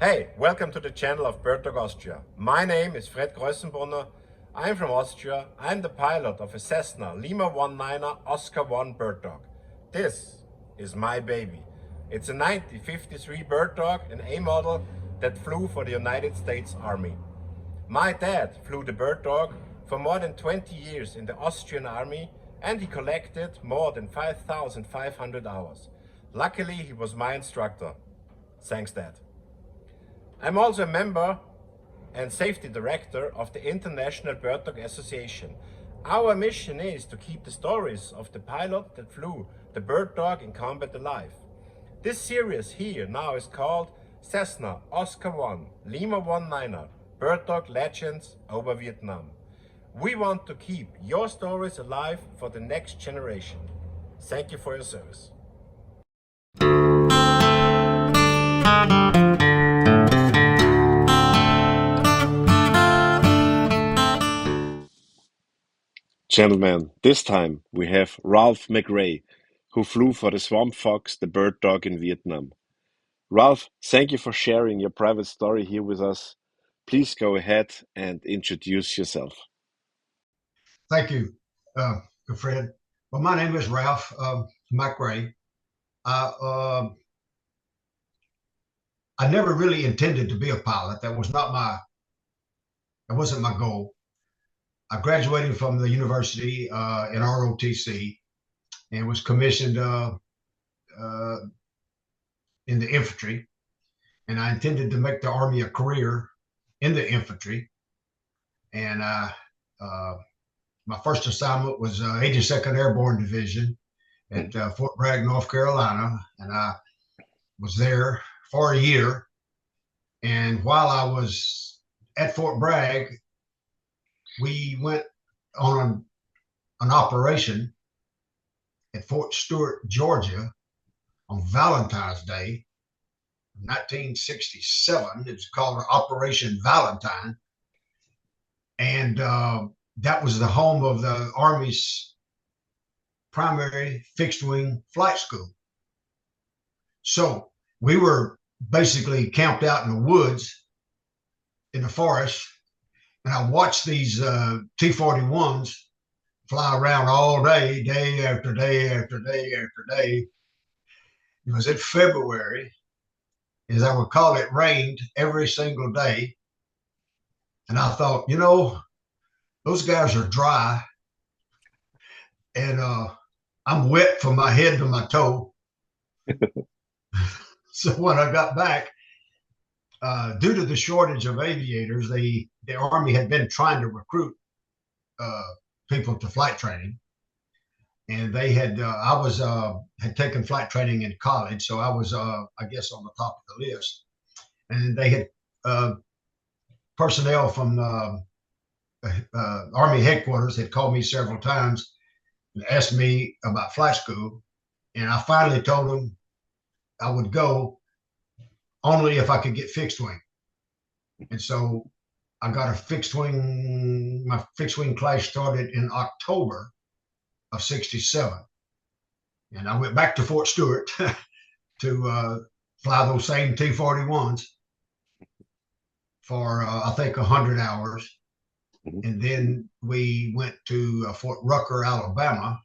Hey, welcome to the channel of Bird Dog Austria. My name is Fred Grössenbrunner. I'm from Austria. I'm the pilot of a Cessna Lima 19 Oscar 1 bird dog. This is my baby. It's a 1953 bird dog, an A model that flew for the United States Army. My dad flew the bird dog for more than 20 years in the Austrian Army, and he collected more than 5,500 hours. Luckily, he was my instructor. Thanks, Dad. I'm also a member and safety director of the International Bird Dog Association. Our mission is to keep the stories of the pilot that flew the bird dog in combat alive. This series here now is called Cessna Oscar 1 Lima 19 Bird Dog Legends over Vietnam. We want to keep your stories alive for the next generation. Thank you for your service. Gentlemen, this time we have Ralph McRae, who flew for the Swampfox, the bird dog in Vietnam. Ralph, thank you for sharing your private story here with us. Please go ahead and introduce yourself. Thank you, Fred. Well, my name is Ralph McRae. I never really intended to be a pilot. That wasn't my goal. I graduated from the university in ROTC and was commissioned in the infantry. And I intended to make the Army a career in the infantry. And my first assignment was 82nd Airborne Division at Fort Bragg, North Carolina. And I was there for a year. And while I was at Fort Bragg, we went on an operation at Fort Stewart, Georgia on Valentine's Day, 1967. It's called Operation Valentine. And that was the home of the Army's primary fixed wing flight school. So we were basically camped out in the woods in the forest. And I watched these T-41s fly around all day, day after day after day after day. It was in February. As I recall, it rained every single day. And I thought, those guys are dry. And I'm wet from my head to my toe. So when I got back, due to the shortage of aviators, the Army had been trying to recruit people to flight training, and they had had taken flight training in college, so I was I guess on the top of the list, and they had personnel from Army headquarters had called me several times and asked me about flight school, and I finally told them I would go only if I could get fixed wing. And so I got my fixed wing class started in October of 67. And I went back to Fort Stewart to fly those same T-41s for, I think, 100 hours. And then we went to Fort Rucker, Alabama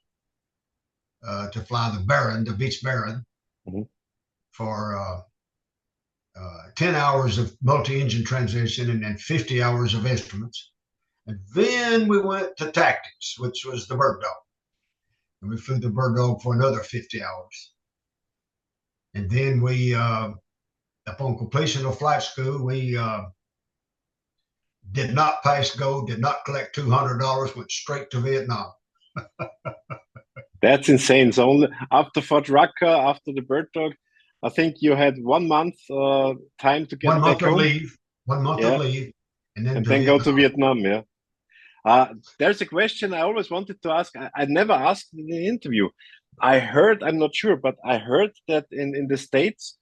to fly the Beech Baron for 10 hours of multi-engine transition and then 50 hours of instruments. And then we went to tactics, which was the bird dog. And we flew the bird dog for another 50 hours. And then we, upon completion of flight school, we did not pass go, did not collect $200, went straight to Vietnam. That's insane. So only after Fort Rucker, after the bird dog, I think you had 1 month time to get 1 month back home. leave, 1 month of leave, and then go to Vietnam. Yeah. There's a question I always wanted to ask. I never asked in the interview. I heard, I'm not sure, but I heard that in the States,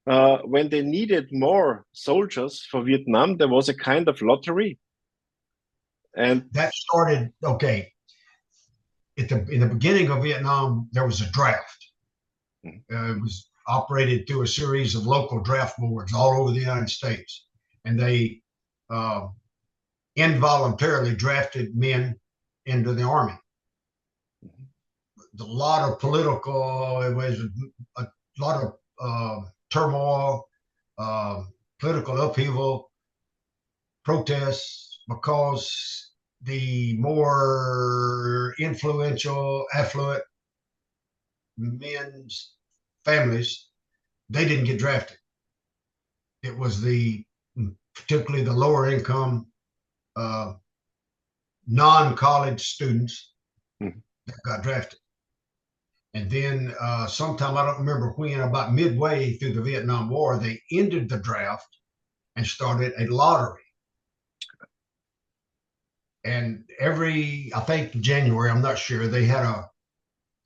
when they needed more soldiers for Vietnam, there was a kind of lottery. And that started, okay. In the beginning of Vietnam, there was a draft. It was operated through a series of local draft boards all over the United States. And they involuntarily drafted men into the Army. A lot of political, it was a lot of turmoil, political upheaval, protests, because the more influential, affluent men's families, they didn't get drafted. It was particularly the lower income, non-college students that got drafted. And then sometime, I don't remember when, about midway through the Vietnam War, they ended the draft and started a lottery. And I think January, I'm not sure, they had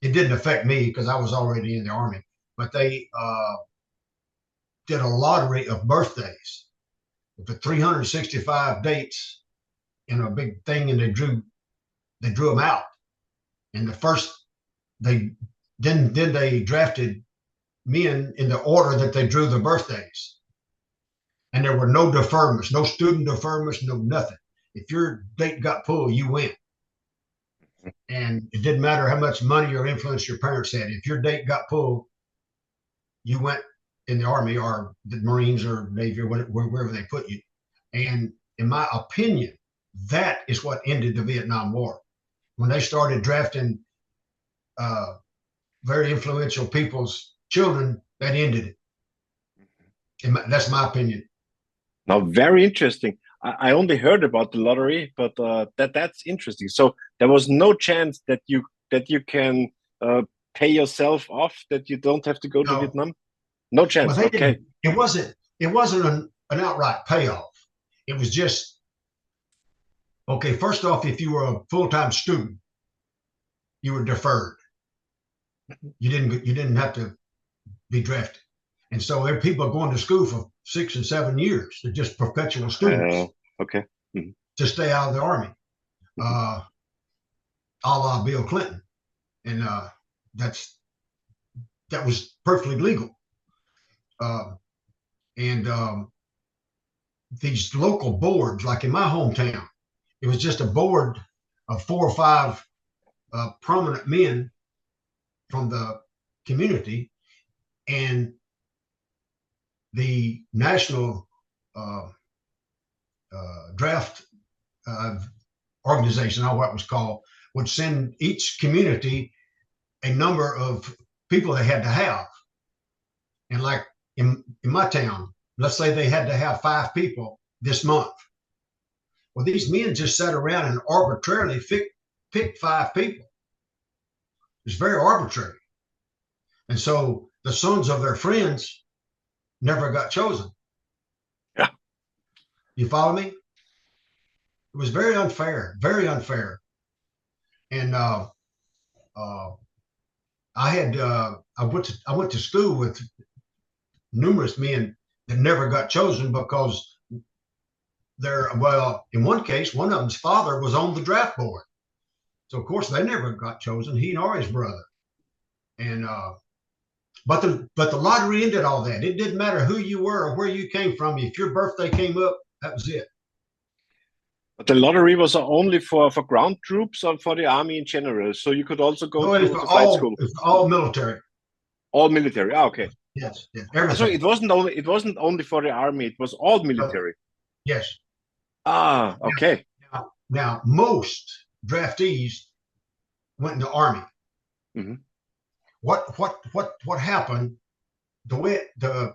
it didn't affect me because I was already in the Army, but they did a lottery of birthdays for 365 dates in a big thing, and they drew them out. And then they drafted men in the order that they drew the birthdays. And there were no deferments, no student deferments, no nothing. If your date got pulled, you went. And it didn't matter how much money or influence your parents had. If your date got pulled, you went in the Army or the Marines or Navy or wherever they put you. And in my opinion, that is what ended the Vietnam War. When they started drafting very influential people's children, that ended it. And that's my opinion. Now, very interesting. I only heard about the lottery, but that's interesting. So there was no chance that you can pay yourself off, that you don't have to go to Vietnam. No chance. Well, okay. It wasn't an outright payoff. It was just, okay, first off, if you were a full-time student, you were deferred. You didn't have to be drafted. And so there are people going to school for 6 and 7 years. They're just perpetual students. Okay. To stay out of the Army, a la Bill Clinton. And that was perfectly legal. These local boards, like in my hometown, it was just a board of 4 or 5 prominent men from the community, and the national draft organization, or what it was called, would send each community a number of people they had to have. And like in my town, let's say they had to have 5 people this month. Well, these men just sat around and arbitrarily picked 5 people. It's very arbitrary. And so the sons of their friends never got chosen. Yeah. You follow me? It was very unfair, very unfair. And I went to school with numerous men that never got chosen because in one case, one of them's father was on the draft board. So of course they never got chosen, he nor his brother. And but the lottery ended all that. It didn't matter who you were or where you came from. If your birthday came up, that was it. But the lottery was only for ground troops or for the Army in general. So you could also go to flight school. It's all military. All military. Ah, okay. Yes. Everything. So it wasn't only for the Army. It was all military. Yes. Ah, okay. Now most draftees went in the Army. Mm-hmm. What happened? The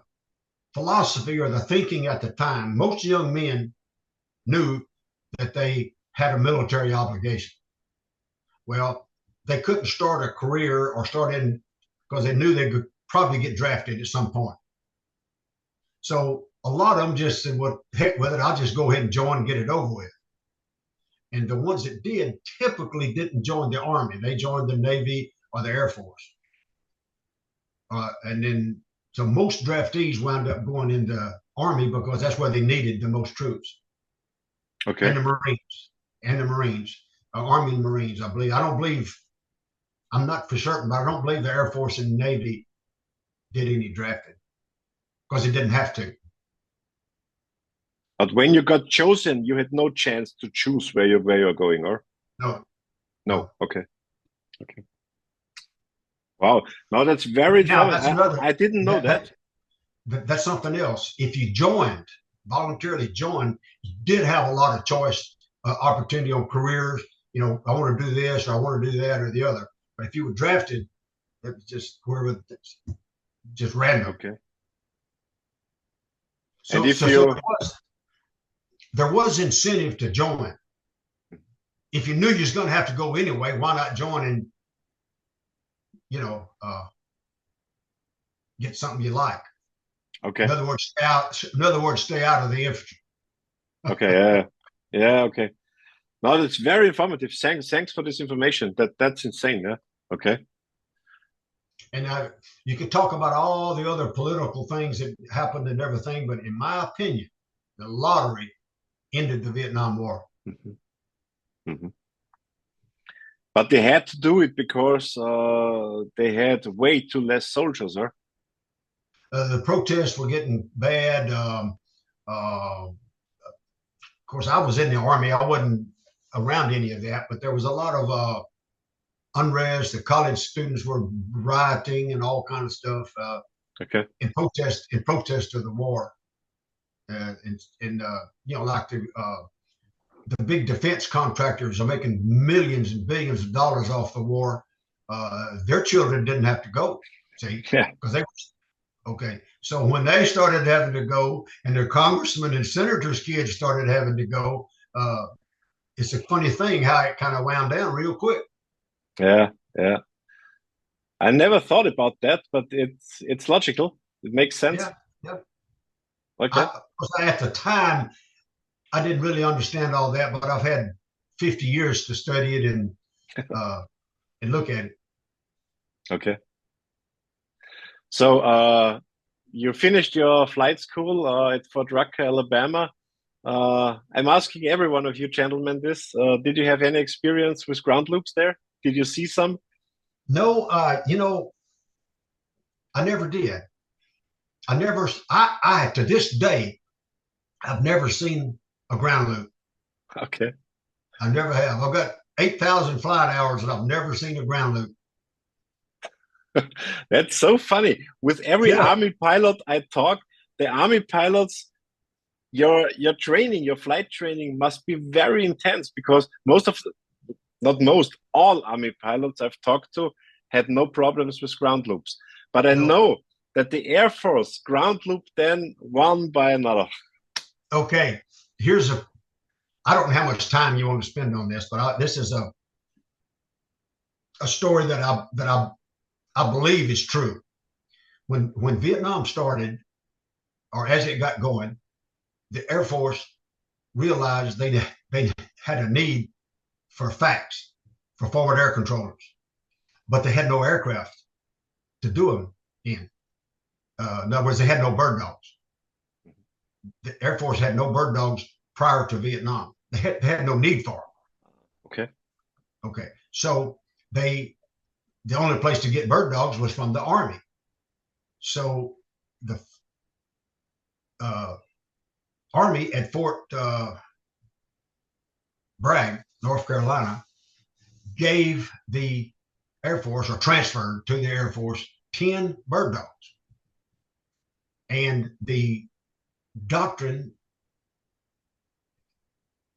philosophy or the thinking at the time, most young men knew that they had a military obligation. Well, they couldn't start a career or start in because they knew they could probably get drafted at some point. So a lot of them just said, well, heck with it, I'll just go ahead and join and get it over with. And the ones that did typically didn't join the Army. They joined the Navy or the Air Force. And then, so most draftees wound up going in the Army because that's where they needed the most troops. Okay. And the Marines, Army and Marines, I believe. I'm not for certain, but I don't believe the Air Force and Navy did any drafting because he didn't have to. But when you got chosen, you had no chance to choose where you're going, or No. no? Okay. Okay. Wow. Now that's very Now, informative. I didn't know that. That's something else. If you voluntarily joined, you did have a lot of choice, opportunity on careers. You know, I want to do this, or I want to do that, or the other. But if you were drafted, it was just whoever, just random. Okay. So, and if there was incentive to join. If you knew you was going to have to go anyway, why not join and, you know, get something you like? Okay. In other words, stay out of the infantry. Okay. Yeah. Okay. No, that's very informative. Thanks for this information. That's insane. Yeah. Okay. And you could talk about all the other political things that happened and everything, but in my opinion, the lottery ended the Vietnam War. Mm-hmm. Mm-hmm. But they had to do it because they had way too less soldiers, huh? The protests were getting bad. Of course, I was in the Army. I wasn't around any of that, but there was a lot of unrest. The college students were rioting and all kind of stuff. Okay. In protest of the war, and you know, like the big defense contractors are making millions and billions of dollars off the war. Their children didn't have to go. See, because they were okay. So when they started having to go, and their congressmen and senators' kids started having to go, it's a funny thing how it kind of wound down real quick. Yeah. I never thought about that, but it's logical. It makes sense. Yeah. Okay. At the time, I didn't really understand all that, but I've had 50 years to study it and look at it. Okay. So you finished your flight school at Fort Rucker, Alabama. I'm asking every one of you gentlemen this. Did you have any experience with ground loops there? Did you see some? No, you know, I never did. I to this day, I've never seen a ground loop. Okay. I never have. I've got 8,000 flight hours and I've never seen a ground loop. That's so funny. With every Army pilot I talk, the Army pilots, your training, your flight training must be very intense, because all Army pilots I've talked to had no problems with ground loops. But I know that the Air Force ground loop then one by another. Okay, I don't know how much time you want to spend on this, but this is a story that I believe is true. When Vietnam started, or as it got going, the Air Force realized they had a need for FACs, for forward air controllers, but they had no aircraft to do them in. In other words, they had no bird dogs. The Air Force had no bird dogs prior to Vietnam. They had no need for them. Okay. So the only place to get bird dogs was from the Army. So the Army at Fort Bragg, North Carolina, gave the Air Force, or transferred to the Air Force, 10 bird dogs. And the doctrine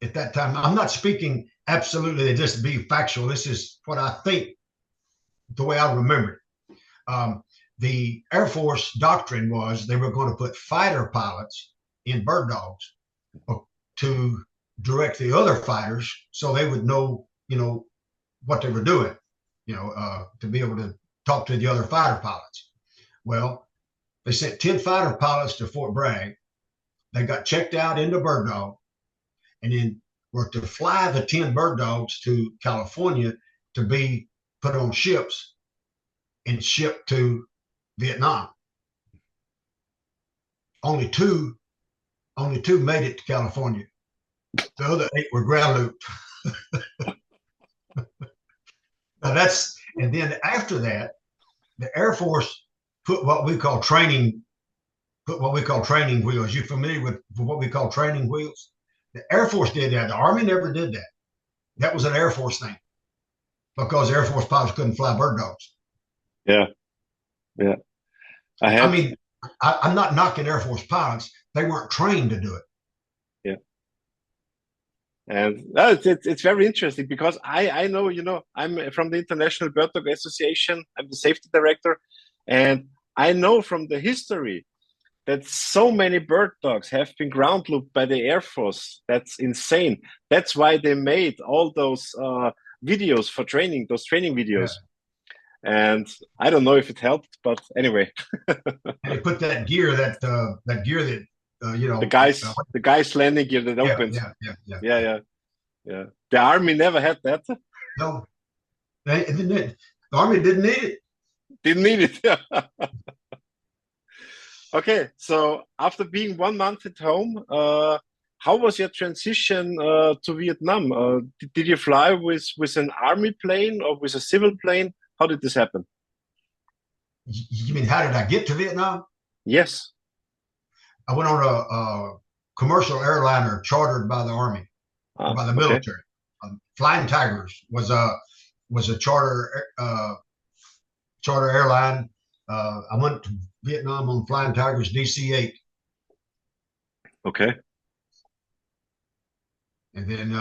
at that time, I'm not speaking absolutely to just be factual. This is what I think, the way I remember it. The Air Force doctrine was they were going to put fighter pilots in bird dogs to direct the other fighters, so they would know, you know, what they were doing, you know, to be able to talk to the other fighter pilots. Well, they sent 10 fighter pilots to Fort Bragg. They got checked out into bird dog, and then were to fly the 10 bird dogs to California to be put on ships and shipped to Vietnam. Only two made it to California. The other 8 were ground looped. And then after that, the Air Force put what we call training wheels. You familiar with what we call training wheels? The Air Force did that. The Army never did that. That was an Air Force thing because Air Force pilots couldn't fly bird dogs. Yeah, yeah. I mean, I'm not knocking Air Force pilots. They weren't trained to do it. Yeah. And it's very interesting because I know, you know, I'm from the International Bird Dog Association. I'm the safety director. And I know from the history that so many bird dogs have been ground looped by the Air Force. That's insane. That's why they made all those videos for training, those training videos. Yeah. And I don't know if it helped, but anyway. And they put that gear that you know, the guy's landing gear that opens. Yeah. The Army never had that. No, the Army didn't need it. Didn't need it. Okay, so after being 1 month at home, how was your transition to Vietnam? Did you fly with an army plane or with a civil plane? How did this happen? You mean how did I get to Vietnam? Yes. I went on a commercial airliner chartered by the Army, by the military. Okay. Flying Tigers was a charter airline. I went to Vietnam on Flying Tigers DC-8. Okay. And then,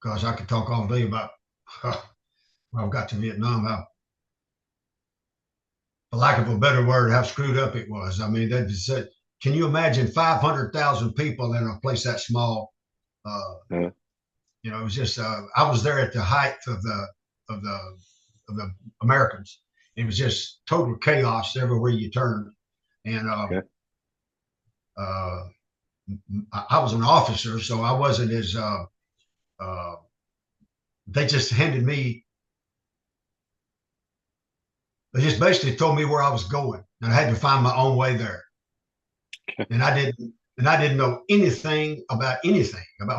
gosh, I could talk all day about when I got to Vietnam, how, for lack of a better word, how screwed up it was. I mean, that just said, can you imagine 500,000 people in a place that small? You know, it was just I was there at the height of the Americans. It was just total chaos everywhere you turned, and I was an officer, so I wasn't as. They just handed me. They just basically told me where I was going, and I had to find my own way there. And I didn't know anything about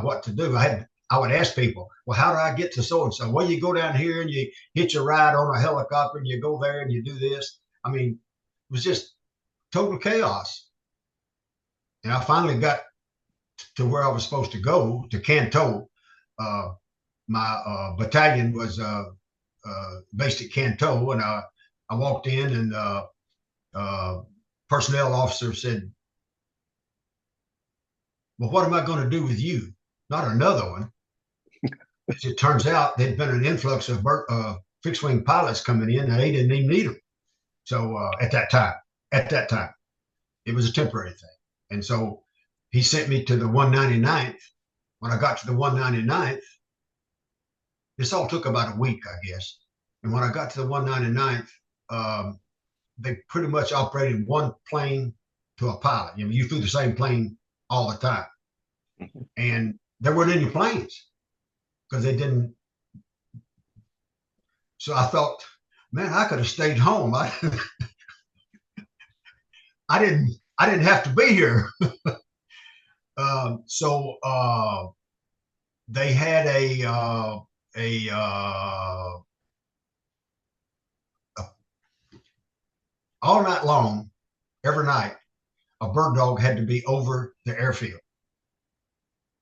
what to do. I would ask people, well, how do I get to so and so? Well, you go down here and you hitch a ride on a helicopter and you go there and you do this. I mean, it was just total chaos. And I finally got to where I was supposed to go, to Canton. My battalion was based at Canton, and I walked in, and personnel officer said, well, what am I going to do with you? Not another one. As it turns out, there'd been an influx of fixed-wing pilots coming in, and they didn't even need them. So at that time, it was a temporary thing. And so he sent me to the 199th. When I got to the 199th, this all took about a week, I guess. And when I got to the 199th, they pretty much operated one plane to a pilot. You know, you flew the same plane all the time. Mm-hmm. And there weren't any planes because they didn't. So I thought, man, I could have stayed home. I didn't have to be here. So they had all night long, every night, a bird dog had to be over the airfield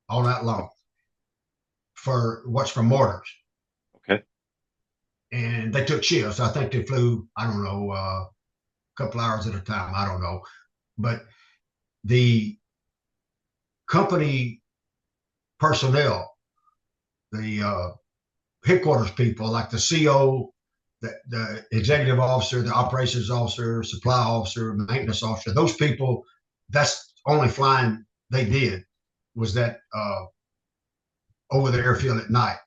all night long for mortars. Okay. And they took shifts. I think they flew, I don't know, a couple hours at a time. I don't know. But the company personnel, the headquarters people, like the CO, the executive officer, the operations officer, supply officer, maintenance officer, those people, that's only flying they did was that over the airfield at night.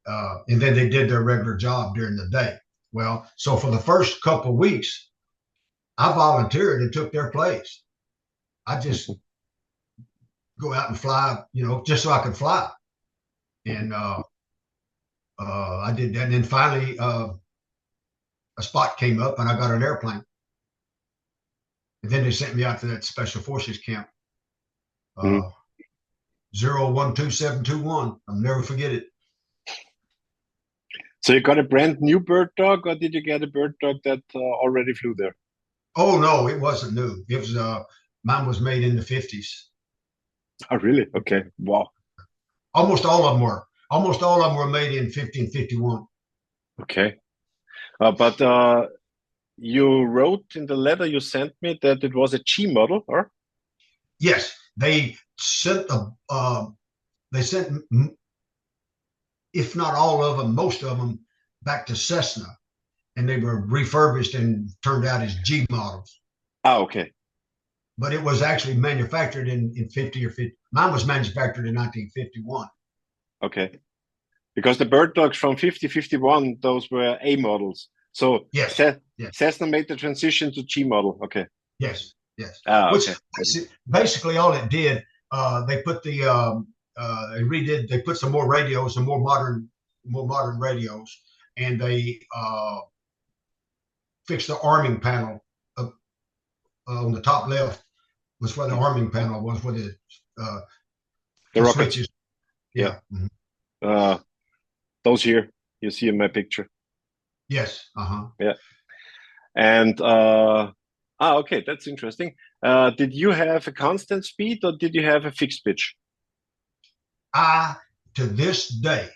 And then they did their regular job during the day. Well, so for the first couple of weeks, I volunteered and took their place. I just go out and fly, you know, just so I could fly. And I did that. And then finally, a spot came up and I got an airplane. And then they sent me out to that Special Forces camp. 012721. I'll never forget it. So you got a brand new bird dog, or did you get a bird dog that already flew there? Oh no, it wasn't new. It was mine was made in the 50s. Oh, really? Okay. Wow. Almost all of them were. Almost all of them were made in 1551. Okay. But you wrote in the letter you sent me that it was a G model, or? Yes, they sent if not all of them, most of them back to Cessna, and they were refurbished and turned out as G models. Ah, okay. But it was actually manufactured in 50 or 50. Mine was manufactured in 1951. Okay. Because the bird dogs from 50, 51, those were A models. So Yes, yes, Cessna made the transition to G model. Okay. yes, yes. Ah, Which okay. basically all it did, they put they put some more radios, some more modern radios, and they fixed the arming panel up, on the top left was where the arming panel was, where The the rockets. switches. Yeah. Mhm. Those here you see in my picture. Yes. Uh-huh. Yeah. And okay, that's interesting. Did you have a constant speed, or did you have a fixed pitch? I, to this day,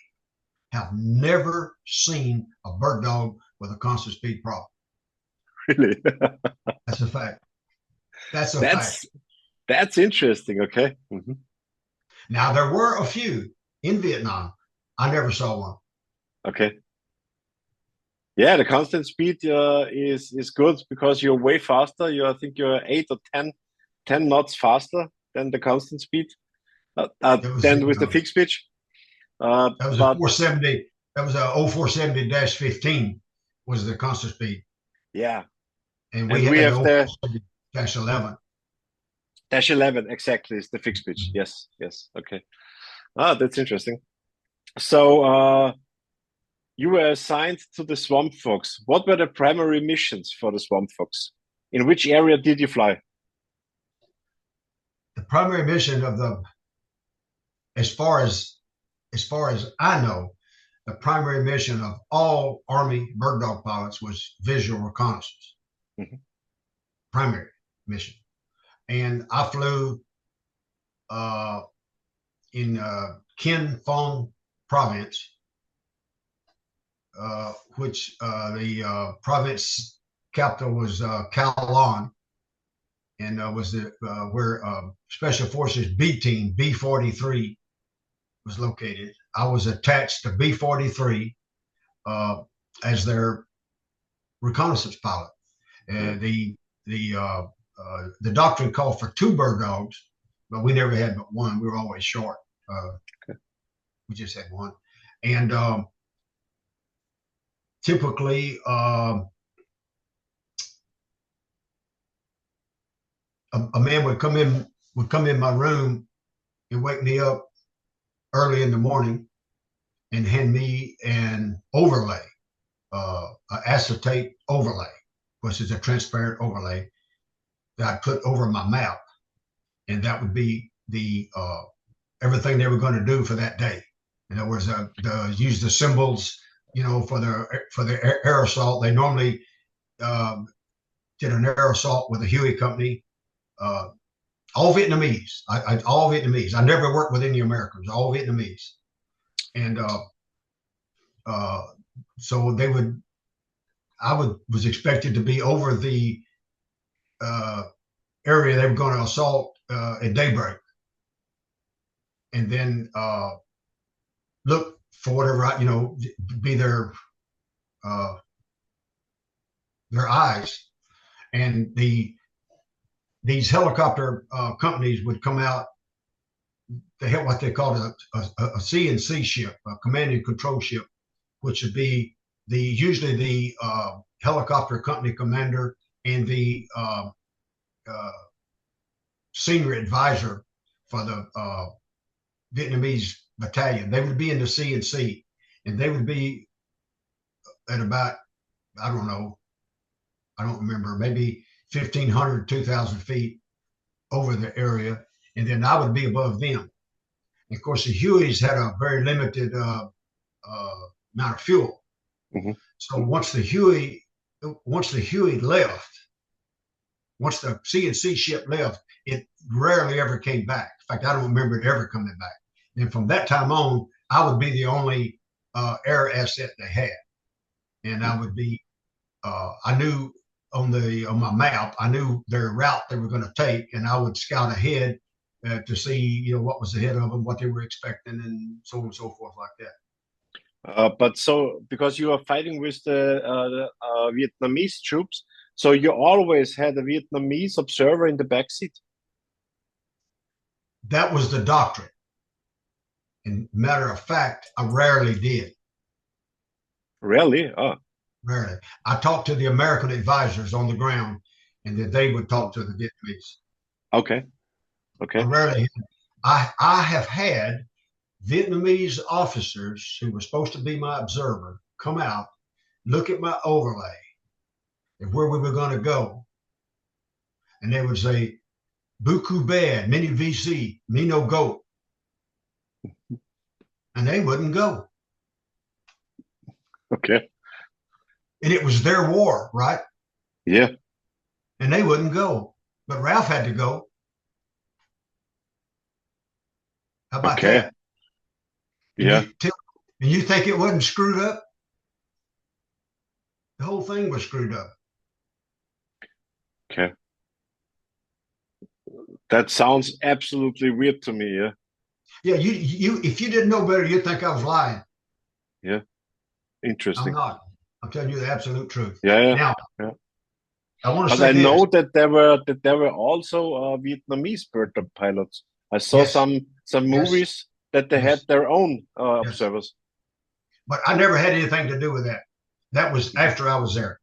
have never seen a bird dog with a constant speed problem. Really? That's a fact. That's a That's fact. that's interesting. Okay. Mm-hmm. Now, there were a few in Vietnam. I never saw one. Okay. Yeah, the constant speed is good because you're way faster. I think you're 8 or 10 knots faster than the constant speed than with the fixed pitch. That was a But 470. That was a 0470-15 was the constant speed. yeah, And we and had we have the 0470-11. dash 11 exactly is the fixed pitch. Yes, yes. Okay. Ah, that's interesting. So you were assigned to the Swampfox. What were the primary missions for the Swampfox? In which area did you fly? The primary mission of the, as far as I know, the primary mission of all Army bird dog pilots was visual reconnaissance. Mhm. Primary mission. And I flew in Kin Phong province, which the province capital was Kowloon, and was the where Special Forces B Team B-43 was located. I was attached to B-43 as their reconnaissance pilot. The doctrine called for 2 bird dogs, but we never had but one. We were always short. Okay. We just had one, and typically a man would come in my room and wake me up early in the morning and hand me an overlay, an acetate overlay, which is a transparent overlay that I put over my map, and that would be the everything they were going to do for that day. In other words, use the symbols, for the air assault. They normally did an air assault with the Huey Company. All Vietnamese. All Vietnamese. I never worked with any Americans. All Vietnamese, and so they would. Was expected to be over the area they were going to assault at daybreak, and then look for whatever be their eyes, and these helicopter companies would come out. They had what they called a C&C ship, a command and control ship, which would be usually the helicopter company commander and the senior advisor for the Vietnamese battalion. They would be in the C&C, and they would be at about, I don't know, I don't remember, maybe 1,500, 2,000 feet over the area, and then I would be above them. And of course, the Hueys had a very limited amount of fuel, Mhm. So once the Huey left, once the CNC ship left, it rarely ever came back. In fact, I don't remember it ever coming back. And from that time on, I would be the only air asset they had, and I would be. I knew on my map, I knew their route they were going to take, and I would scout ahead to see what was ahead of them, what they were expecting, and so on and so forth like that. But so because you are fighting with the Vietnamese troops, so you always had a Vietnamese observer in the backseat. That was the doctrine. And matter of fact, I rarely did. Really? Oh. Rarely. I talked to the American advisors on the ground, and then they would talk to the Vietnamese. Okay. Okay. I rarely. I have had Vietnamese officers who were supposed to be my observer come out, look at my overlay and where we were going to go, and they would say, "Buku bad, many VC, me no go," and they wouldn't go. Okay. And it was their war, right? Yeah. And they wouldn't go, but Ralph had to go. How about Okay. that? Yeah. And you think it wasn't screwed up? The whole thing was screwed up. Okay. That sounds absolutely weird to me. Yeah. Yeah, you if you didn't know better, you'd think I was lying. Yeah. Interesting. I'm not. I'm telling you the absolute truth. Yeah. Yeah. Now, yeah. I want to But say I this. know that there were also Vietnamese bird dog pilots. I saw Yes. some movies that they had their own observers. But I never had anything to do with that. That was after I was there.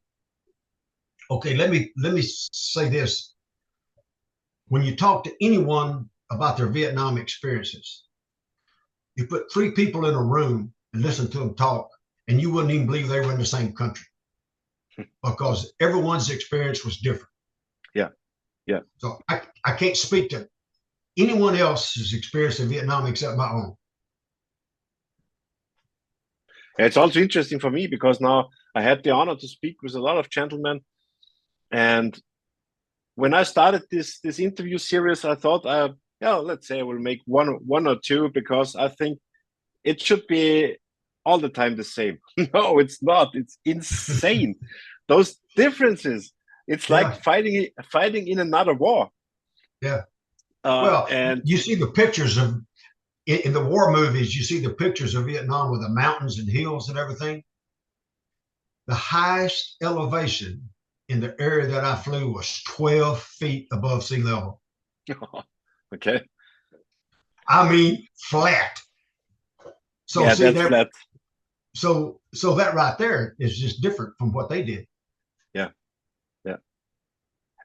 Okay, let me say this. When you talk to anyone about their Vietnam experiences, you put 3 people in a room and listen to them talk, and you wouldn't even believe they were in the same country because everyone's experience was different. Yeah. Yeah. So I can't speak to anyone else's experience in Vietnam except my own. It's also interesting for me because now I had the honor to speak with a lot of gentlemen, and when I started this interview series, I thought, let's say I will make one or two because I think it should be all the time the same. No, it's not. It's insane. Those differences. It's like fighting in another war. Yeah. Well, and you see the pictures of in the war movies. You see the pictures of Vietnam with the mountains and hills and everything. The highest elevation in the area that I flew was 12 feet above sea level. Okay. I mean, flat. So yeah, see, that's flat. So that right there is just different from what they did. Yeah. Yeah.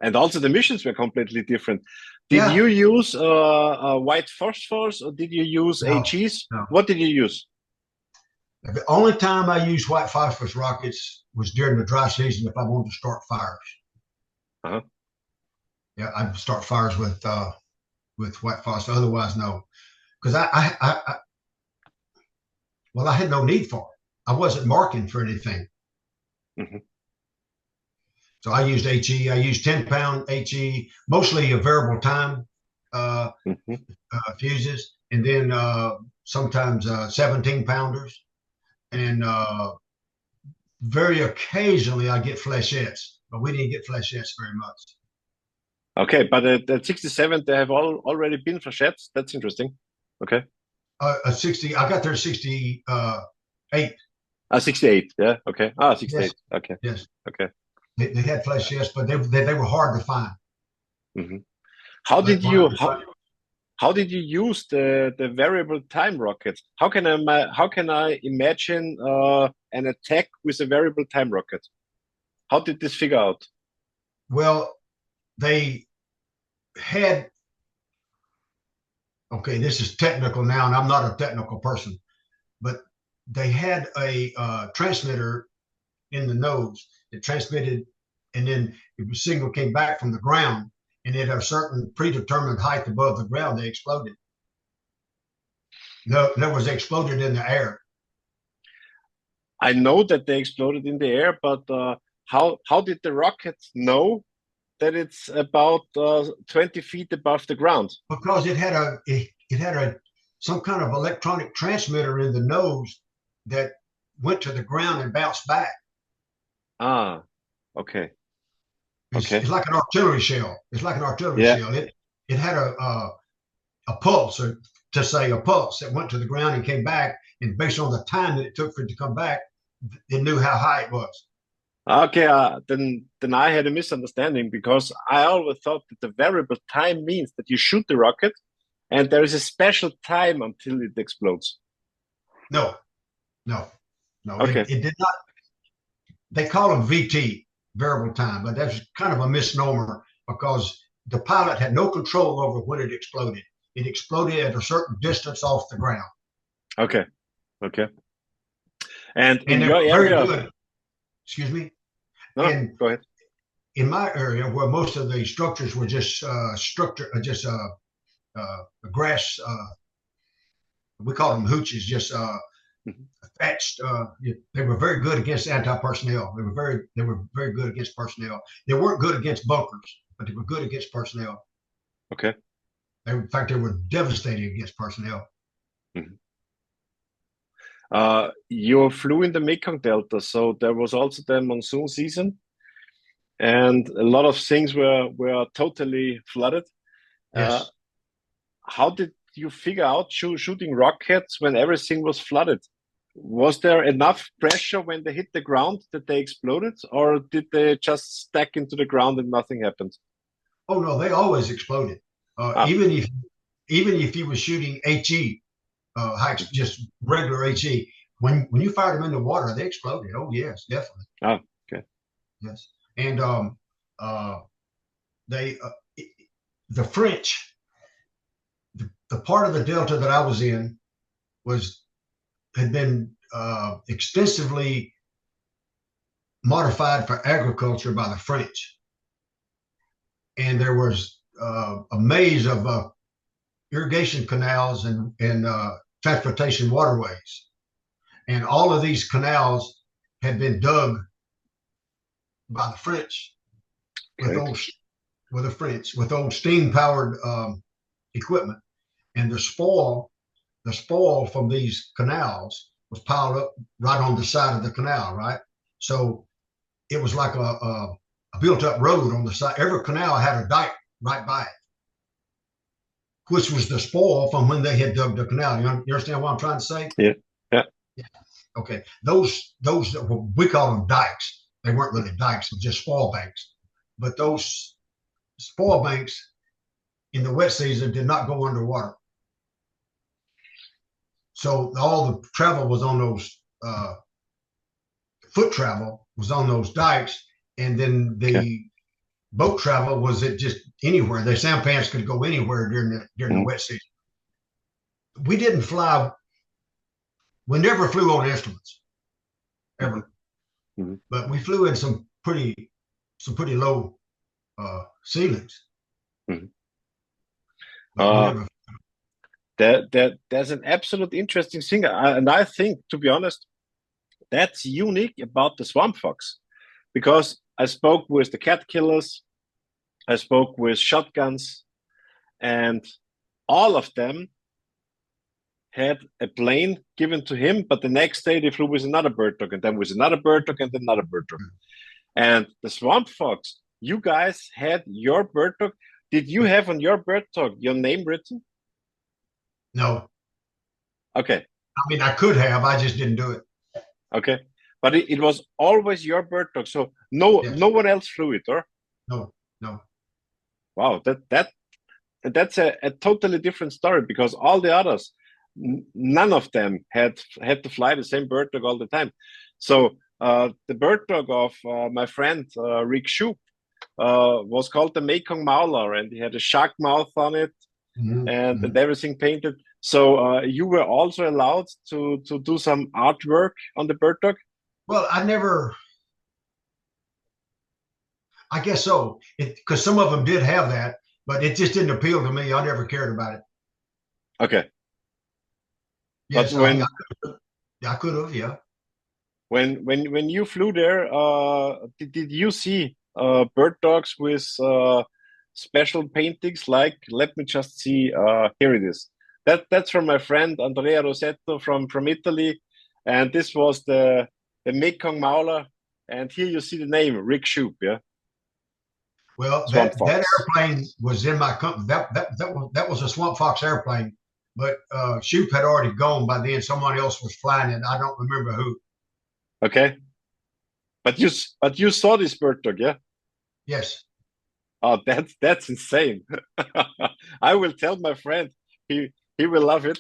And also the missions were completely different. Did you use white phosphors or did you use AGs? No. What did you use? The only time I used white phosphorus rockets was during the dry season if I wanted to start fires. Yeah, I'd start fires with white phosphorus. Otherwise, no, because I had no need for it. I wasn't marking for anything. Mm-hmm. So I used HE. I used 10-pound HE, mostly a variable time fuses, and then sometimes 17-pounders. And very occasionally I get flechettes, but we didn't get flechettes very much. Okay, but at 67 they have already been flechettes. That's interesting. Okay. 60. I got there 68. 68. Yeah. Okay. 68. Yes. Okay. Yes. Okay. They had flechettes, but they were hard to find. Mm-hmm. How did you use the variable time rockets? How can I imagine an attack with a variable time rocket? How did this figure out? Well, they had. Okay, this is technical now, and I'm not a technical person, but they had a transmitter in the nose that transmitted, and then if the signal came back from the ground and at a certain predetermined height above the ground, they exploded. No, that was exploded in the air. I know that they exploded in the air, but how did the rocket know that it's about 20 feet above the ground? Because it had a some kind of electronic transmitter in the nose that went to the ground and bounced back. Ah, okay, okay, It's like an artillery shell. It's like an artillery yeah, shell. It had a pulse, or to say a pulse that went to the ground and came back, and based on the time that it took for it to come back, it knew how high it was. okay. Then I had a misunderstanding because I always thought that the variable time means that you shoot the rocket, and there is a special time until it explodes. No, no, no. Okay, It did not. They call them VT, variable time, but that's kind of a misnomer because the pilot had no control over when it exploded. It exploded at a certain distance off the ground. okay, okay. And in And they your were very area, good. Excuse me. no, go ahead. In my area, where most of the structures were just grass, we call them hooches, just Mhm. thatched. They were very good against anti-personnel. They were very good against personnel. They weren't good against bunkers, but they were good against personnel. Okay. In fact, they were devastating against personnel. Mhm. You flew in the Mekong Delta, so there was also the monsoon season, and a lot of things were totally flooded. Uh, Yes. how did you figure out shooting rockets when everything was flooded? Was there enough pressure when they hit the ground that they exploded, or did they just stack into the ground and nothing happened? Oh no, they always exploded. Ah, Even if you were shooting HE hikes, just regular HE, when you fired them in the water, they exploded. Oh yes, definitely. ah, okay, Yes. And uh, they the French, the part of the delta that I was in was had been extensively modified for agriculture by the French, and there was a maze of irrigation canals and transportation waterways, and all of these canals had been dug by the French with okay, old steam powered equipment, and the spoil from these canals was piled up right on the side of the canal, right? So it was like a built up road on the side. Every canal had a dike right by it, which was the spoil from when they had dug the canal. You understand what I'm trying to say? yeah, yeah, Yeah. Okay. Those we call them dikes. They weren't really dikes, but just spoil banks. But those spoil banks in the wet season did not go underwater. So all the travel was on those foot travel was on those dikes, and then okay. the boat travel was at just anywhere. The sampans could go anywhere during the Mhm. wet season. We didn't fly. We never flew on instruments Mhm. ever, Mhm. but we flew in some pretty low ceilings. Mhm. But we Uh, never. there's an absolute interesting thing, and I think, to be honest, that's unique about the swamp fox, because I spoke with the cat killers, I spoke with shotguns, and all of them had a plane given to him, but the next day they flew with another bird dog, and then with another bird dog, and another bird dog. And the swamp fox, you guys had your bird dog. Did you have on your bird dog your name written? No, Okay, I mean I could have. I just didn't do it. okay, but it was always your bird dog, so no Yes. one else flew it, or No. No. wow, that's a totally different story, because all the others, none of them had to fly the same bird dog all the time. So the bird dog of my friend Rick Shoup was called the Mekong Mauler, and he had a shark mouth on it, and Mm-hmm. everything painted. So you were also allowed to do some artwork on the bird dog. Well, I guess so. Because some of them did have that, but it just didn't appeal to me. I never cared about it. Okay, but Yes, I mean, when I could have, yeah. When you flew there, did you see bird dogs with special paintings? Like, let me just see. Here it is. That's from my friend Andrea Rosetto from Italy, and this was the Mekong Mauler. And here you see the name Rick Shoup, yeah. Well, Swamp that Fox. airplane was in my company. That was a Swamp Fox airplane, but Shoup had already gone by then. Someone else was flying it. I don't remember who. Okay, but you saw this bird dog, yeah? Yes. Oh, that's insane. I will tell my friend. He will love it.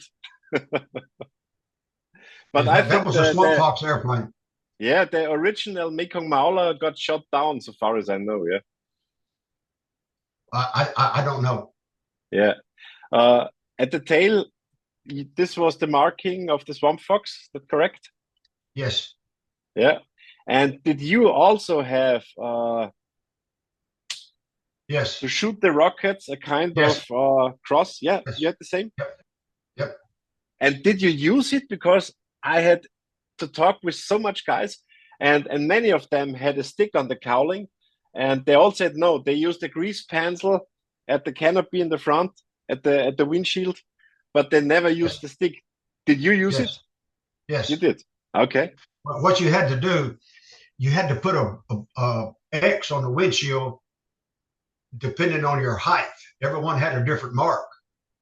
But Yeah, I that think was a Swamp Fox airplane. yeah, the original Mekong Mauler got shot down, so far as I know. Yeah. I don't know. Yeah. At the tail, this was the marking of the Swamp Fox. Is that correct? Yes. Yeah. And did you also have Yes. to shoot the rockets a kind Yes. of cross? Yeah, Yes. you had the same. Yep. Yep. And did you use it? Because I had to talk with so much guys, and many of them had a stick on the cowling, and they all said no. They used a grease pencil at the canopy in the front, at the windshield, but they never used Yes. the stick. Did you use it? Yes. Yes. You did. Okay. What you had to do, you had to put a X on the windshield depending on your height. Everyone had a different mark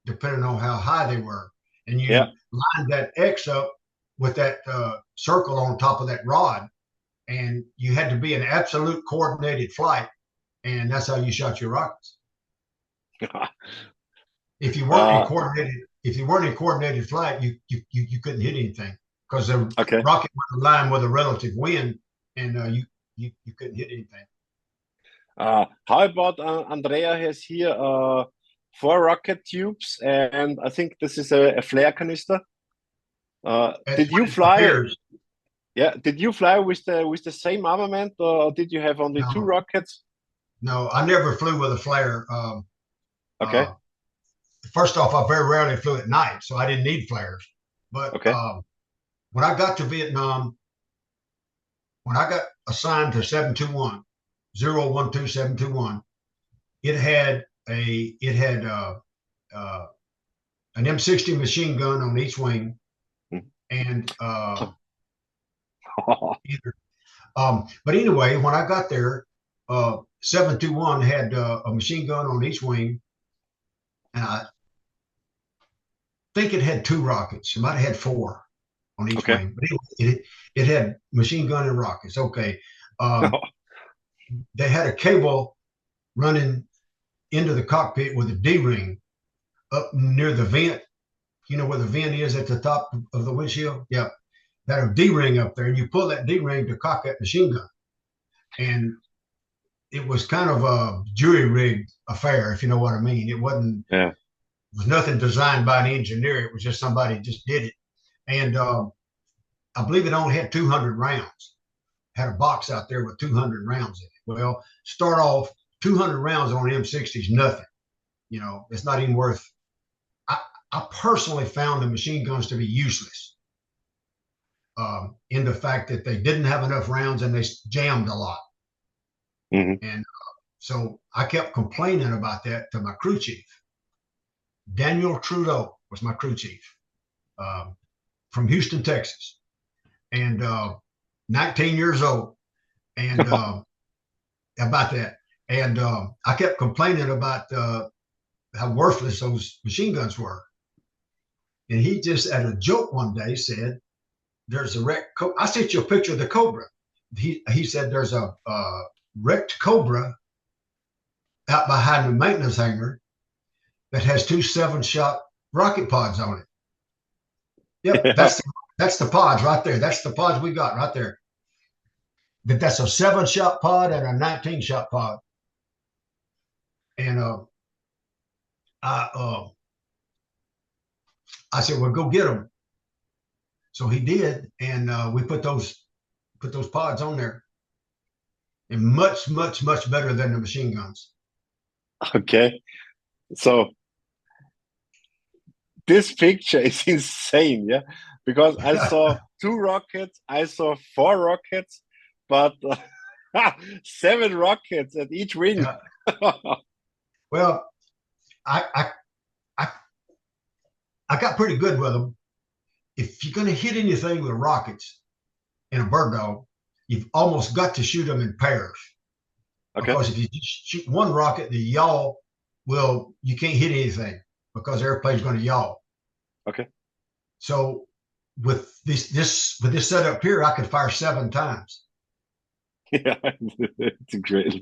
depending on how high they were, and you Yeah. lined that X up with that circle on top of that rod, and you had to be in absolute coordinated flight, and that's how you shot your rockets. If you weren't in coordinated flight, you couldn't hit anything because the Okay. rocket was aligned with a relative wind, and you couldn't hit anything. How about Andrea has here 4 rocket tubes, and I think this is a flare canister. Did you fly? Yeah, did you fly with the same armament, or did you have only 2 rockets? No, I never flew with a flare. Okay. First off, I very rarely flew at night, so I didn't need flares. But Okay. when I got to Vietnam, when I got assigned to 721, 012721, it had an M60 machine gun on each wing, and but anyway, when I got there, 721 had a machine gun on each wing, and I think it had 2 rockets. It might have had 4 on each wing, but anyway, it had machine gun and rockets. Okay, they had a cable running into the cockpit with a D-ring up near the vent. You know where the vent is at the top of the windshield? Yeah. That a D-ring up there, and you pull that D-ring to cock that machine gun. And it was kind of a jury-rigged affair, if you know what I mean. It wasn't, yeah. It was nothing designed by an engineer. It was just somebody just did it. And I believe it only had 200 rounds. Had a box out there with 200 rounds in it. Well, start off 200 rounds on an M60 is nothing. You know, it's not even worth. I personally found the machine guns to be useless in the fact that they didn't have enough rounds and they jammed a lot. Mm-hmm. And so I kept complaining about that to my crew chief. Daniel Trudeau was my crew chief from Houston, Texas, and 19 years old, and about that. And I kept complaining about how worthless those machine guns were. And he just, at a joke one day, said, "There's a wrecked. I sent you a picture of the Cobra." He said, "There's a wrecked Cobra out behind the maintenance hangar that has 2 7-shot rocket pods on it." Yep, yeah. That's the pods right there. That's the pods we got right there. That's a 7-shot pod and a 19-shot pod. And I said, "Well, go get them." So he did, and we put those pods on there, and much better than the machine guns. Okay, so this picture is insane, yeah, because I saw 2 rockets, I saw 4 rockets, but 7 rockets at each wing. Yeah. Well, I, I I got pretty good with them. If you're going to hit anything with rockets in a bird dog, you've almost got to shoot them in pairs. Okay. Because if you just shoot one rocket, the yaw will, you can't hit anything because the airplane's going to yaw. Okay. So with this setup here, I could fire 7 times. Yeah, it's incredible.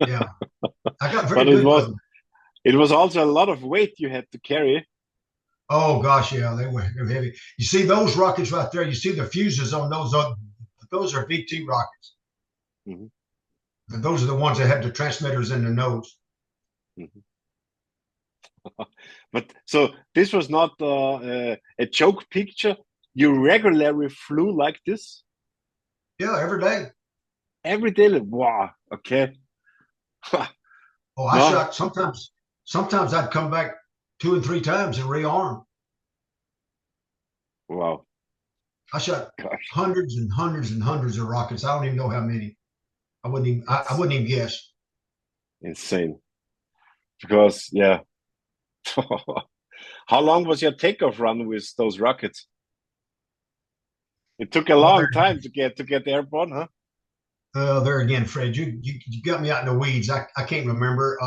Yeah, I got very But good with them. it was also a lot of weight you had to carry. Oh gosh, yeah, they were heavy. You see those rockets right there? You see the fuses on those? Those are VT rockets. Mm-hmm. And those are the ones that have the transmitters in the nose. Mm-hmm. But so this was not a joke picture. You regularly flew like this? Yeah, every day. Every day? Wow. Okay. Oh, I No. shot sometimes. Sometimes I'd come back 2 and 3 times and rearm. Wow. I shot Gosh. hundreds and hundreds and hundreds of rockets. I don't even know how many. I wouldn't even guess. Insane. Because yeah. How long was your takeoff run with those rockets? It took a long time to get airborne, huh? There again, Fred, you got me out in the weeds. I can't remember.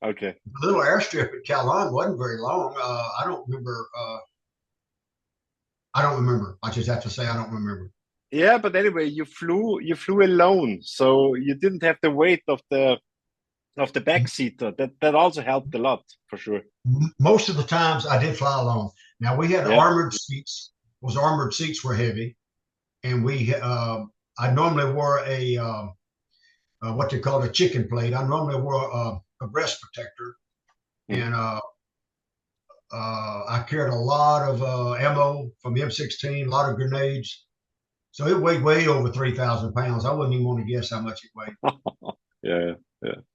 Okay. The little airstrip at Calon wasn't very long. I don't remember. I don't remember. I just have to say I don't remember. Yeah, but anyway, you flew alone, so you didn't have the weight of the backseater. That also helped a lot for sure. Most of the times I did fly alone. Now we had Yeah. armored seats. Those armored seats were heavy, and I normally wore a what they call a chicken plate. I normally wore a breast protector, and I carried a lot of ammo from M16, a lot of grenades. So it weighed way over 3,000 pounds. I wouldn't even want to guess how much it weighed. Yeah.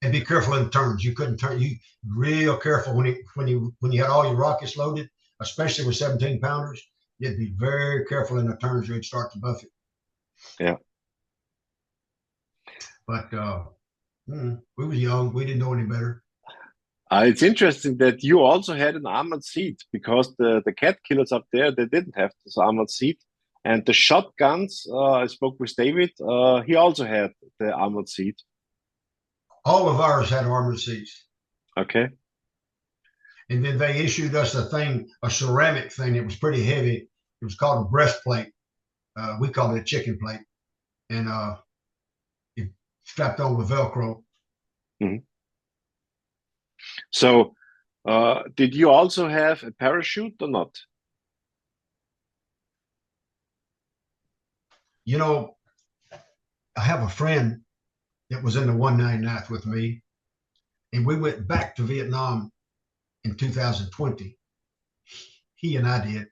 And be careful in turns. You couldn't turn. You real careful when you had all your rockets loaded, especially with 17 pounders. You'd be very careful in the turns or you'd start to buff it. Yeah. But we were young. We didn't know any better. It's interesting that you also had an armored seat because the cat killers up there, they didn't have this armored seat. And the shotguns, I spoke with David, he also had the armored seat. All of ours had armored seats. Okay. And then they issued us a ceramic thing. It was pretty heavy. It was called a breastplate. We called it a chicken plate. And it strapped on with Velcro. Mm-hmm. So, did you also have a parachute or not? You know, I have a friend that was in the 199th with me, and we went back to Vietnam in 2020. He and I did.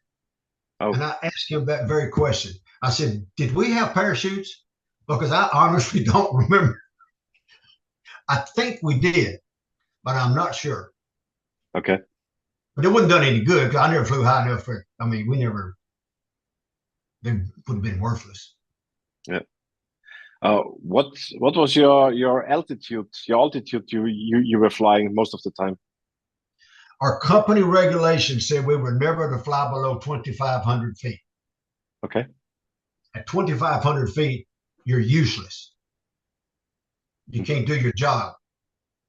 Oh. And I asked him that very question. I said, did we have parachutes? Because I honestly don't remember. I think we did, but I'm not sure. Okay. But it wouldn't done any good because I never flew high enough for, they would have been worthless. Yeah. What was your altitude? Your altitude you were flying most of the time? Our company regulations said we were never to fly below 2,500 feet. Okay. At 2,500 feet, you're useless. You can't do your job.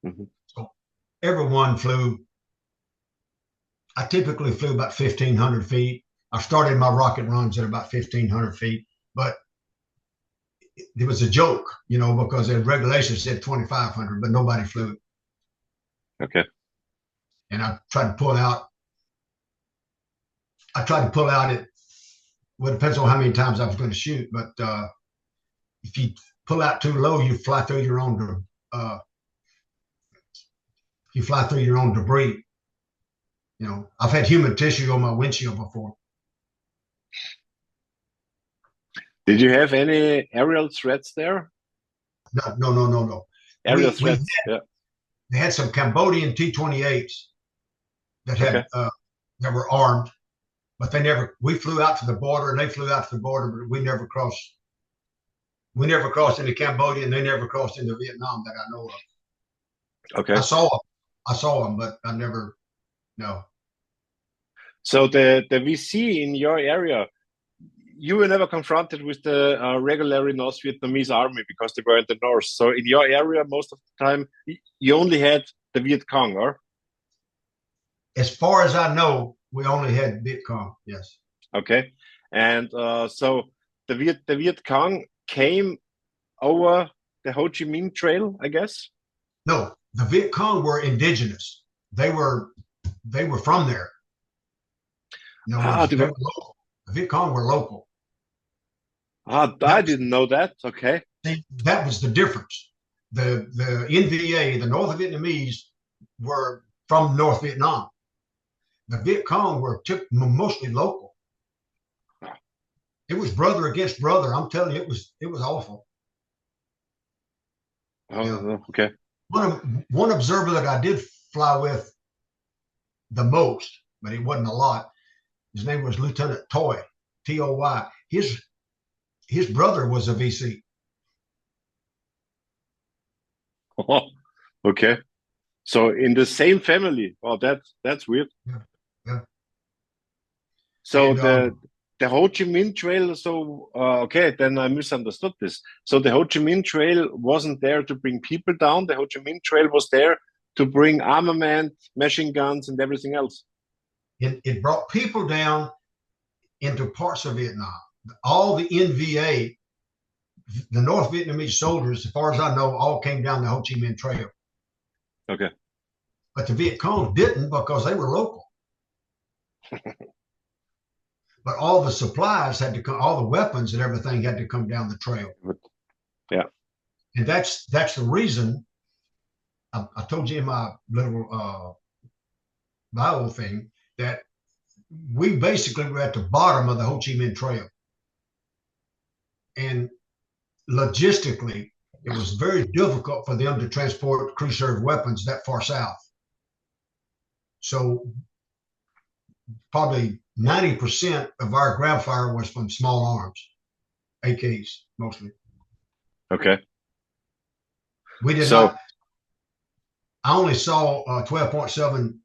Mm-hmm. So everyone flew. I typically flew about 1,500 feet. I started my rocket runs at about 1,500 feet, but it was a joke, because the regulations said 2,500, but nobody flew it. Okay. And I tried to pull out it. Well, it depends on how many times I was going to shoot, but if you pull out too low, you fly through your own debris. I've had human tissue on my windshield before. Did you have any aerial threats there? No. Aerial threats, yeah. They had some Cambodian T-28s that had that were armed, but we flew out to the border and they flew out to the border, but we never crossed. We never crossed into Cambodia and they never crossed into Vietnam that I know of. Okay. I saw them, but I never, no. So the VC in your area, you were never confronted with the regular North Vietnamese army because they were in the north. So in your area, most of the time, you only had the Viet Cong, or? As far as I know, we only had Viet Cong, yes. Okay. And so the Viet Cong came over the Ho Chi Minh Trail, I guess? No, the Viet Cong were indigenous. They were from there. No, they were local. The Viet Cong were local. I didn't know that. Okay. See, that was the difference. The NVA, the North Vietnamese, were from North Vietnam. The Viet Cong were mostly local. It was brother against brother. I'm telling you, it was awful. Oh, Yeah. okay. One observer that I did fly with the most, but he wasn't a lot. His name was Lieutenant Toy, Toy. His brother was a VC. Oh, okay. So in the same family. Oh, that's weird. Yeah. So And, the Ho Chi Minh Trail. So okay, then I misunderstood this. So the Ho Chi Minh Trail wasn't there to bring people down. The Ho Chi Minh Trail was there to bring armament, machine guns, and everything else. It brought people down into parts of Vietnam. All the NVA, the North Vietnamese soldiers, as far as I know, all came down the Ho Chi Minh Trail. Okay. But the Viet Cong didn't because they were local. But all the supplies had to come, all the weapons and everything had to come down the trail. Yeah. And that's the reason I told you in my little bio thing that we basically were at the bottom of the Ho Chi Minh Trail. And logistically, it was very difficult for them to transport crew served weapons that far south. So probably 90% of our ground fire was from small arms, AKs mostly. Okay. We did not. I only saw 12.7.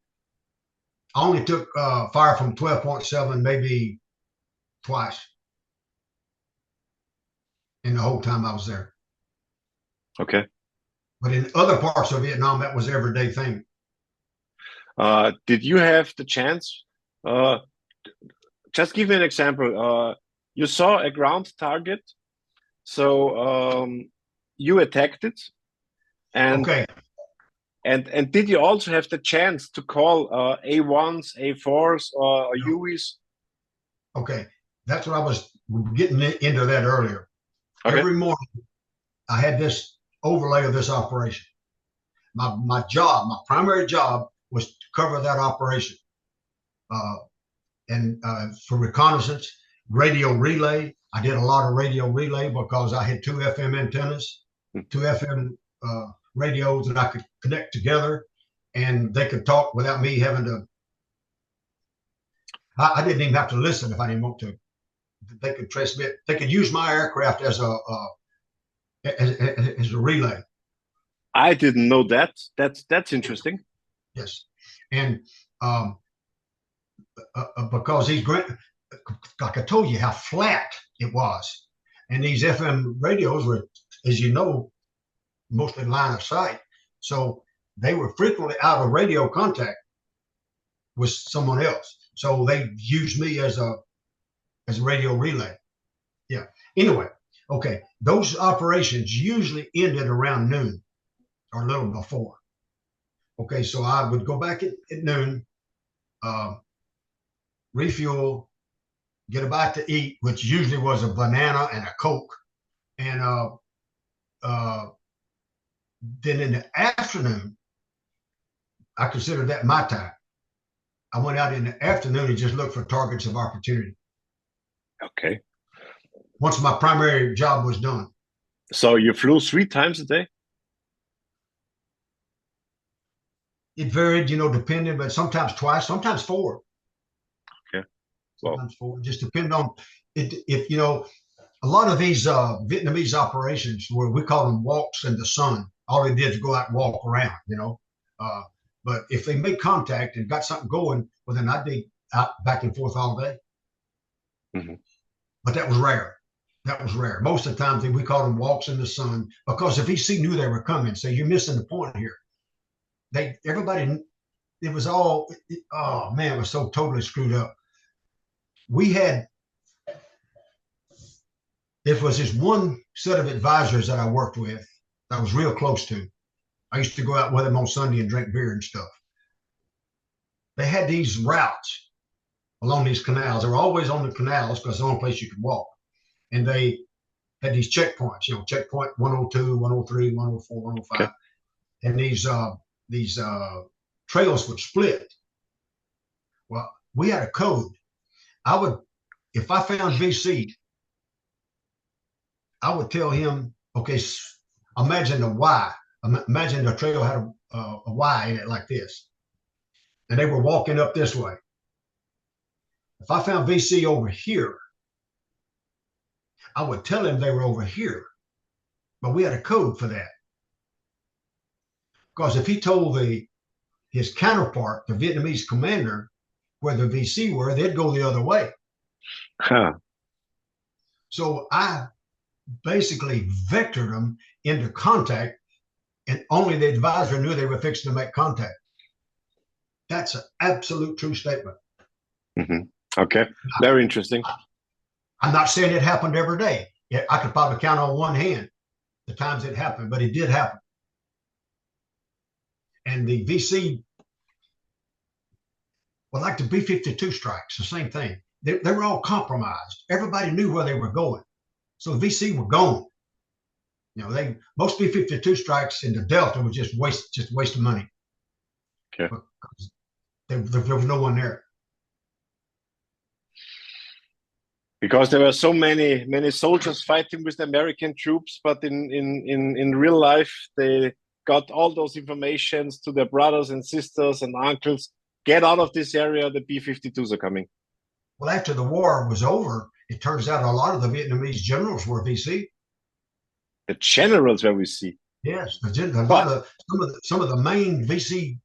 I only took fire from 12.7 maybe twice in the whole time I was there. Okay. But in other parts of Vietnam, that was everyday thing. Did you have the chance? Just give me an example. You saw a ground target, so you attacked it, and okay. And did you also have the chance to call A1s, A4s, or UEs? Okay, that's what I was getting into that earlier. Okay. Every morning, I had this overlay of this operation. My job, my primary job, was to cover that operation. And for reconnaissance, radio relay. I did a lot of radio relay because I had two FM antennas, two FM radios that I could connect together, and they could talk without me having to. I didn't even have to listen if I didn't want to. They could transmit. They could use my aircraft as a relay. I didn't know that. That's interesting. Yes, and because these like I told you how flat it was, and these FM radios were, as you know, mostly line of sight, so they were frequently out of radio contact with someone else. So they used me as a radio relay. Yeah. Anyway, okay, those operations usually ended around noon or a little before. Okay, so I would go back at noon, refuel, get a bite to eat, which usually was a banana and a Coke, and then in the afternoon, I considered that my time. I went out in the afternoon and just looked for targets of opportunity. Okay. Once my primary job was done. So you flew 3 times a day? It varied, depending, but sometimes twice, sometimes 4. Okay. Wow. sometimes 4. Just depend on it. If you know, a lot of these Vietnamese operations where we call them walks in the sun, all they did is go out and walk around, you know. But if they made contact and got something going, well, then I'd be out back and forth all day. Mm-hmm. But that was rare. That was rare. Most of the time, we called them walks in the sun because if VC knew they were coming, so you're missing the point here. Everybody, it was all, oh man, it was so totally screwed up. There was this one set of advisors that I worked with that I was real close to. I used to go out with them on Sunday and drink beer and stuff. They had these routes along these canals. They were always on the canals because it's the only place you could walk. And they had these checkpoints, you know, checkpoint 102, 103, 104, 105. Okay. And these trails would split. Well, we had a code. If I found VC, I would tell him, okay, imagine a Y. Imagine the trail had a Y in it like this. And they were walking up this way. If I found VC over here, I would tell him they were over here. But we had a code for that. Because if he told his counterpart, the Vietnamese commander, where the VC were, they'd go the other way. Huh. So I basically vectored them into contact, and only the advisor knew they were fixing to make contact. That's an absolute true statement. Mm-hmm. Okay, very interesting. I'm not saying it happened every day. I could probably count on one hand the times it happened, but it did happen. And the VC, well, like the B-52 strikes, the same thing. They were all compromised. Everybody knew where they were going. So the VC were gone. You know, most B-52 strikes in the Delta was just waste of money. Okay. There was no one there. Because there were so many soldiers fighting with the American troops, but in real life they got all those informations to their brothers and sisters and uncles. Get out of this area, the B-52s are coming. Well, after the war was over, it turns out a lot of the Vietnamese generals were VC. The generals were VC. Yes, some of the main VC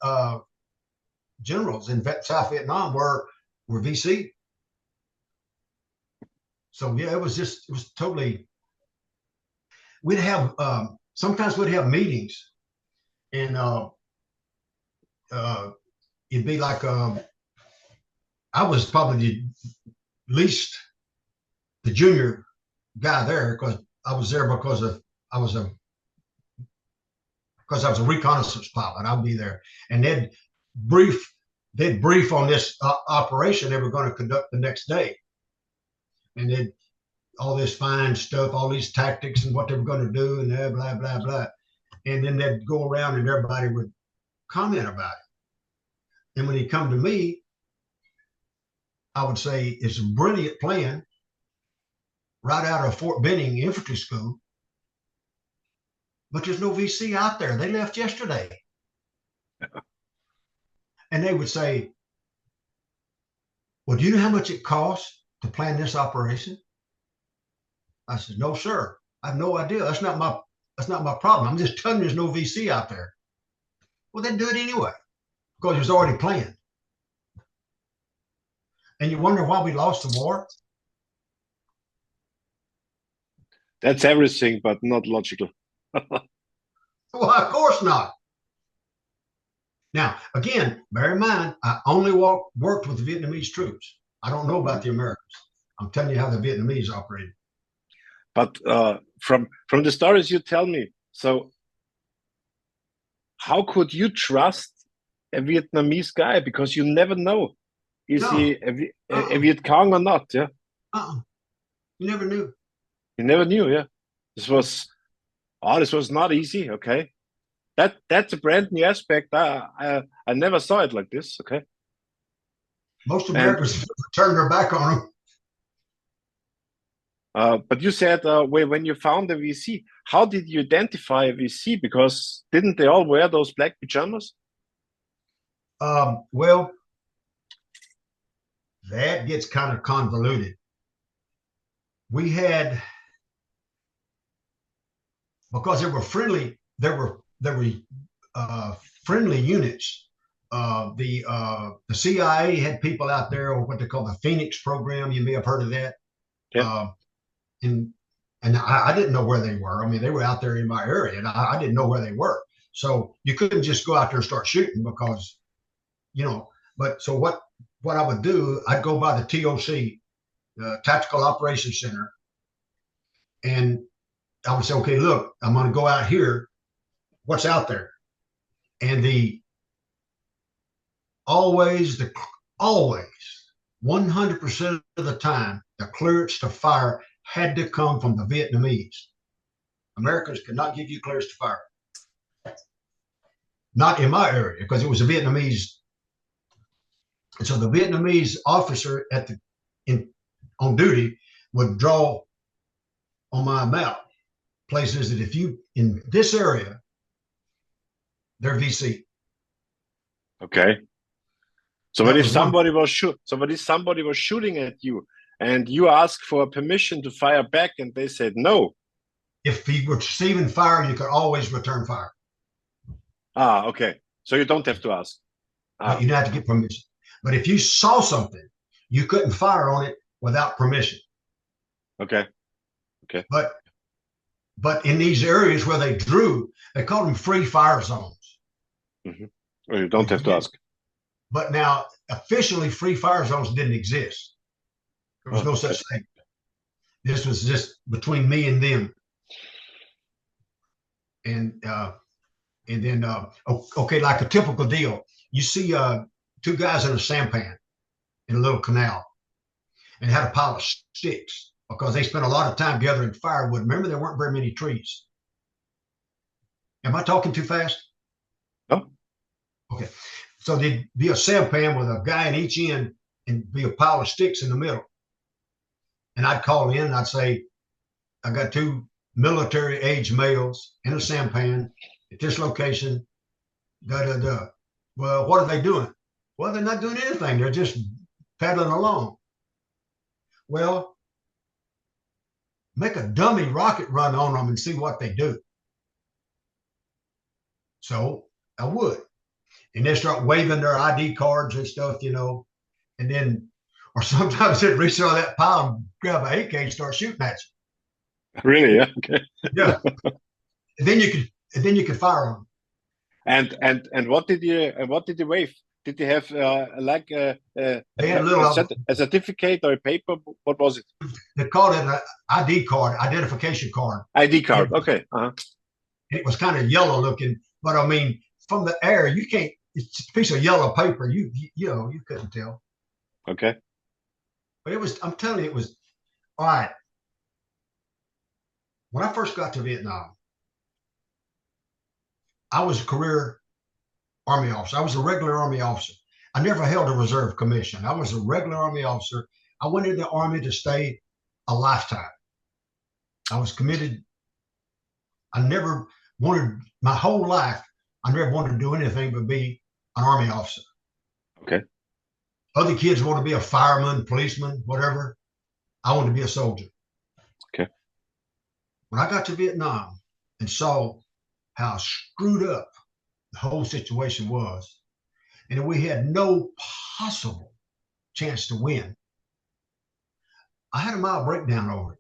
generals in South Vietnam were VC. So yeah, it was totally. We'd have sometimes we'd have meetings, and it'd be like I was probably the junior guy there because I was there because I was a reconnaissance pilot. I'd be there, and they'd brief on this operation they were going to conduct the next day. And then all this fine stuff, all these tactics and what they were going to do and blah, blah, blah. And then they'd go around and everybody would comment about it. And when he'd come to me, I would say, it's a brilliant plan right out of Fort Benning Infantry School. But there's no VC out there. They left yesterday. And they would say, well, do you know how much it costs to plan this operation? I said, no, sir. I have no idea. That's not my problem. I'm just telling you there's no VC out there. Well, then do it anyway, because it was already planned. And you wonder why we lost the war? That's everything, but not logical. Well, of course not. Now, again, bear in mind, I only worked with the Vietnamese troops. I don't know about the Americans. I'm telling you how the Vietnamese operated. But from the stories you tell me, so how could you trust a Vietnamese guy? Because you never know, is he a Viet Cong or not? Yeah. You never knew. You never knew. Yeah. This was not easy. Okay. That's a brand new aspect. I never saw it like this. Okay. Most Americans turned their back on them. But you said when you found a VC, how did you identify a VC? Because didn't they all wear those black pajamas? Well, That gets kind of convoluted. We had, because there were friendly units. The CIA had people out there, or what they call the Phoenix program. You may have heard of that. Yeah. And I didn't know where they were. I mean, they were out there in my area, and I didn't know where they were. So you couldn't just go out there and start shooting because, But so what I would do, I'd go by the TOC, Tactical Operations Center, and I would say, okay, look, I'm going to go out here. What's out there? And always 100% of the time, the clearance to fire had to come from the Vietnamese. Americans could not give you clearance to fire. Not in my area, because it was a Vietnamese. And so the Vietnamese officer on duty would draw on my map places that if you in this area, they're VC. Okay. So That what if was one. somebody was shooting at you and you asked for permission to fire back and they said no? If he was receiving fire, you could always return fire. Ah, okay. So you don't have to ask. You didn't have to get permission. But if you saw something, you couldn't fire on it without permission. Okay. But in these areas where they drew, they called them free fire zones. Mm-hmm. Well, you don't have to ask. But now, officially, free fire zones didn't exist. There was no such thing. This was just between me and them. And then, okay, like a typical deal. You see two guys in a sampan in a little canal and had a pile of sticks because they spent a lot of time gathering firewood. Remember, there weren't very many trees. Am I talking too fast? No. Okay. So there'd be a sampan with a guy in each end and be a pile of sticks in the middle. And I'd call in and I'd say, I got two military age males in a sampan at this location. Well, what are they doing? Well, they're not doing anything. They're just paddling along. Well, make a dummy rocket run on them and see what they do. So I would. And they start waving their ID cards and stuff, and then, or sometimes they'd reach out of that pile and grab an AK and start shooting at you. Really? Yeah. Okay. Yeah. And then you could fire on them. And what did you wave? Did they have a certificate or a paper? What was it? They called it an ID card, identification card. ID card. Okay. Uh-huh. It was kind of yellow looking, but I mean, from the air, you can't. It's just a piece of yellow paper. You couldn't tell. Okay. But it was. I'm telling you, it was. All right. When I first got to Vietnam, I was a career Army officer. I was a regular Army officer. I never held a reserve commission. I was a regular Army officer. I went in the Army to stay a lifetime. I was committed. I never wanted, my whole life, I never wanted to do anything but be an Army officer. Okay. Other kids want to be a fireman, policeman, whatever. I wanted to be a soldier. Okay. When I got to Vietnam and saw how screwed up the whole situation was, and we had no possible chance to win, I had a mild breakdown over it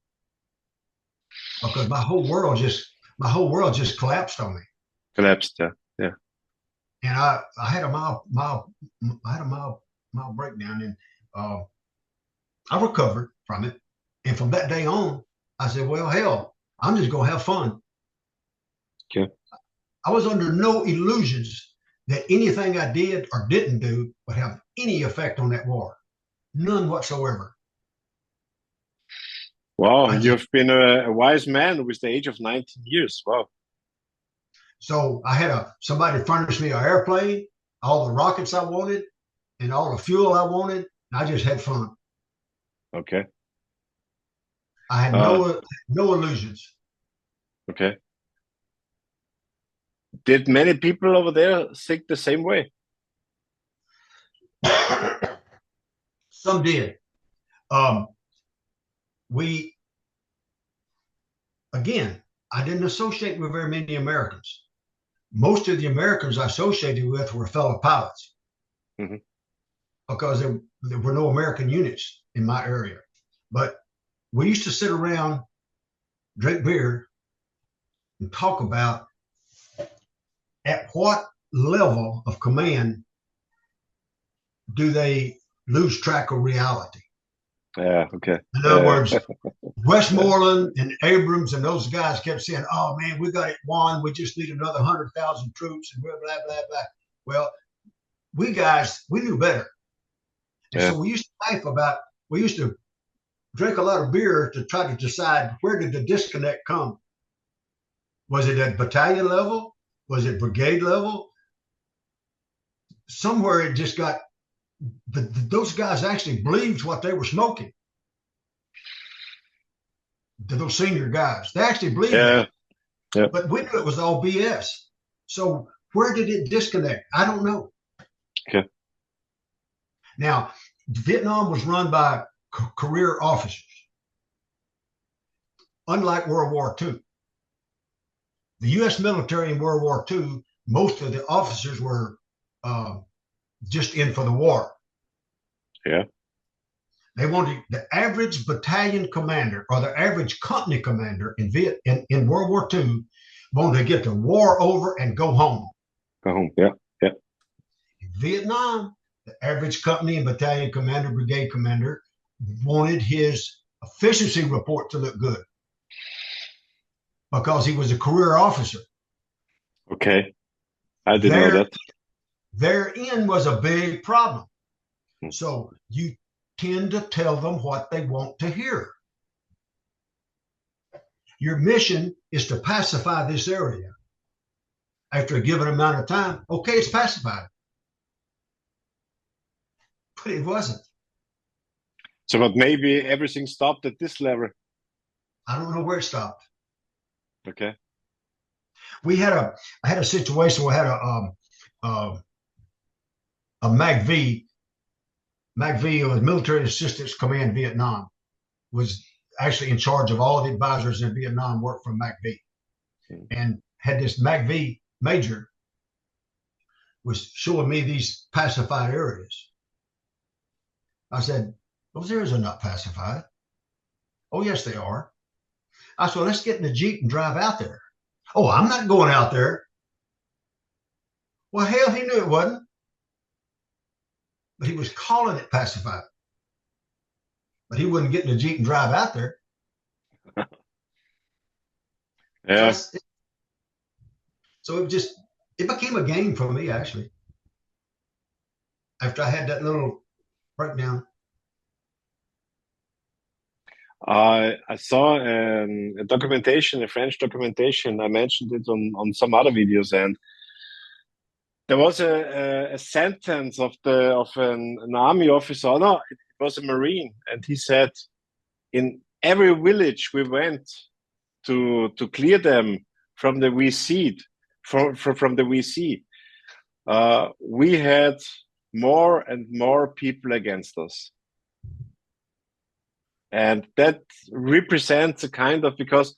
because my whole world just collapsed on me. Collapsed, yeah, yeah. And I had a mild breakdown, and I recovered from it. And from that day on, I said, well, hell, I'm just gonna have fun. Okay. I was under no illusions that anything I did or didn't do would have any effect on that war. None whatsoever. Wow, you've been a wise man with the age of 19 years. Wow. So I had somebody furnish me an airplane, all the rockets I wanted, and all the fuel I wanted, and I just had fun. Okay. I had no illusions. Okay. Did many people over there think the same way? Some did. We, again, I didn't associate with very many Americans. Most of the Americans I associated with were fellow pilots because there were no American units in my area. But we used to sit around, drink beer, and talk about at what level of command do they lose track of reality. Yeah, okay. In other words, Westmoreland and Abrams and those guys kept saying, "Oh man, we got it won. We just need another 100,000 troops," and blah blah blah blah. Well, we knew better, and so we used to laugh about. We used to drink a lot of beer to try to decide where did the disconnect come. Was it at battalion level? Was it brigade level? Somewhere it just got. Those guys actually believed what they were smoking. Those senior guys, they actually believed that. Yeah. But we knew it was all BS. So where did it disconnect? I don't know. Okay. Now, Vietnam was run by career officers. Unlike World War II. The U.S. military in World War II, most of the officers were just in for the war. Yeah. They wanted the average battalion commander or the average company commander in World War II wanted to get the war over and go home. Go home, yeah. In Vietnam, the average company and battalion commander, brigade commander wanted his efficiency report to look good because he was a career officer. Okay. I didn't know that. Therein was a big problem. So you tend to tell them what they want to hear. Your mission is to pacify this area. After a given amount of time, okay, it's pacified. But it wasn't. So, but maybe everything stopped at this level. I don't know where it stopped. Okay. I had a situation where I had a MACV. MACV was Military Assistance Command Vietnam, was actually in charge of all the advisors in Vietnam worked for MACV, and had this MACV major was showing me these pacified areas. I said, those areas are not pacified. Oh, yes, they are. I said, let's get in the Jeep and drive out there. Oh, I'm not going out there. Well, hell, he knew it wasn't. But he was calling it pacified. But he wouldn't get in the Jeep and drive out there. Yeah. So it became a game for me, actually. After I had that little breakdown. I saw a documentation, a French documentation. I mentioned it on some other videos, and there was a sentence of an army officer. No, it was a Marine, and he said, in every village we went to clear them from the VC, from the VC, we had more and more people against us. And that represents a kind of, because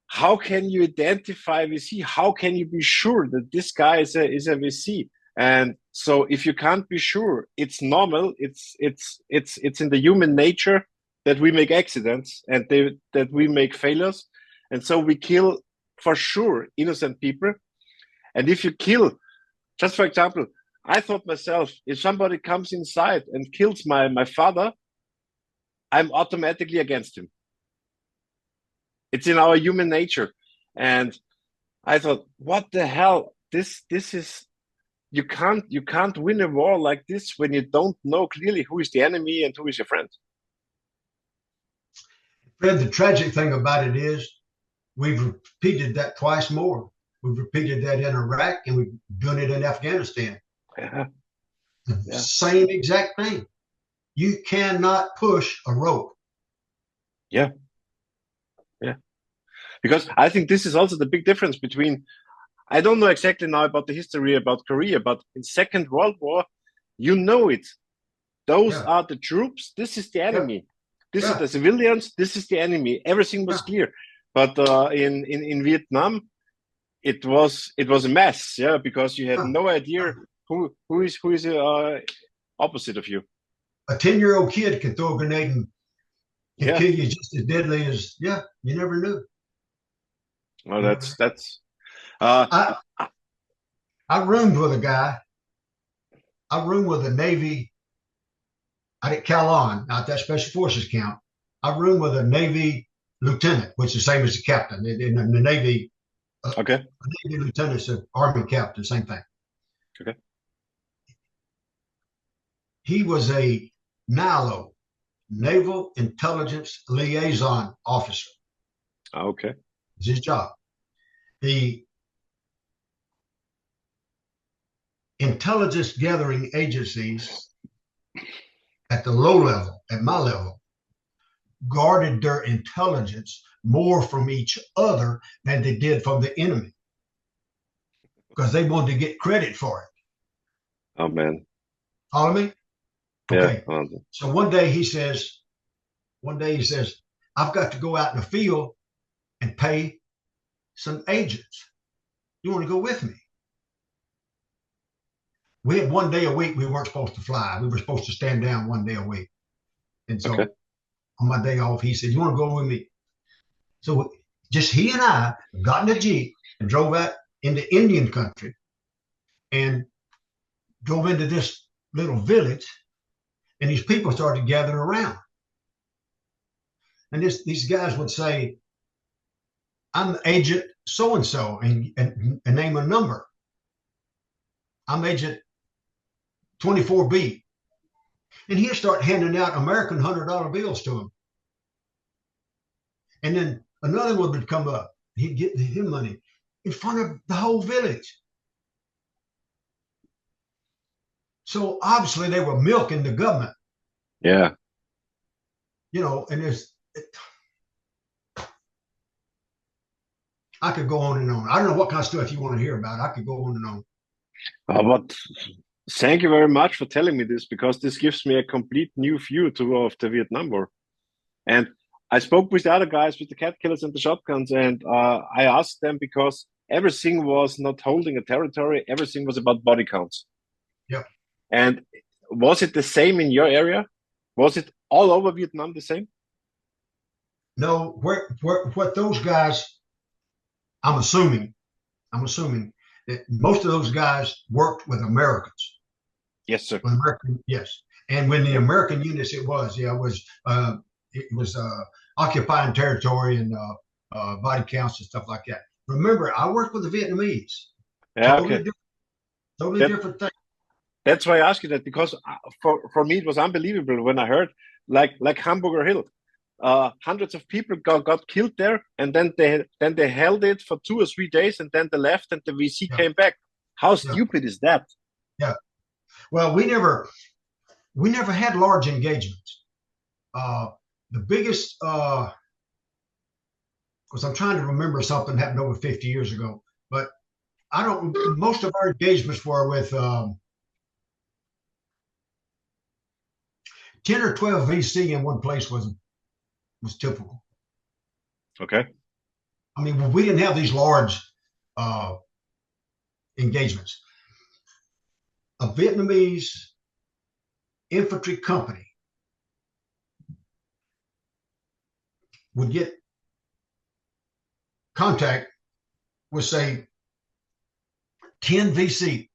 how can you identify VC? How can you be sure that this guy is a VC? And so if you can't be sure, it's normal. It's in the human nature that we make accidents and that we make failures. And so we kill for sure innocent people. And if you kill, just for example, I thought myself, if somebody comes inside and kills my father, I'm automatically against him. It's in our human nature. And I thought, what the hell? This is, you can't win a war like this when you don't know clearly who is the enemy and who is your friend. Fred, the tragic thing about it is we've repeated that twice more. We've repeated that in Iraq and we've done it in Afghanistan. Yeah. The same exact thing. You cannot push a rope. Yeah. Yeah. Because I think this is also the big difference between, I don't know exactly now about the history about Korea, but in Second World War, you know it. Those Yeah. are the troops. This is the enemy. This is Yeah. the civilians. This is the enemy. Everything was clear. But in Vietnam, it was a mess. Yeah, because you had no idea who is opposite of you. A 10-year-old kid can throw a grenade and Yeah. kill you just as deadly as you never knew. Well, that's I roomed with a guy. I roomed with a Navy out at Calon, not that Special Forces camp. I roomed with a Navy lieutenant, which is the same as a captain. In the Navy, okay. a Navy lieutenant's an Army captain, same thing. Okay. He was a NILO, Naval Intelligence Liaison Officer. Okay. It's his job. The intelligence gathering agencies at the low level, at my level, guarded their intelligence more from each other than they did from the enemy because they wanted to get credit for it. Oh, man. Follow me? Okay. Yeah. So one day he says, I've got to go out in the field and pay some agents. You want to go with me? We had 1 day a week we weren't supposed to fly. We were supposed to stand down 1 day a week. And so on my day off, he said, you want to go with me? So just he and I got in a Jeep and drove out into Indian country and drove into this little village, and these people started gathering around. And these guys would say, I'm Agent so-and-so, and name a number. I'm Agent 24B. And he'd start handing out American $100 bills to him. And then another one would come up. He'd get him money in front of the whole village. So obviously they were milking the government. Yeah. You know, and I could go on and on. I don't know what kind of stuff you want to hear about. I could go on and on. But thank you very much for telling me this, because this gives me a complete new view of the Vietnam War. And I spoke with the other guys with the cat killers and the shotguns, and I asked them, because everything was not holding a territory. Everything was about body counts. Yeah. And was it the same in your area? Was it all over Vietnam the same? No, what those guys, I'm assuming that most of those guys worked with Americans. Yes, sir. Yes. And when the American units, it was occupying territory and body counts and stuff like that. Remember, I worked with the Vietnamese. Yeah, Totally different thing. That's why I asked you that, because for me it was unbelievable when I heard like Hamburger Hill, hundreds of people got killed there, and then they held it for 2 or 3 days, and then they left, and the VC came back. How stupid is that? Yeah. Well, we never had large engagements. The biggest, because I'm trying to remember something happened over 50 years ago, but most of our engagements were with 10 or 12 VC in one place was typical. Okay. I mean, we didn't have these large engagements. A Vietnamese infantry company would get contact with, say, 10 VC,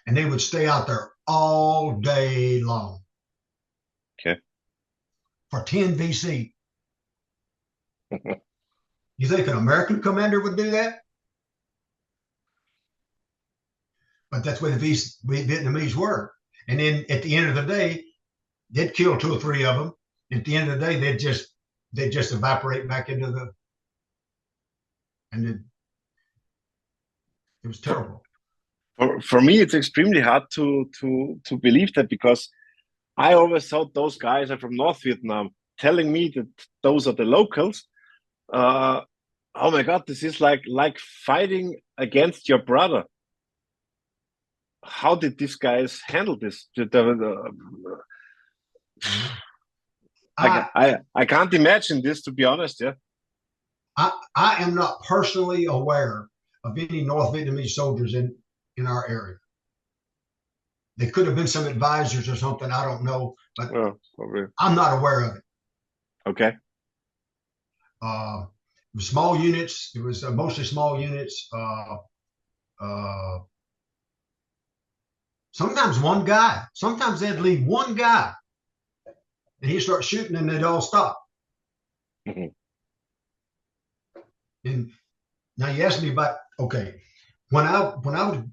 and they would stay out there all day long. Okay. For 10 VC. You think an American commander would do that? But that's where the Vietnamese were. And then at the end of the day, they'd kill 2 or 3 of them. At the end of the day, they'd just evaporate back into the, and then it was terrible. For me, it's extremely hard to believe that, because I always thought those guys are from North Vietnam, telling me that those are the locals. Oh my God, this is like fighting against your brother. how did these guys handle this? I can't imagine this, to be honest. Yeah. I am not personally aware of any North Vietnamese soldiers in our area. There could have been some advisors or something. I don't know, but I'm not aware of it. Okay. Small units. It was mostly small units. Sometimes one guy. Sometimes they'd leave one guy, and he'd start shooting, and they'd all stop. Mm-hmm. And now you asked me about, okay, when I would,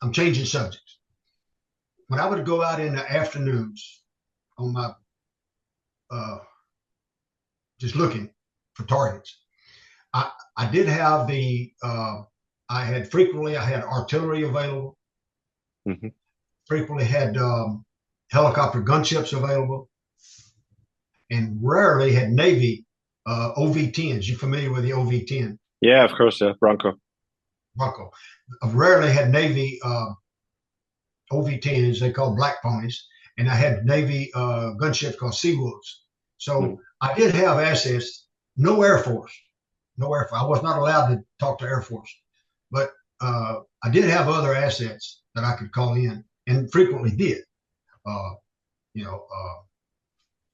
I'm changing subjects. When I would go out in the afternoons on my just looking for targets, I did have I had artillery available. Mm-hmm. Frequently had helicopter gunships available, and rarely had Navy OV-10s. You familiar with the OV-10? Yeah, of course. Yeah, Bronco. Rarely had Navy OV-10s. They called black ponies, and I had Navy gunships called Seawolves. So I did have assets. No Air Force. I was not allowed to talk to Air Force, but I did have other assets that I could call in, and frequently did.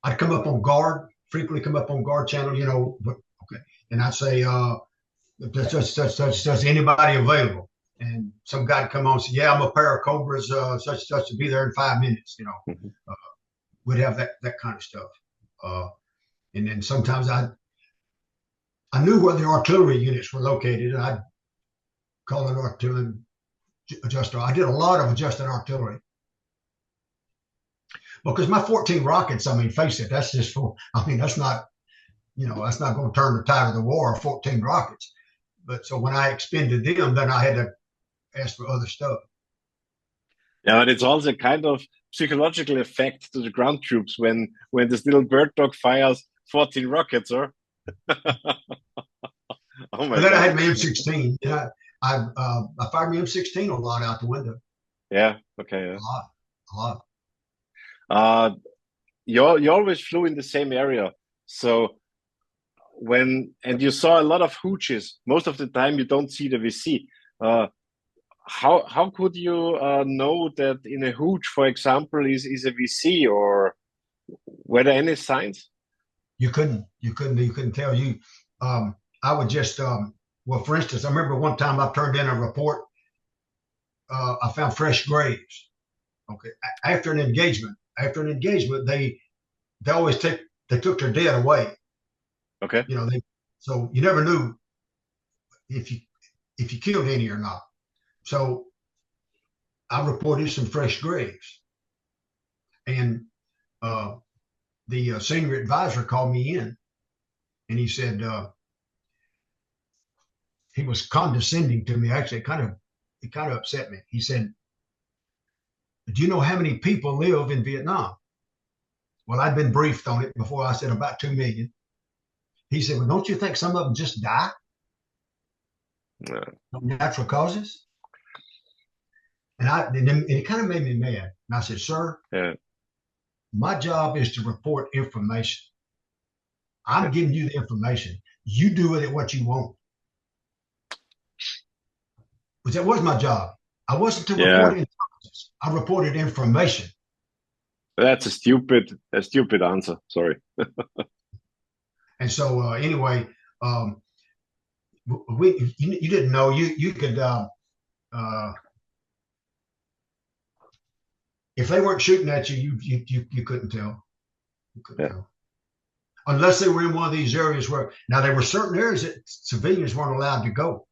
I'd come up on guard, frequently come up on guard channel, okay, and I'd say, does anybody available? And some guy'd come on and say, yeah, I'm a pair of Cobras, such to be there in 5 minutes. Mm-hmm. We'd have that kind of stuff. And then sometimes I knew where the artillery units were located, and I'd call an artillery adjuster. I did a lot of adjusting artillery. Because my 14 rockets, I mean, face it, that's just that's not, that's not going to turn the tide of the war, 14 rockets. But so when I expended them, then I had to ask for other stuff. Yeah, and it's also kind of psychological effect to the ground troops when this little bird dog fires 14 rockets, or Oh my God. I had my M16. Yeah, I fired my M16 a lot out the window. Yeah. Okay. Yeah. A lot. You always flew in the same area, so and you saw a lot of hooches. Most of the time, you don't see the VC. How could you know that in a hooch, for example, is a VC, or were there any signs? You couldn't tell. I would just well, for instance, I remember one time I turned in a report. I found fresh graves. Okay, after an engagement, they always took their dead away. Okay. So you never knew if you killed any or not. So I reported some fresh graves, and the senior advisor called me in, and he said he was condescending to me. Actually, it kind of upset me. He said, "Do you know how many people live in Vietnam?" Well, I'd been briefed on it before. I said about 2 million. He said, "Well, don't you think some of them just die? No. Natural causes?" And it kind of made me mad. And I said, "Sir, my job is to report information. I'm giving you the information. You do with it what you want." But that was my job. I wasn't to report intelligence. I reported information. That's a stupid answer. Sorry. And so anyway, you didn't know you could if they weren't shooting at you, you couldn't tell. Tell. Unless they were in one of these areas where there were certain areas that civilians weren't allowed to go.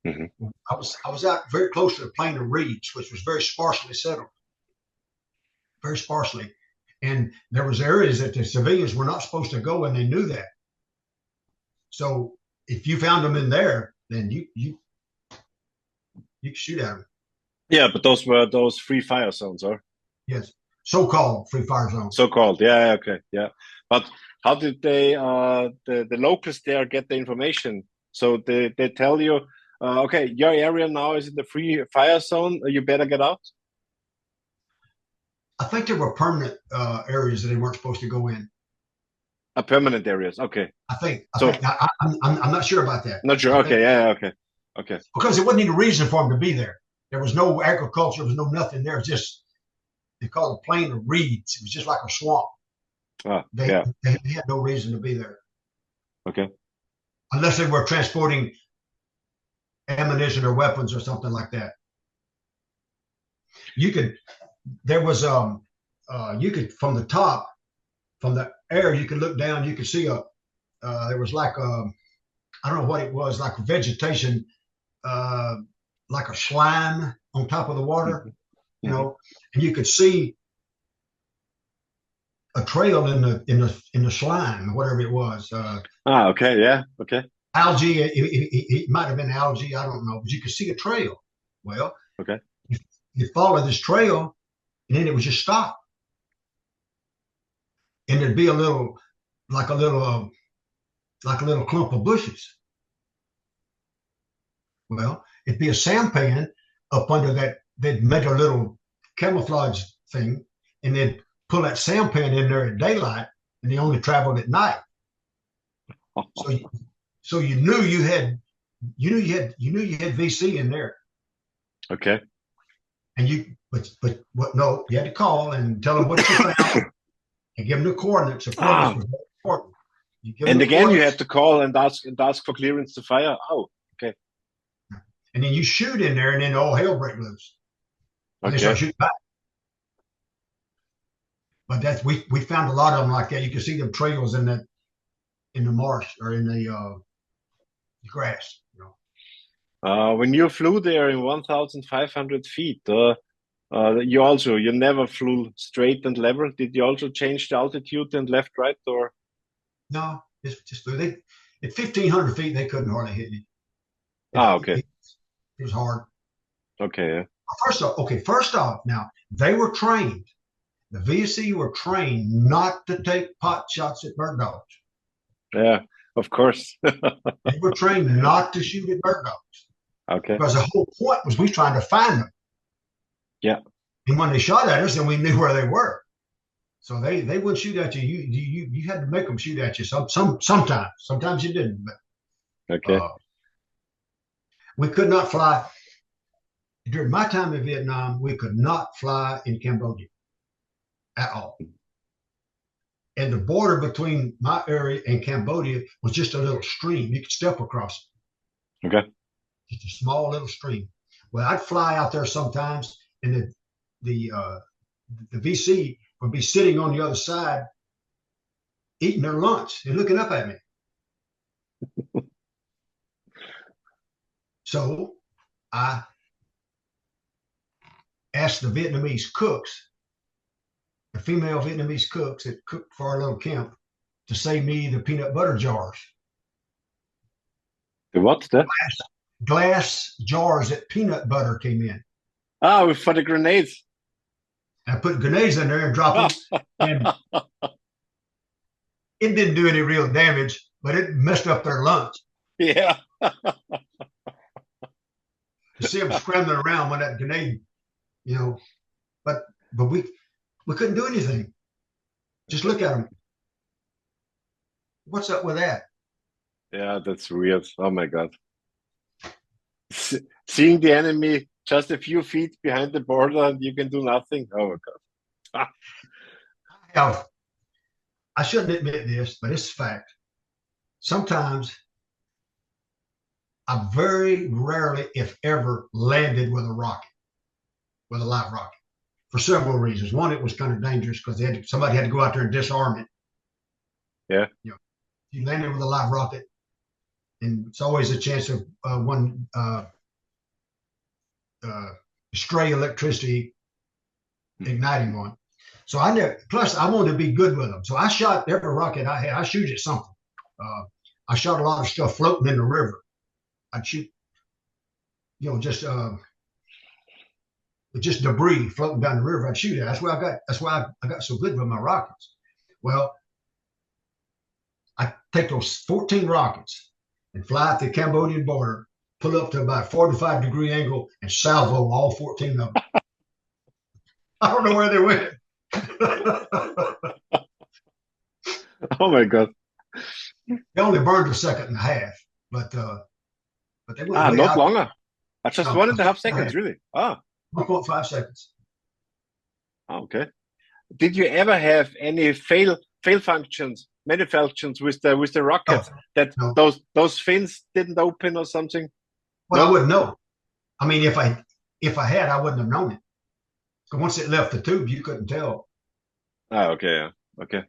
Mm-hmm. I was out very close to the plain of reeds, which was very sparsely settled. Very sparsely. And there was areas that the civilians were not supposed to go, and they knew that. So if you found them in there, then you could shoot at them. Yeah, but those were free fire zones, or? Yes, so-called free fire zones. So-called, yeah, okay, yeah. But how did they, the locals there, get the information? So they tell you, Okay, your area now is in the free fire zone. You better get out. I think there were permanent areas that they weren't supposed to go in. Permanent areas. Okay. I think. So I'm not sure about that. not sure. Okay. Yeah. Okay. Okay. Because there wasn't any reason for them to be there. There was no agriculture. There was no nothing there. It was just, they called it a plain of reeds. It was just like a swamp. They had no reason to be there. Okay. Unless they were transporting ammunition or weapons or something like that. You could, there was you could, from the top, from the air, you could look down, you could see there was like I don't know what it was, like vegetation, like a slime on top of the water, you know, and you could see a trail in the slime, whatever it was. Okay. Yeah. Okay. Algae, it might have been algae, I don't know, but you could see a trail. Well, okay, you follow this trail, and then it would just stop, and there'd be a little clump of bushes. Well, it'd be a sampan up under that. They'd make a little camouflage thing, and they'd pull that sampan in there at daylight, and they only traveled at night. So you knew you had VC in there. Okay. And but no, you had to call and tell them what you found and give them the coordinates. The coordinates was important. And again, you had to call and ask for clearance to fire. Oh, okay. And then you shoot in there, and then all hell break loose. And they start shooting back. But that's we found a lot of them like that. You can see them trails in the marsh or in the grass. You know. When you flew there in 1,500 feet, you never flew straight and level. Did you also change the altitude and left, right, or? No, it's just flew. At 1,500 feet, they couldn't hardly hit you. Okay. It was hard. Okay. Yeah. First off, now they were trained. The VC were trained not to take pot shots at bird dogs. Yeah, of course. They were trained not to shoot at bird dogs. Okay. Because the whole point was we trying to find them. Yeah. And when they shot at us, then we knew where they were. So they wouldn't shoot at you. You had to make them shoot at you. Sometimes. Sometimes you didn't. But okay. We could not fly. During my time in Vietnam, we could not fly in Cambodia at all. And the border between my area and Cambodia was just a little stream. You could step across it. Okay. Just a small little stream. Well, I'd fly out there sometimes, and the VC would be sitting on the other side, eating their lunch and looking up at me. So I asked the Vietnamese cooks, the female Vietnamese cooks that cooked for our little camp, to save me the peanut butter jars. The what? Glass jars that peanut butter came in. Oh, for the grenades. I put grenades in there and dropped them. And it didn't do any real damage, but it messed up their lunch. Yeah. To see them scrambling around when that grenade, but we couldn't do anything. Just look at them. What's up with that? Yeah, that's weird. Oh my God. Seeing the enemy just a few feet behind the border and you can do nothing. Oh my God. I shouldn't admit this, but it's a fact. Sometimes I very rarely, if ever, landed with a rocket, with a live rocket, for several reasons. One, it was kind of dangerous because somebody had to go out there and disarm it. Yeah. You landed with a live rocket, and it's always a chance of one stray electricity igniting one. So plus I wanted to be good with them. So I shot every rocket I had. I shoot at something. I shot a lot of stuff floating in the river. I'd shoot, just debris floating down the river. I'd shoot it. That's why I got so good with my rockets. Well, I take those 14 rockets and fly at the Cambodian border pull up to about 45-degree angle and salvo all 14 of them. I don't know where they went. Oh my God. They only burned a second and a half, but they went way Not out. longer. Just No, 1.5 seconds, really. 1.5 seconds. Okay. Did you ever have any fail functions, malfunctions with the rockets that no. those fins didn't open or something? Well, I wouldn't know. I mean, if I had, I wouldn't have known it. So once it left the tube, you couldn't tell. Okay, yeah. Okay.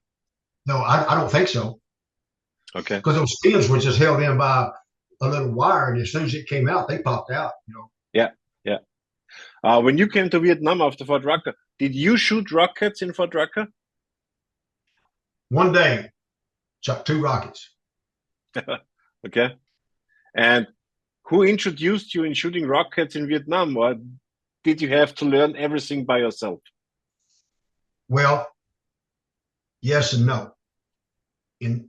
No, I don't think so. Okay. Because those fins were just held in by a little wire, and as soon as it came out, they popped out. Yeah, yeah. When you came to Vietnam after Fort Rucker, did you shoot rockets in Fort Rucker? One day, shot 2 rockets. Okay. And who introduced you in shooting rockets in Vietnam, or did you have to learn everything by yourself? Well, yes and no. In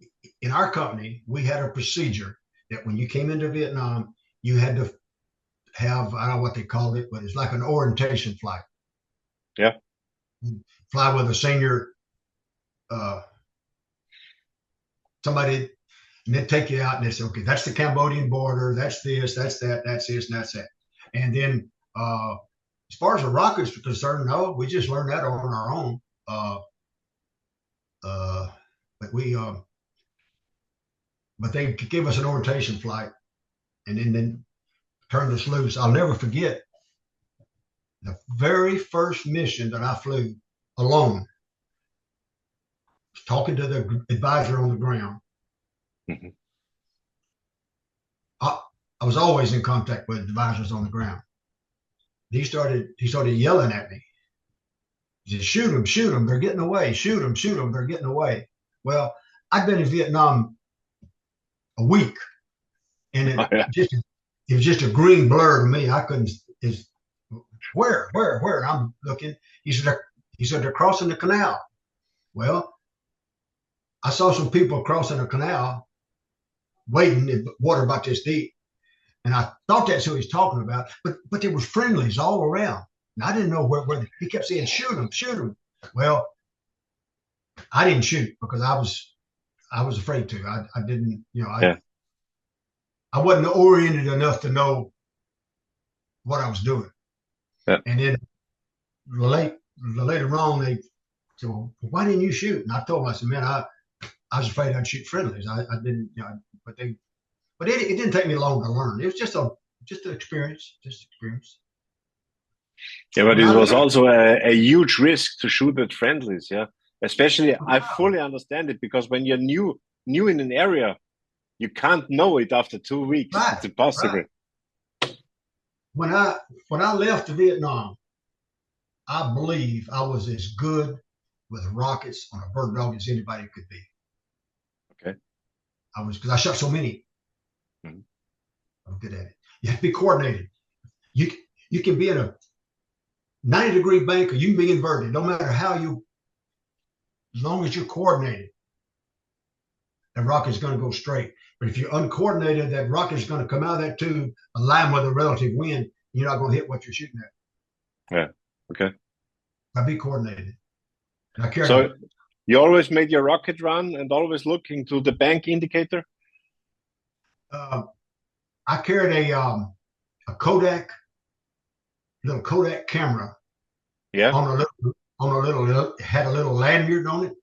our company, we had a procedure that when you came into Vietnam, you had to have, I don't know what they called it, but it's like an orientation flight. Yeah. Fly with a senior, somebody, and then take you out and they say, okay, that's the Cambodian border, that's this, that's that, that's this, and that's that. And then as far as the rockets are concerned, no, we just learned that on our own. But they gave us an orientation flight and then turned us loose. I'll never forget the very first mission that I flew alone, talking to the advisor on the ground. Mm-hmm. I was always in contact with advisors on the ground. He started yelling at me. He said, shoot them, they're getting away. Shoot them, they're getting away. Well, I'd been in Vietnam a week, and it was just a green blur to me. I couldn't. Where? And I'm looking. He said they're crossing the canal. Well, I saw some people crossing the canal, wading in water about this deep, and I thought that's who he's talking about. But there was friendlies all around, and I didn't know where. He kept saying, shoot them. Well, I didn't shoot because I was afraid to. I didn't. I wasn't oriented enough to know what I was doing. Yeah. And then later on, they said, well, why didn't you shoot? And I told them, I said, man, I was afraid I'd shoot friendlies. I didn't, but it didn't take me long to learn. It was just an experience, Yeah, but it was also a huge risk to shoot at friendlies. Yeah, especially I fully understand it, because when you're new in an area, you can't know it after 2 weeks. Right, it's impossible. Right. When I left Vietnam, I believe I was as good with rockets on a bird dog as anybody could be. Okay. Because I shot so many. Mm-hmm. I'm good at it. You have to be coordinated. You can be in a 90-degree bank, or you can be inverted. No matter how as long as you're coordinated, that rocket's going to go straight. But if you're uncoordinated, that rocket's going to come out of that tube, align with a relative wind. You're not going to hit what you're shooting at. Yeah. Okay. I'll be coordinated. So you always made your rocket run and always looking to the bank indicator? I carried a Kodak, little Kodak camera. Yeah. On a little, it had a little lanyard on it.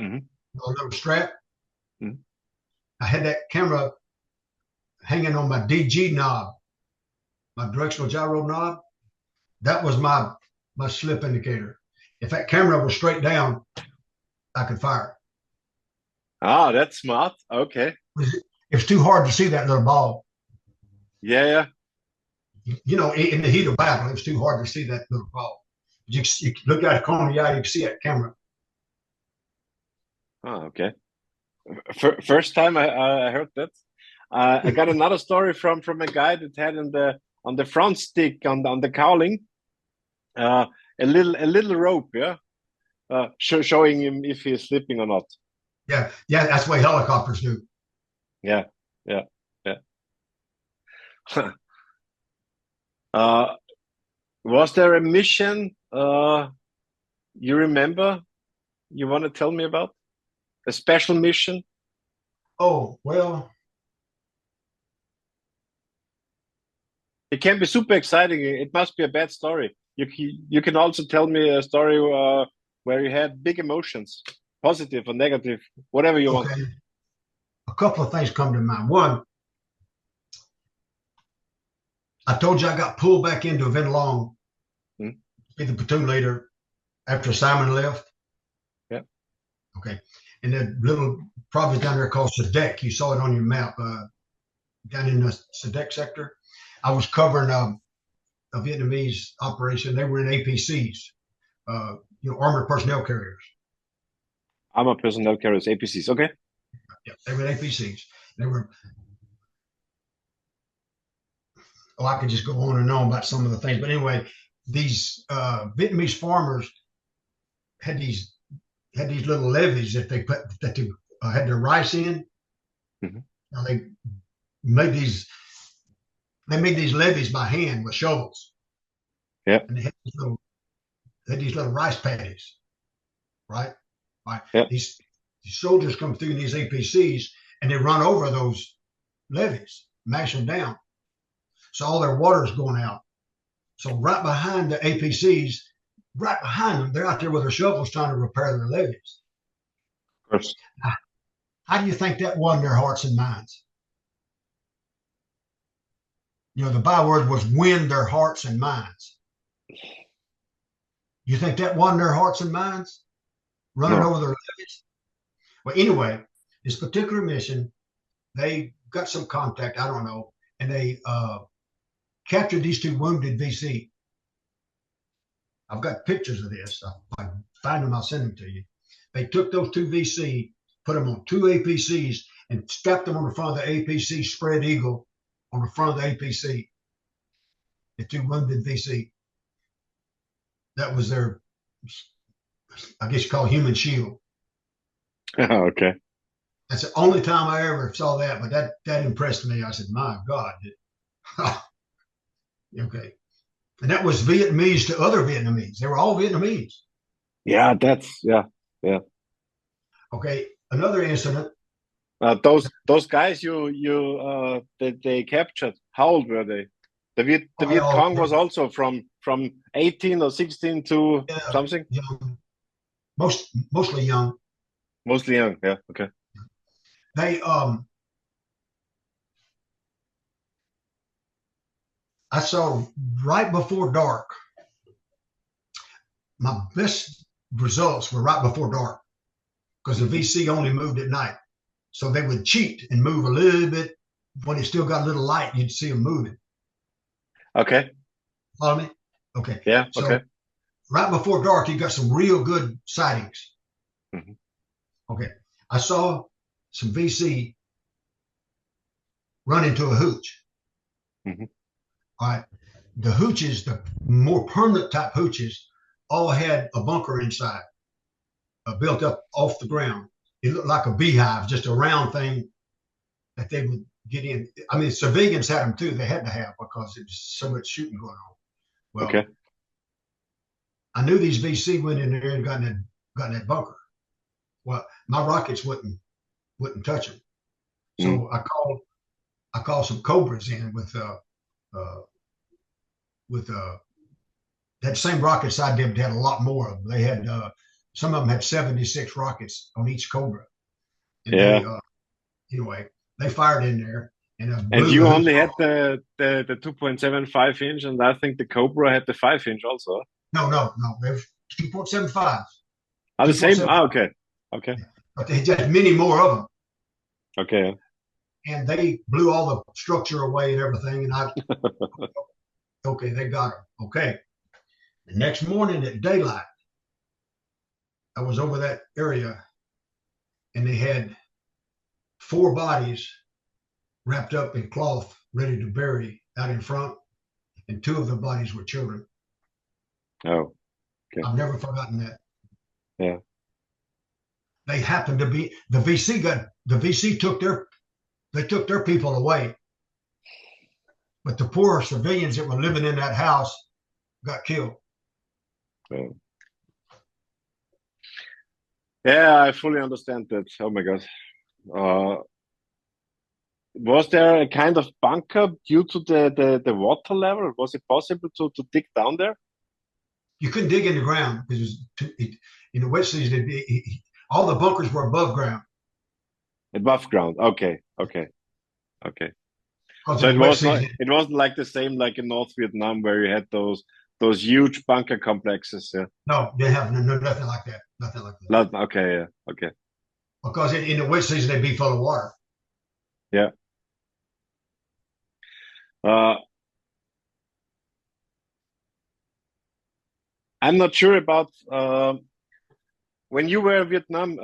Mm-hmm. A little strap. Mm-hmm. I had that camera hanging on my DG knob, my directional gyro knob. That was my slip indicator. If that camera was straight down, I could fire. Ah, that's smart. Okay. It's too hard to see that little ball. Yeah. In the heat of battle, it was too hard to see that little ball. You look at a corner of the eye, you can see that camera. Oh, okay. First time I heard that. I got another story from a guy that had on the front stick on the cowling a little rope, yeah, showing him if he's slipping or not. Yeah, that's what helicopters do. Yeah. Was there a mission you remember you want to tell me about? A special mission? Oh, well, It can be super exciting. It must be a bad story. You can also tell me a story where you had big emotions, positive or negative, whatever you want. okay. A couple of things come to mind. One, I told you I got pulled back into Vietnam to be the platoon leader after Simon left. Yeah. Okay. And that little province down there called Sadek, you saw it on your map, down in the Sadek sector. I was covering a Vietnamese operation. They were in APCs, armored personnel carriers. Armored personnel carriers, APCs. Okay. Yeah, they were in APCs. They were. Oh, I could just go on and on about some of the things, but anyway, these Vietnamese farmers had these little levees that they had their rice in. Mm-hmm. Now they made these levees by hand with shovels. Yeah. And they had these little rice paddies, right? Right. Yeah. These soldiers come through in these APCs and they run over those levees, mash them down. So all their water is going out. So right behind the APCs, right behind them, they're out there with their shovels trying to repair their levees. Of course. How do you think that won their hearts and minds? The byword was win their hearts and minds. You think that won their hearts and minds? Running over their levees? Well, anyway, this particular mission, they got some contact, I don't know, and they captured these two wounded VC. I've got pictures of this. If I find them, I'll send them to you. They took those two VC, put them on two APCs, and strapped them on the front of the APC spread eagle on the front of the APC. The two wounded VC. That was their, I guess you call it human shield. Okay. That's the only time I ever saw that, but that impressed me. I said, my God. Okay. And that was Vietnamese to other Vietnamese. They were all Vietnamese. Yeah, yeah. Okay. Another incident. Those guys that they captured, how old were they? The Viet Cong was also from 18 or 16 to something? Young. Mostly young. Mostly young, yeah, okay. They I saw right before dark. My best results were right before dark because the VC only moved at night. So they would cheat and move a little bit. When it still got a little light, you'd see them moving. Okay. Follow me? Okay. Yeah, so okay. Right before dark, you got some real good sightings. Mm-hmm. Okay. I saw some VC run into a hooch. Mm-hmm. All right. The hooches, the more permanent type hooches, all had a bunker inside, built up off the ground. It looked like a beehive, just a round thing that they would get in. I mean, civilians had them too. They had to have because there was so much shooting going on. Well, okay. I knew these VC went in there and got in that bunker. Well, my rockets wouldn't touch them. So I called some Cobras in with that same rockets I did. They had a lot more of them. They had some of them had 76 rockets on each Cobra. And anyway, they fired in there. And you only had the 2.75 inch, and I think the Cobra had the 5 inch also. No. They were 2.75. Are the same? Okay. Okay. But they had many more of them. Okay. And they blew all the structure away and everything. And okay, they got them. Okay. The next morning at daylight, I was over that area, and they had 4 bodies wrapped up in cloth, ready to bury out in front, and 2 of the bodies were children. Oh, okay. I've never forgotten that. Yeah. They happened to be the VC took their people away. but the poor civilians that were living in that house got killed. Oh. Yeah, I fully understand that. Oh my God. Was there a kind of bunker due to the water level? Was it possible to dig down there? You couldn't dig in the ground because in the wet season, all the bunkers were above ground. Above ground. Okay, okay, okay. Because So in the wet season, it wasn't like the same like in North Vietnam where you had those huge bunker complexes. Yeah. no, they have nothing like that. Nothing like that. Not, okay, yeah, okay. Because in the wet season, they'd be full of water. Yeah. I'm not sure about when you were in Vietnam.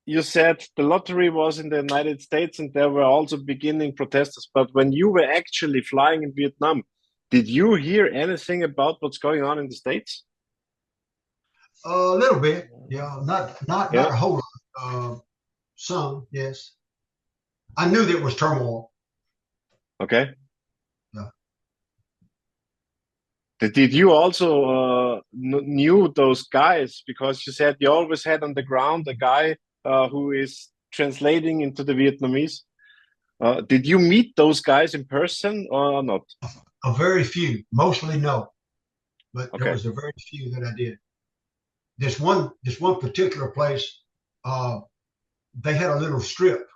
You said the lottery was in the United States, and there were also beginning protesters. But when you were actually flying in Vietnam, did you hear anything about what's going on in the States? A little bit, yeah, not Yeah. a whole lot. Some, yes. I knew there was turmoil. Okay. Yeah. Did you also knew those guys, because you said you always had on the ground a guy who is translating into the Vietnamese? Did you meet those guys in person or not? A very few, mostly no, but there Okay. was a very few that I did. This one particular place, they had a little strip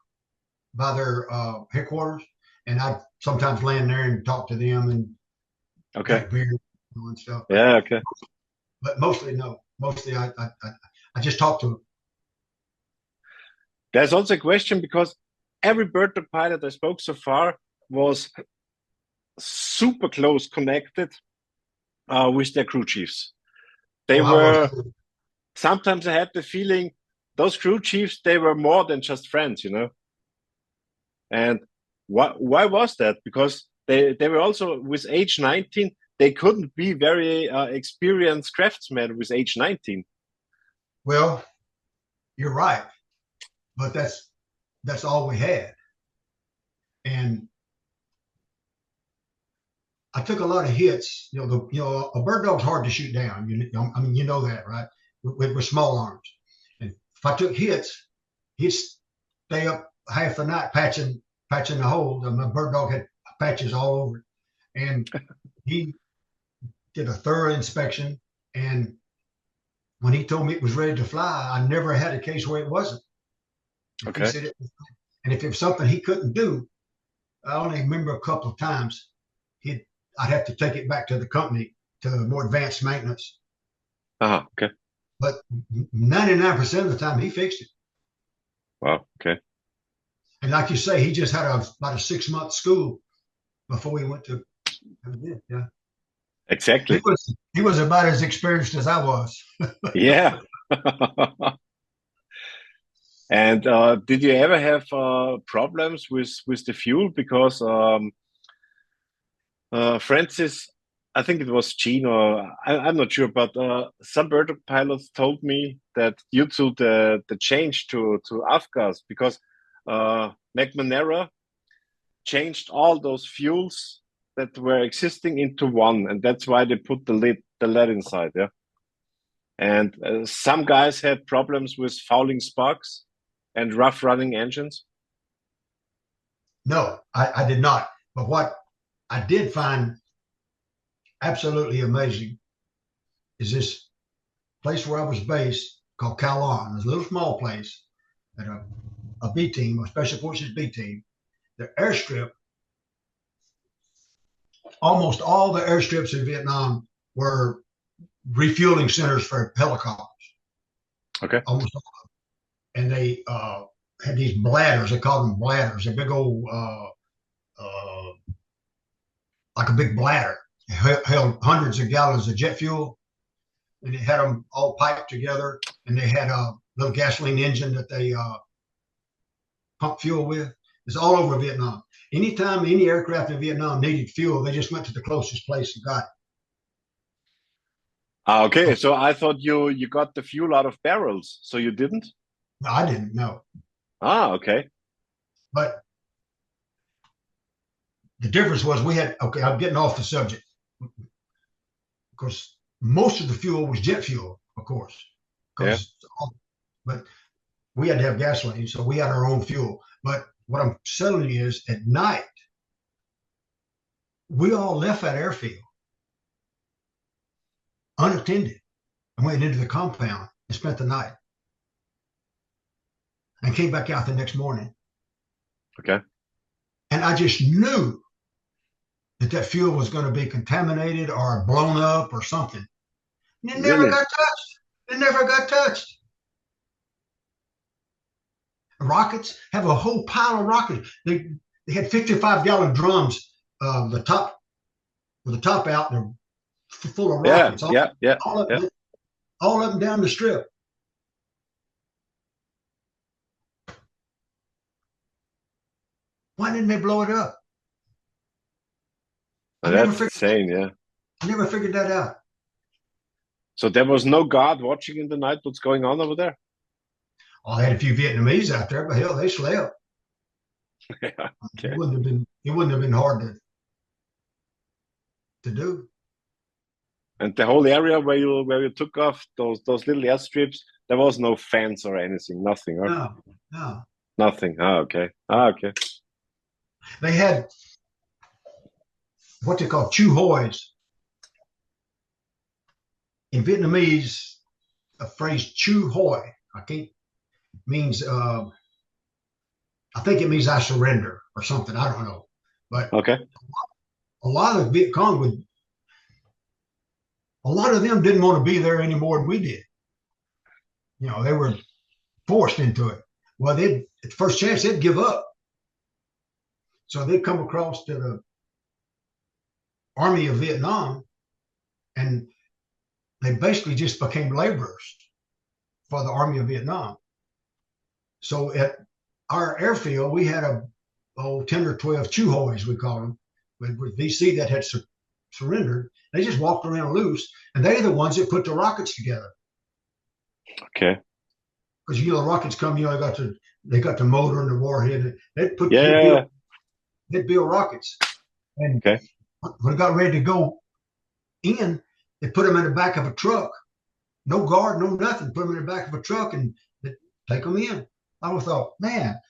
by their headquarters, and I sometimes land there and talk to them and Okay. drink beer and stuff. Yeah. Okay. But mostly no. Mostly I just talked to them. There's also a question because every bird dog pilot I spoke so far was super close connected with their crew chiefs. They were sometimes I had the feeling those crew chiefs, they were more than just friends, you know. And why was that? Because they were also with age 19, they couldn't be very experienced craftsmen with age 19. Well, you're right, but that's all we had. And I took a lot of hits. A bird dog's hard to shoot down. I mean, you know that, right? With small arms. And if I took hits, he'd stay up half the night patching the hole. My bird dog had patches all over it, and he did a thorough inspection. And when he told me it was ready to fly, I never had a case where it wasn't. If Okay. he said it was, and if it was something he couldn't do, I only remember a couple of times I'd have to take it back to the company to more advanced maintenance. Okay. But 99% of the time, he fixed it. Wow. Okay. And like you say, he just had about a 6-month school before he went to. Yeah. Exactly. He was about as experienced as I was. Yeah. And did you ever have problems with the fuel? Because Francis, I think it was Gene, or I'm not sure, but some bird dog pilots told me that due to the change to avgas, because McNamara changed all those fuels that were existing into one, and that's why they put the lead inside. Yeah. And some guys had problems with fouling sparks and rough running engines. No, I did not. But what I did find absolutely amazing is this place where I was based called Calon. It's a little small place at a B team, a special forces B team. The airstrip, almost all the airstrips in Vietnam were refueling centers for helicopters. Okay. Almost all of them. And they had these bladders. They called them bladders. A big old, like a big bladder. It held hundreds of gallons of jet fuel, and it had them all piped together. And they had a little gasoline engine that they pump fuel with. It's all over Vietnam. Anytime any aircraft in Vietnam needed fuel, they just went to the closest place and got it. Okay, so I thought you got the fuel out of barrels, so you didn't? No, I didn't know. Okay. But the difference was we had, okay, I'm getting off the subject. Because most of the fuel was jet fuel, of course. Yeah. But we had to have gasoline, so we had our own fuel. But what I'm telling you is at night, we all left that airfield unattended and went into the compound and spent the night and came back out the next morning. Okay. And I just knew that fuel was going to be contaminated or blown up or something. And it never got touched. It never got touched. Rockets have a whole pile of rockets. They had 55-gallon drums, the top with the top out, they're full of rockets. All up and down the strip. Why didn't they blow it up? That's insane, yeah. I never figured that out. So there was no guard watching in the night what's going on over there? I had a few Vietnamese out there, but hell, they slept. Yeah, okay. It wouldn't have been hard to do. And the whole area where you took off those little airstrips, there was no fence or anything, nothing, right? No. Nothing. Okay. Okay. They had what they call chu hois. In Vietnamese, a phrase chu hoi, means I think it means I surrender or something. I don't know. But okay. A lot of Viet Cong a lot of them didn't want to be there any more than we did. You know, they were forced into it. Well, at the first chance, they'd give up. So they'd come across to the Army of Vietnam, and they basically just became laborers for the Army of Vietnam. So at our airfield, we had 10 or 12 chu hois, we call them, with VC that had surrendered. They just walked around loose, and they're the ones that put the rockets together. Okay. Because the rockets come, they got the motor and the warhead. They'd put they'd build rockets, and when it got ready to go in, they put them in the back of a truck. No guard, no nothing. Put them in the back of a truck and take them in. I thought, man,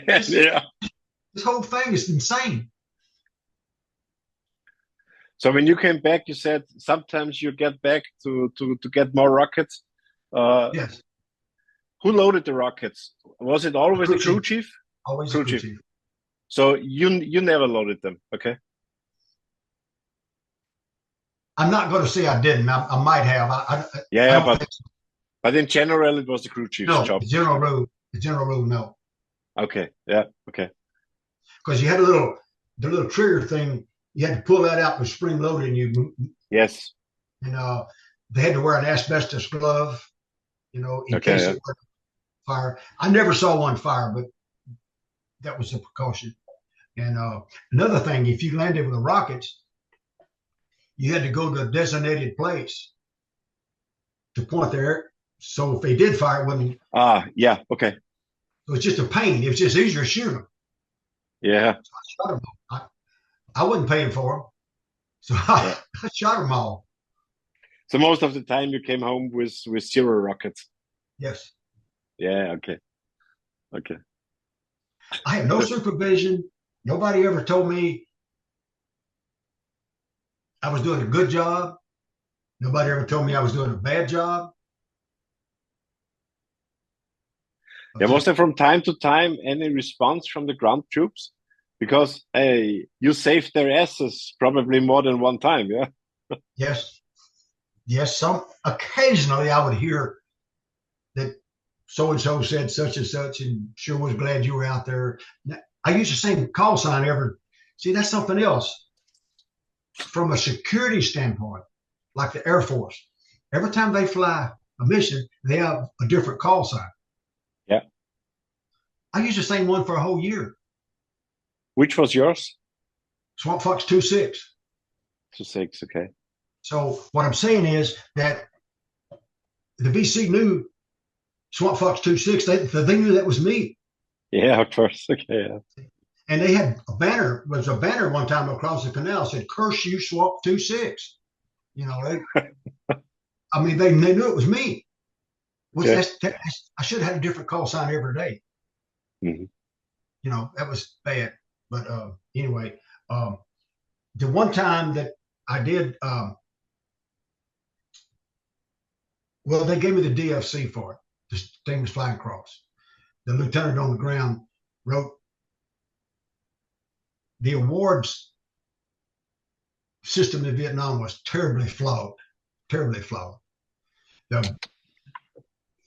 this whole thing is insane. So when you came back, you said sometimes you get back to get more rockets. Yes. Who loaded the rockets? Was it always the crew chief? Always the crew chief. So you never loaded them, okay? I'm not going to say I didn't. I might have. But in general, it was the crew chief's job. The general rule, no. Okay. Yeah. Okay. Because you had the little trigger thing. You had to pull that out with spring loaded. Yes. And they had to wear an asbestos glove. In case it were fire. I never saw one fire, but that was a precaution. And another thing, if you landed with the rockets, you had to go to a designated place to point there. So if they did fire, it wouldn't. Yeah. Okay. It was just a pain. It was just easier to shoot them. Yeah. So I shot them. I wasn't paying for them, so I shot them all. So most of the time you came home with 0 rockets. Yes. Yeah. Okay. Okay. I had no supervision. Nobody ever told me I was doing a good job. Nobody ever told me I was doing a bad job. Was there from time to time any response from the ground troops? Because you saved their asses probably more than one time, yeah? Yes. Occasionally I would hear that so-and-so said such and such and sure was glad you were out there. I use the same call sign see, that's something else. From a security standpoint, like the Air Force, every time they fly a mission, they have a different call sign. Yeah. I use the same one for a whole year. Which was yours? Swampfox 26. 26, okay. So what I'm saying is that the VC knew Swampfox 26. They knew that was me. Yeah, of course. Okay. Yeah. And they had a banner, one time across the canal said, "Curse you, Swamp 26." You know, I mean, they knew it was me. Which I should have had a different call sign every day. Mm-hmm. You know, that was bad. But anyway, the one time that I did, well, they gave me the DFC for it. This thing was Flying Cross. The lieutenant on the ground wrote, the awards system in Vietnam was terribly flawed, terribly flawed. The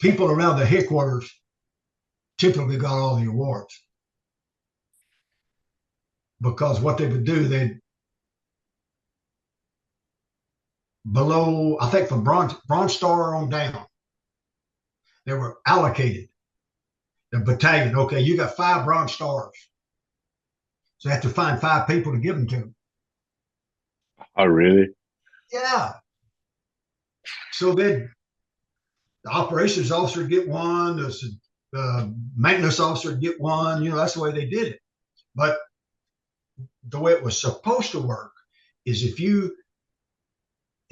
people around the headquarters typically got all the awards because what they would do, they'd below, I think from Bronze Star on down, they were allocated the battalion. Okay, you got 5 Bronze Stars. So they have to find 5 people to give them to. Oh, really? Yeah. So then the operations officer get one, the maintenance officer get one. You know, that's the way they did it. But the way it was supposed to work is if you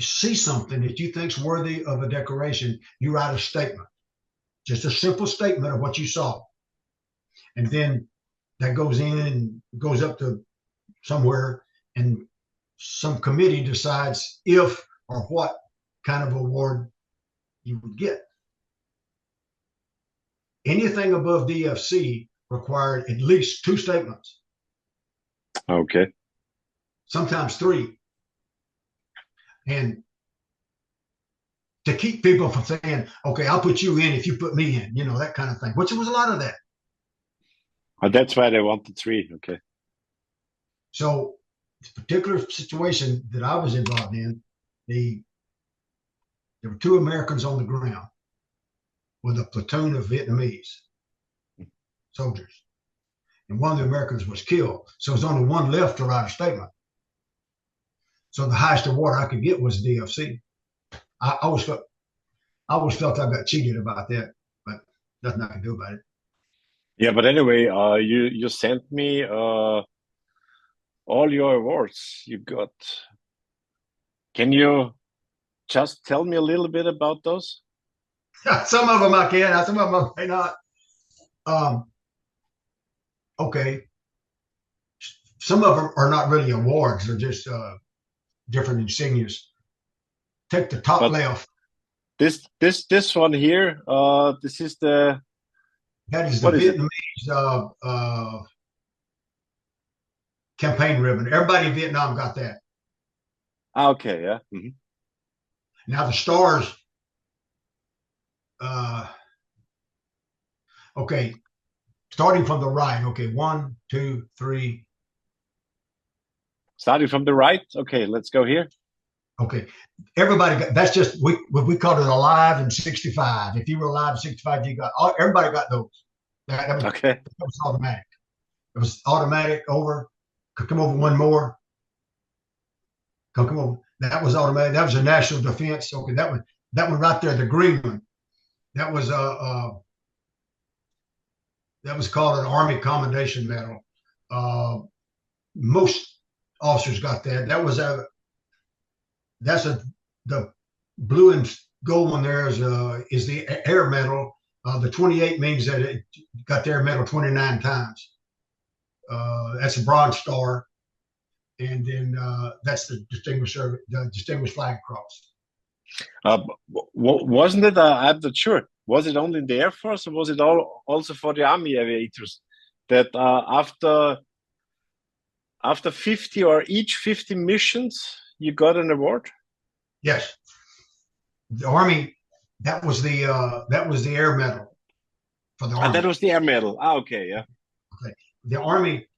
see something that you think's worthy of a decoration, you write a statement, just a simple statement of what you saw, and then that goes in and goes up to somewhere, and some committee decides if or what kind of award you would get. Anything above DFC required at least 2 statements. Okay. Sometimes 3. And to keep people from saying, okay, I'll put you in if you put me in, you know, that kind of thing, which was a lot of that. Oh, that's why they wanted 3. Okay. So this particular situation that I was involved in, there were 2 Americans on the ground with a platoon of Vietnamese soldiers. And one of the Americans was killed. So there's only one left to write a statement. So the highest award I could get was DFC. I always felt I got cheated about that, but nothing I can do about it. Yeah, but anyway, you sent me all your awards you got. Can you just tell me a little bit about those? Some of them I can, some of them I may not. Okay. Some of them are not really awards. They're just different insignias. Take the top left. This one here, this is the... That is the Vietnamese campaign ribbon. Everybody in Vietnam got that. Okay, yeah. Mm-hmm. Now the stars, okay, starting from the right. Okay, 1, 2, 3. Starting from the right. Okay, let's go here. Okay, everybody got, that's just, we called it alive and 65. If you were alive and 65, you got, everybody got those. That was, okay. That was automatic. It was automatic over. Come over one more. Come over. That was automatic. That was a national defense. Okay, that one right there, the green one. That was called an Army Commendation Medal. Most officers got that. The blue and gold one there is the Air Medal. The 28 means that it got the Air Medal 29 times. That's a Bronze Star, and then that's the Distinguished Flying Cross. Wasn't it? I'm not sure. Was it only in the Air Force, or was it also for the Army aviators that after 50 or each 50 missions you got an award? Yes, the Army. That was the Air Medal for the Army. That was the Air Medal. Okay, yeah. Okay, the Army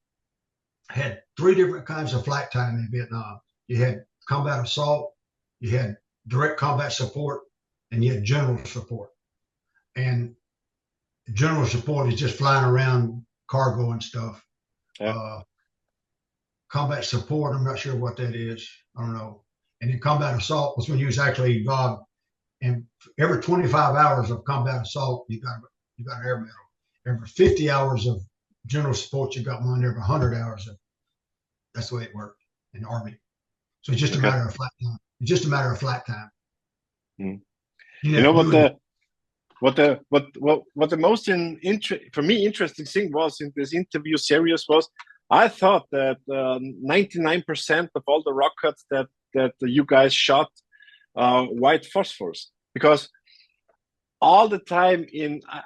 had 3 different kinds of flight time in Vietnam. You had combat assault, you had direct combat support, and you had general support. And general support is just flying around cargo and stuff. Yeah. Combat support, I'm not sure what that is. I don't know. And then combat assault was when you was actually involved. And every 25 hours of combat assault, you got an Air Medal. Every 50 hours of general support, you got one every 100 hours. That's the way it worked in the Army. So it's just a Okay. matter of flight time. It's just a matter of flight time. Mm. You You know what know, the most for me interesting thing was in this interview series was I thought that 99% of all the rockets that you guys shot white phosphorus, because all the time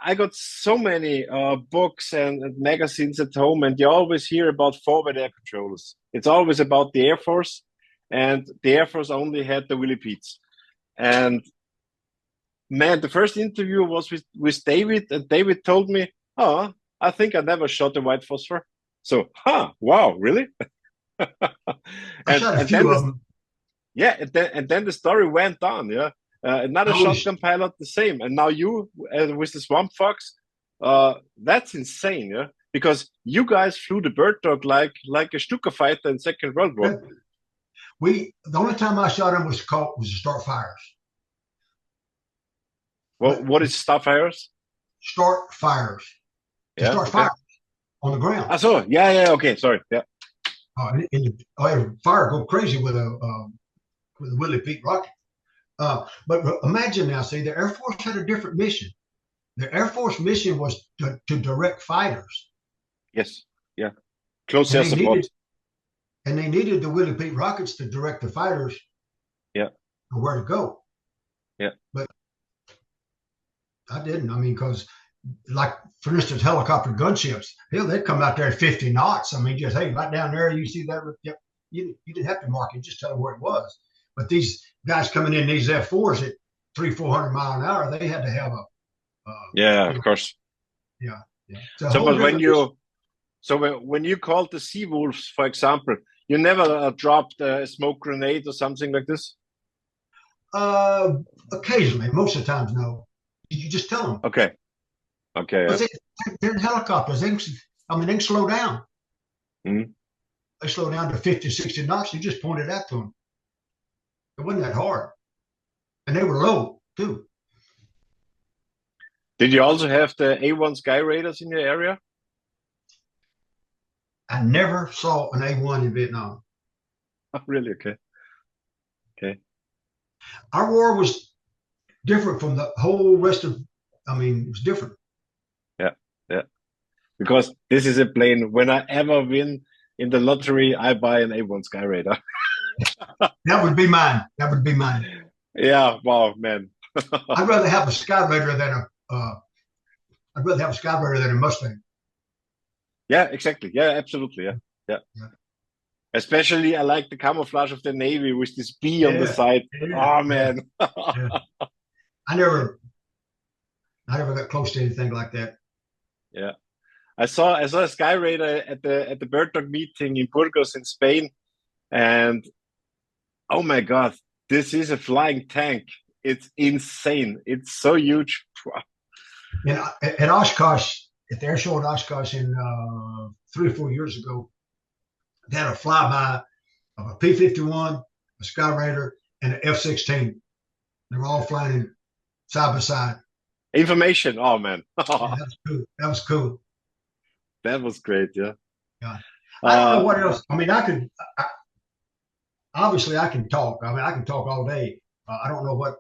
I got so many books and magazines at home, and you always hear about forward air controllers. It's always about the Air Force, and the Air Force only had the Willie Peets. And man, the first interview was with David, and David told me, "Oh, I think I never shot a white phosphor." So, wow, really? I shot a and few then of them. yeah, and then the story went on. Yeah, another I always, shotgun pilot, the same, and now you with the Swampfox. That's insane. Yeah, because you guys flew the bird dog like a Stuka fighter in Second World War. the only time I shot him was to start fires. Well, what is Starfires? Start fires. To Yeah, start okay. fires on the ground. Ah, so yeah, okay, sorry, yeah. Fire go crazy with a Willie Pete rocket. But imagine now, see, the Air Force had a different mission. The Air Force mission was to direct fighters. Yes, yeah. Close air support. And they needed the Willie Pete rockets to direct the fighters. Yeah. Where to go. Yeah. But I didn't. I mean, because like, for instance, helicopter gunships, hell, they'd come out there at 50 knots. I mean, just, hey, right down there, you see that? Yep. You didn't have to mark it, just tell them where it was. But these guys coming in these F4s at 300-400 mile an hour, they had to have yeah, of course. Yeah. So, but when you called the Sea Wolves, for example, you never dropped a smoke grenade or something like this? Occasionally. Most of the times, no. You just tell them. Okay. But they're in helicopters. They can slow down. Mm-hmm. They slow down to 50, 60 knots. You just point it out to them. It wasn't that hard. And they were low, too. Did you also have the A-1 Sky Raiders in your area? I never saw an A-1 in Vietnam. Oh, really? Okay. Our war was different from the whole rest of, it was different. Yeah. Because this is a plane, when I ever win in the lottery, I buy an A-1 Sky Raider. That would be mine. Yeah, wow, man. I'd rather have a Sky Raider than a Mustang. Yeah, exactly. Yeah, absolutely. Yeah. Especially, I like the camouflage of the Navy with this B on the side. Oh man. I never got close to anything like that. Yeah. I saw a Sky Raider at the bird dog meeting in Burgos in Spain, and oh my God, this is a flying tank. It's insane. It's so huge. At Oshkosh, at the air show at Oshkosh in 3 or 4 years ago, they had a flyby of a P-51, a Sky Raider, and an F-16. They were all flying side by side. Information. Oh man. That was cool. That was great. Yeah. I don't know what else. I mean, obviously I can talk. I mean, I can talk all day. I don't know what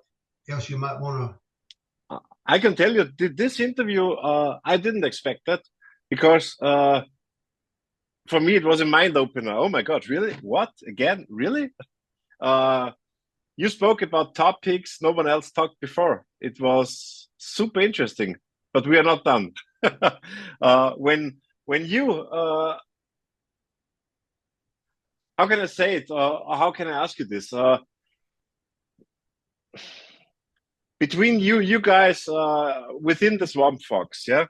else you might want to. I can tell you, this interview, I didn't expect that, because for me it was a mind opener. Oh my God, really? What again? Really? You spoke about topics no one else talked before. It was super interesting, but we are not done. When you, how can I say it? How can I ask you this? Between you guys within the Swampfox, yeah?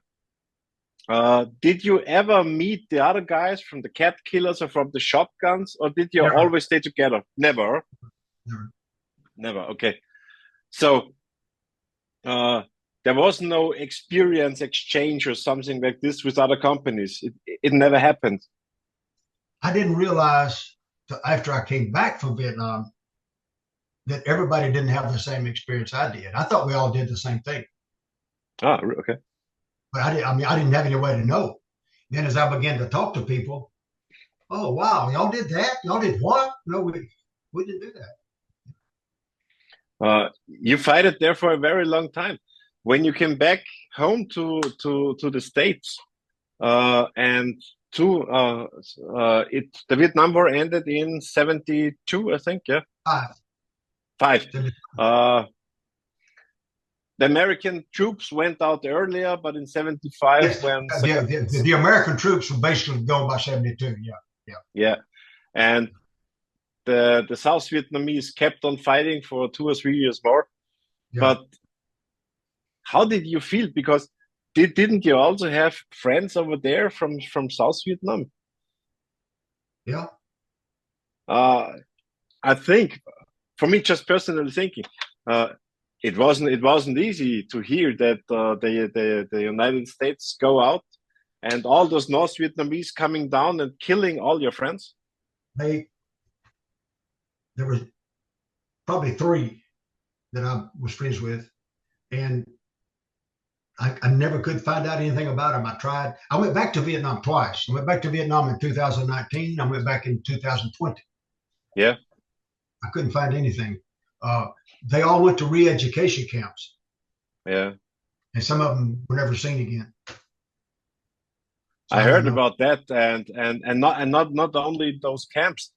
Did you ever meet the other guys from the cat killers or from the shotguns, or did you always stay together? Never. Okay. So there was no experience exchange or something like this with other companies. It never happened. I didn't realize after I came back from Vietnam that everybody didn't have the same experience I did. I thought we all did the same thing. Ah, okay. But I didn't have any way to know. Then as I began to talk to people, oh wow, y'all did that? Y'all did what? No, we didn't do that. You fight it there for a very long time. When you came back home to the States, and the Vietnam War ended in 72, I think, yeah. Five. The American troops went out earlier, but in 75, yes, when the American troops were basically gone by 72. Yeah, and the South Vietnamese kept on fighting for 2 or 3 years more. Yeah. But how did you feel? Because didn't you also have friends over there from South Vietnam? Yeah. I think, for me, just personally thinking, it wasn't easy to hear that the United States go out and all those North Vietnamese coming down and killing all your friends. There was probably 3 that I was friends with, and I never could find out anything about them. I tried. I went back to Vietnam twice. I went back to Vietnam in 2019. I went back in 2020. Yeah. I couldn't find anything. They all went to re-education camps. Yeah. And some of them were never seen again. So I heard about that, and not only those camps.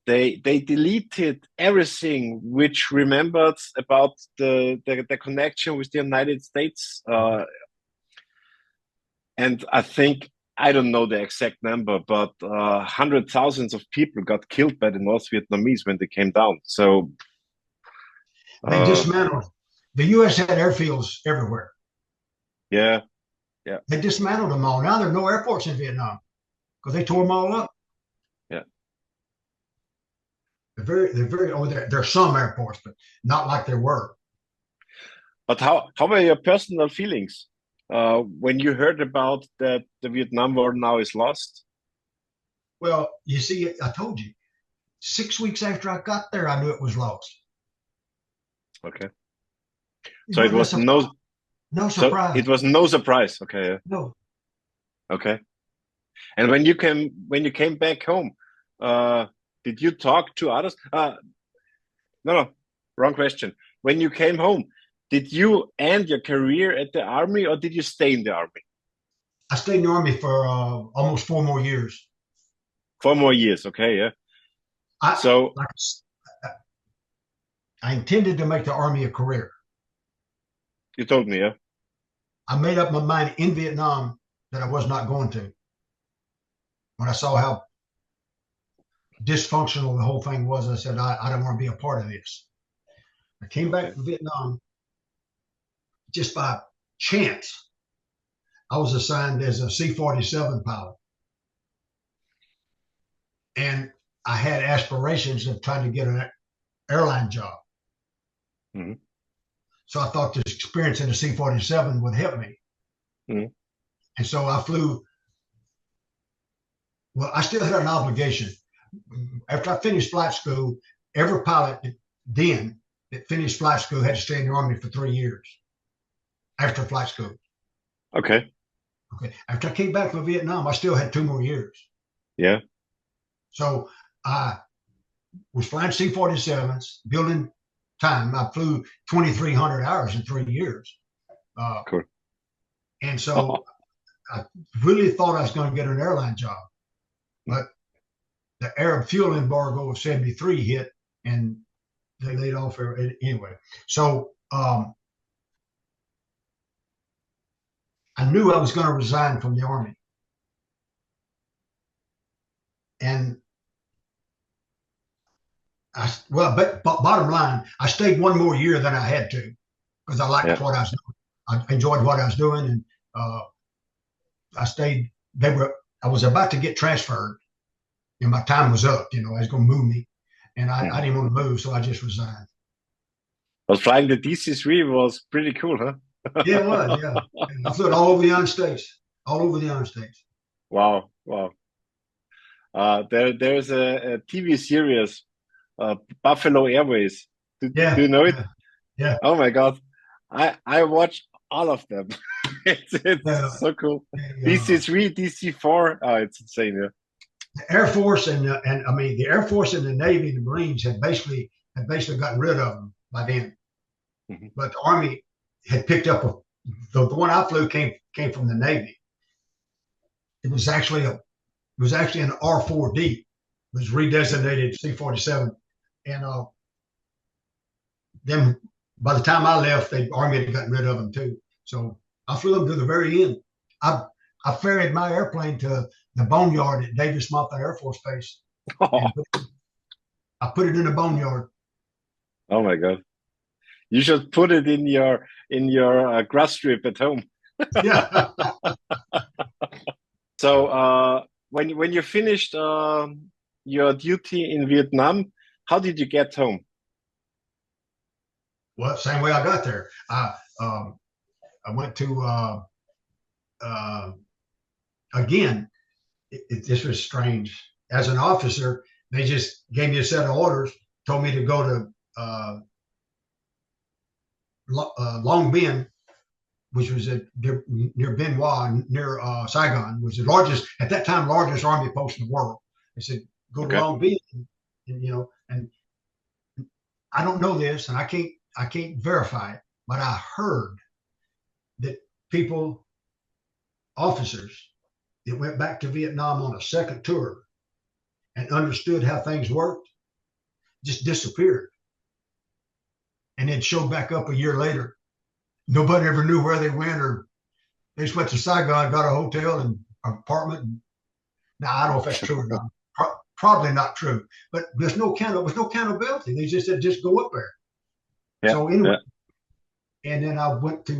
They deleted everything which remembered about the connection with the United States, and I think, I don't know the exact number, but 100,000 of people got killed by the North Vietnamese when they came down. So they dismantled. The U.S. had airfields everywhere. Yeah. They dismantled them all. Now there are no airports in Vietnam because they tore them all up. Yeah. They're very. Oh, there are some airports, but not like there were. But how were your personal feelings when you heard about that the Vietnam War now is lost? Well, you see, I told you, 6 weeks after I got there, I knew it was lost. Okay. So it was no surprise. So it was no surprise. Okay. Yeah. No. Okay. And when you came back home, did you talk to others? No, wrong question. When you came home, did you end your career at the army, or did you stay in the army? I stayed in the army for almost 4 more years. 4 more years. Okay. Yeah. I intended to make the army a career. You told me, yeah. I made up my mind in Vietnam that I was not going to. When I saw how dysfunctional the whole thing was, I said, I don't want to be a part of this. I came back from Vietnam just by chance. I was assigned as a C-47 pilot. And I had aspirations of trying to get an airline job. Mm-hmm. So I thought this experience in the C-47 would help me. Mm-hmm. And so I flew. Well, I still had an obligation. After I finished flight school, every pilot that finished flight school had to stay in the Army for 3 years after flight school. Okay. After I came back from Vietnam, I still had 2 more years. Yeah. So I was flying C-47s, building time. I flew 2,300 hours in 3 years. Cool. And so I really thought I was going to get an airline job. But the Arab fuel embargo of 73 hit, and they laid off anyway. So I knew I was going to resign from the Army. And but bottom line, I stayed 1 more year than I had to because I liked what I was doing. I enjoyed what I was doing, and I stayed. I was about to get transferred, and my time was up. I was going to move me, and I didn't want to move, so I just resigned. But flying the DC-3 was pretty cool, huh? Yeah, it was. Yeah, I flew all over the United States. All over the United States. Wow. There's a TV series, Buffalo Airways. Do you know it? Yeah. Oh my God, I watch all of them. It's so cool. the, DC-3, DC-4. Oh, it's insane. Yeah. the Air Force and I mean the Air Force and the Navy and the Marines had basically gotten rid of them by then. Mhm. But the Army had picked up the one I flew came from the Navy. It was actually an R4D. It was redesignated C-47, and then by the time I left, the Army had gotten rid of them too. So I flew them to the very end. I ferried my airplane to the boneyard at Davis-Monthan Air Force Base. Oh, I put it in the boneyard. oh my God. You should put it in your grass strip at home. Yeah. So when you finished your duty in Vietnam, how did you get home? Well, same way I got there. I went to again. This was strange. As an officer, they just gave me a set of orders, told me to go to Long Binh, which was near Bien Hoa, near Saigon, was the largest at that time, largest army post in the world. They said go to Long Binh, and and I don't know this, and I can't verify it, but I heard that officers that went back to Vietnam on a second tour and understood how things worked, just disappeared. And then showed back up a year later. Nobody ever knew where they went, or they just went to Saigon, got a hotel and apartment. Now, I don't know if that's true or not. Probably not true, but there's no accountability. They just said, just go up there. Yeah, so anyway, and then I went to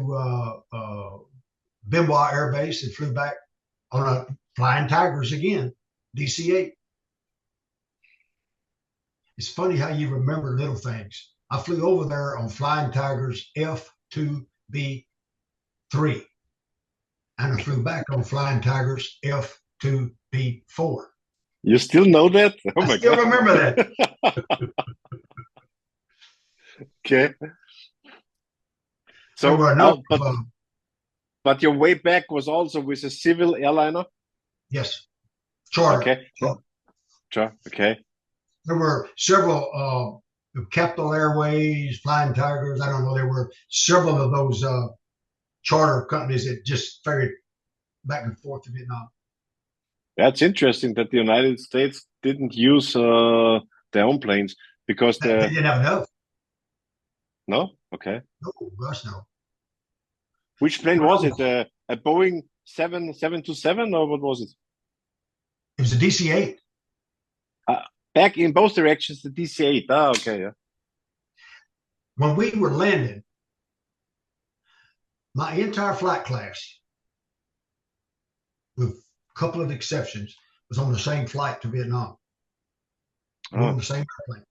Bien Hoa Air Base and flew back on a Flying Tigers again, DC-8. It's funny how you remember little things. I flew over there on Flying Tigers F2B3, and I flew back on Flying Tigers F2B4. You still know that? Oh my I still God. remember that. Okay. So, but your way back was also with a civil airliner? Yes, charter. Okay. Sure. Okay. There were several Capital Airways, Flying Tigers. I don't know. There were several of those charter companies that just ferried back and forth to Vietnam. That's interesting that the United States didn't use their own planes because they didn't have enough. No? Okay. No, gosh, no. Which plane was it? A Boeing 727 or what was it? It was a DC-8. Back in both directions, the DC-8. Ah, okay, yeah. When we were landing, my entire flight class, with a couple of exceptions, was on the same flight to Vietnam. We were on the same airplane.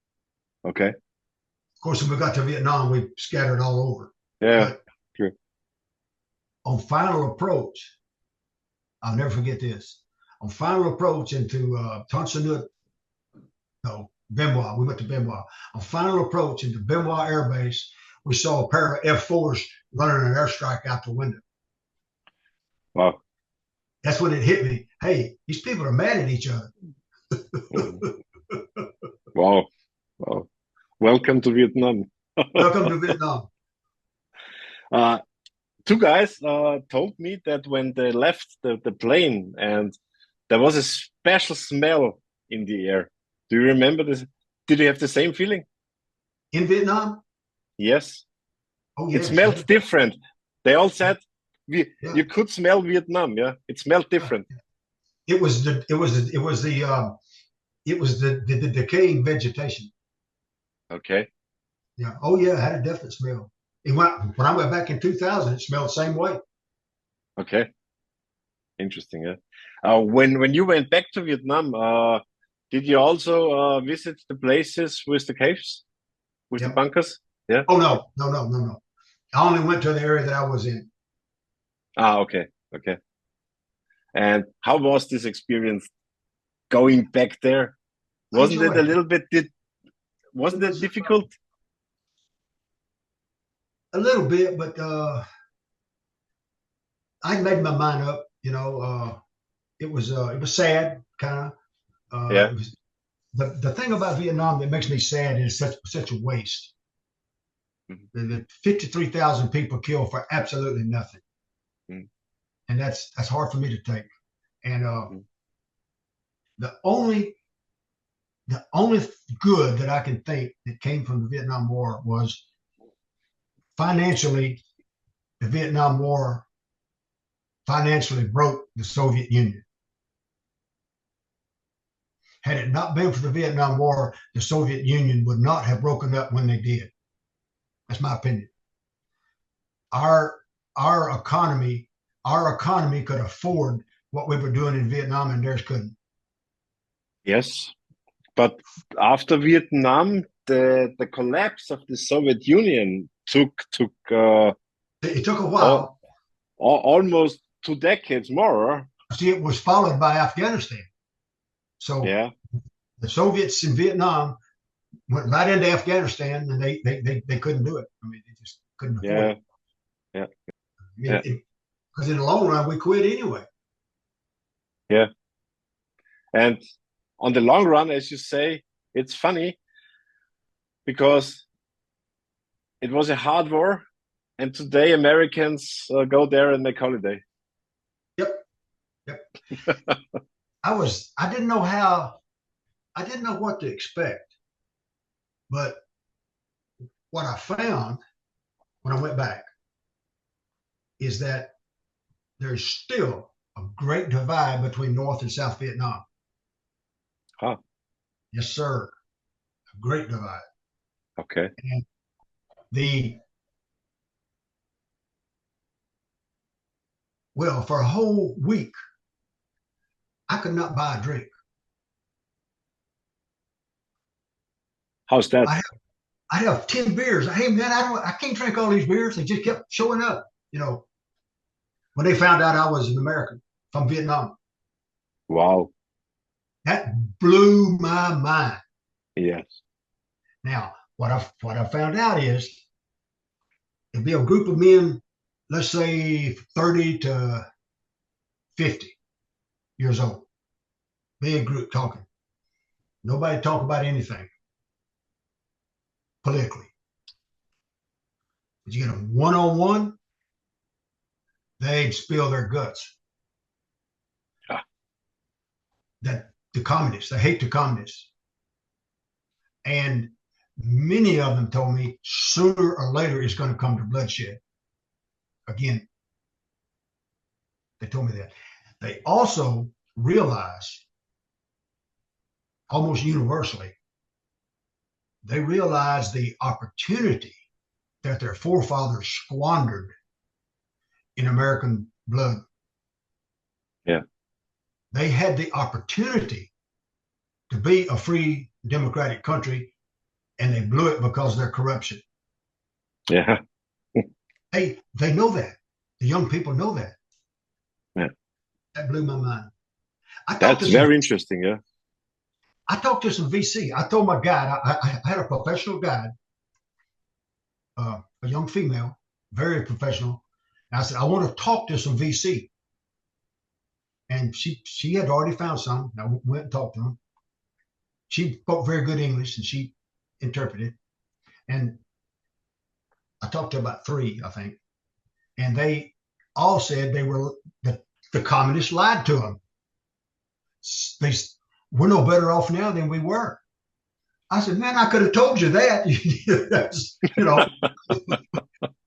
Okay. Of course, when we got to Vietnam, we scattered all over. Yeah, but true. On final approach, I'll never forget this. On final approach into Ton Son no, Bien Hoa. We went to Bien Hoa. On final approach into Bien Hoa Air Base, we saw a pair of F4s running an airstrike out the window. Wow. That's when it hit me. Hey, these people are mad at each other. Wow. Wow. Welcome to Vietnam. Welcome to Vietnam. Two guys told me that when they left the plane and there was a special smell in the air. Do you remember this? Did you have the same feeling? In Vietnam? Yes. Oh, yes. It smelled different. They all said you could smell Vietnam. Yeah, it smelled different. It was the decaying vegetation. Okay. Yeah. Oh, yeah. It had a definite smell. When I went back in 2000, it smelled the same way. Okay. Interesting. Yeah. When you went back to Vietnam, did you also visit the places with the caves, with the bunkers? Yeah. Oh no. I only went to the area that I was in. Ah, okay. Okay. And how was this experience going back there? Wasn't it a little bit? Wasn't it difficult? A little bit, but I made my mind up. It was sad, kind of. Yeah. The thing about Vietnam that makes me sad is such a waste. Mm-hmm. The 53,000 people killed for absolutely nothing, and that's hard for me to take. And the only good that I can think that came from the Vietnam War was financially. The Vietnam War financially broke the Soviet Union. Had it not been for the Vietnam War, the Soviet Union would not have broken up when they did. That's my opinion. Our economy could afford what we were doing in Vietnam, and theirs couldn't. Yes, but after Vietnam, the collapse of the Soviet Union took It took a while. Almost 2 decades more. See, it was followed by Afghanistan. So yeah, the Soviets in Vietnam went right into Afghanistan, and they couldn't do it. I mean, they just couldn't afford it. Because in the long run, we quit anyway. Yeah. And on the long run, as you say, it's funny because it was a hard war, and today Americans go there and make holiday. Yep. I didn't know what to expect, but what I found when I went back is that there's still a great divide between North and South Vietnam. Huh. Yes, sir. A great divide. Okay. And for a whole week, I could not buy a drink. How's that? I have 10 beers. Hey man, I can't drink all these beers. They just kept showing up. When they found out I was an American from Vietnam. Wow. That blew my mind. Yes. Now, what I found out is it'd be a group of men, let's say 30 to 50 years old. Big group talking. Nobody talk about anything politically. But you get a one-on-one, they'd spill their guts. That the communists, they hate the communists. And many of them told me sooner or later it's going to come to bloodshed. Again, they told me that. They also realized, almost universally, they realized the opportunity that their forefathers squandered in American blood. Yeah. They had the opportunity to be a free democratic country, and they blew it because of their corruption. Yeah. They know that. The young people know that. Yeah. That blew my mind. That's very interesting, yeah. I talked to some VC. I told my guide, I had a professional guide, a young female, very professional. And I said, I want to talk to some VC. And she had already found some. I went and talked to them. She spoke very good English, and she interpreted. And I talked to about 3, I think. And they all said the communists lied to them. We're no better off now than we were. I said, man, I could have told you that. That's,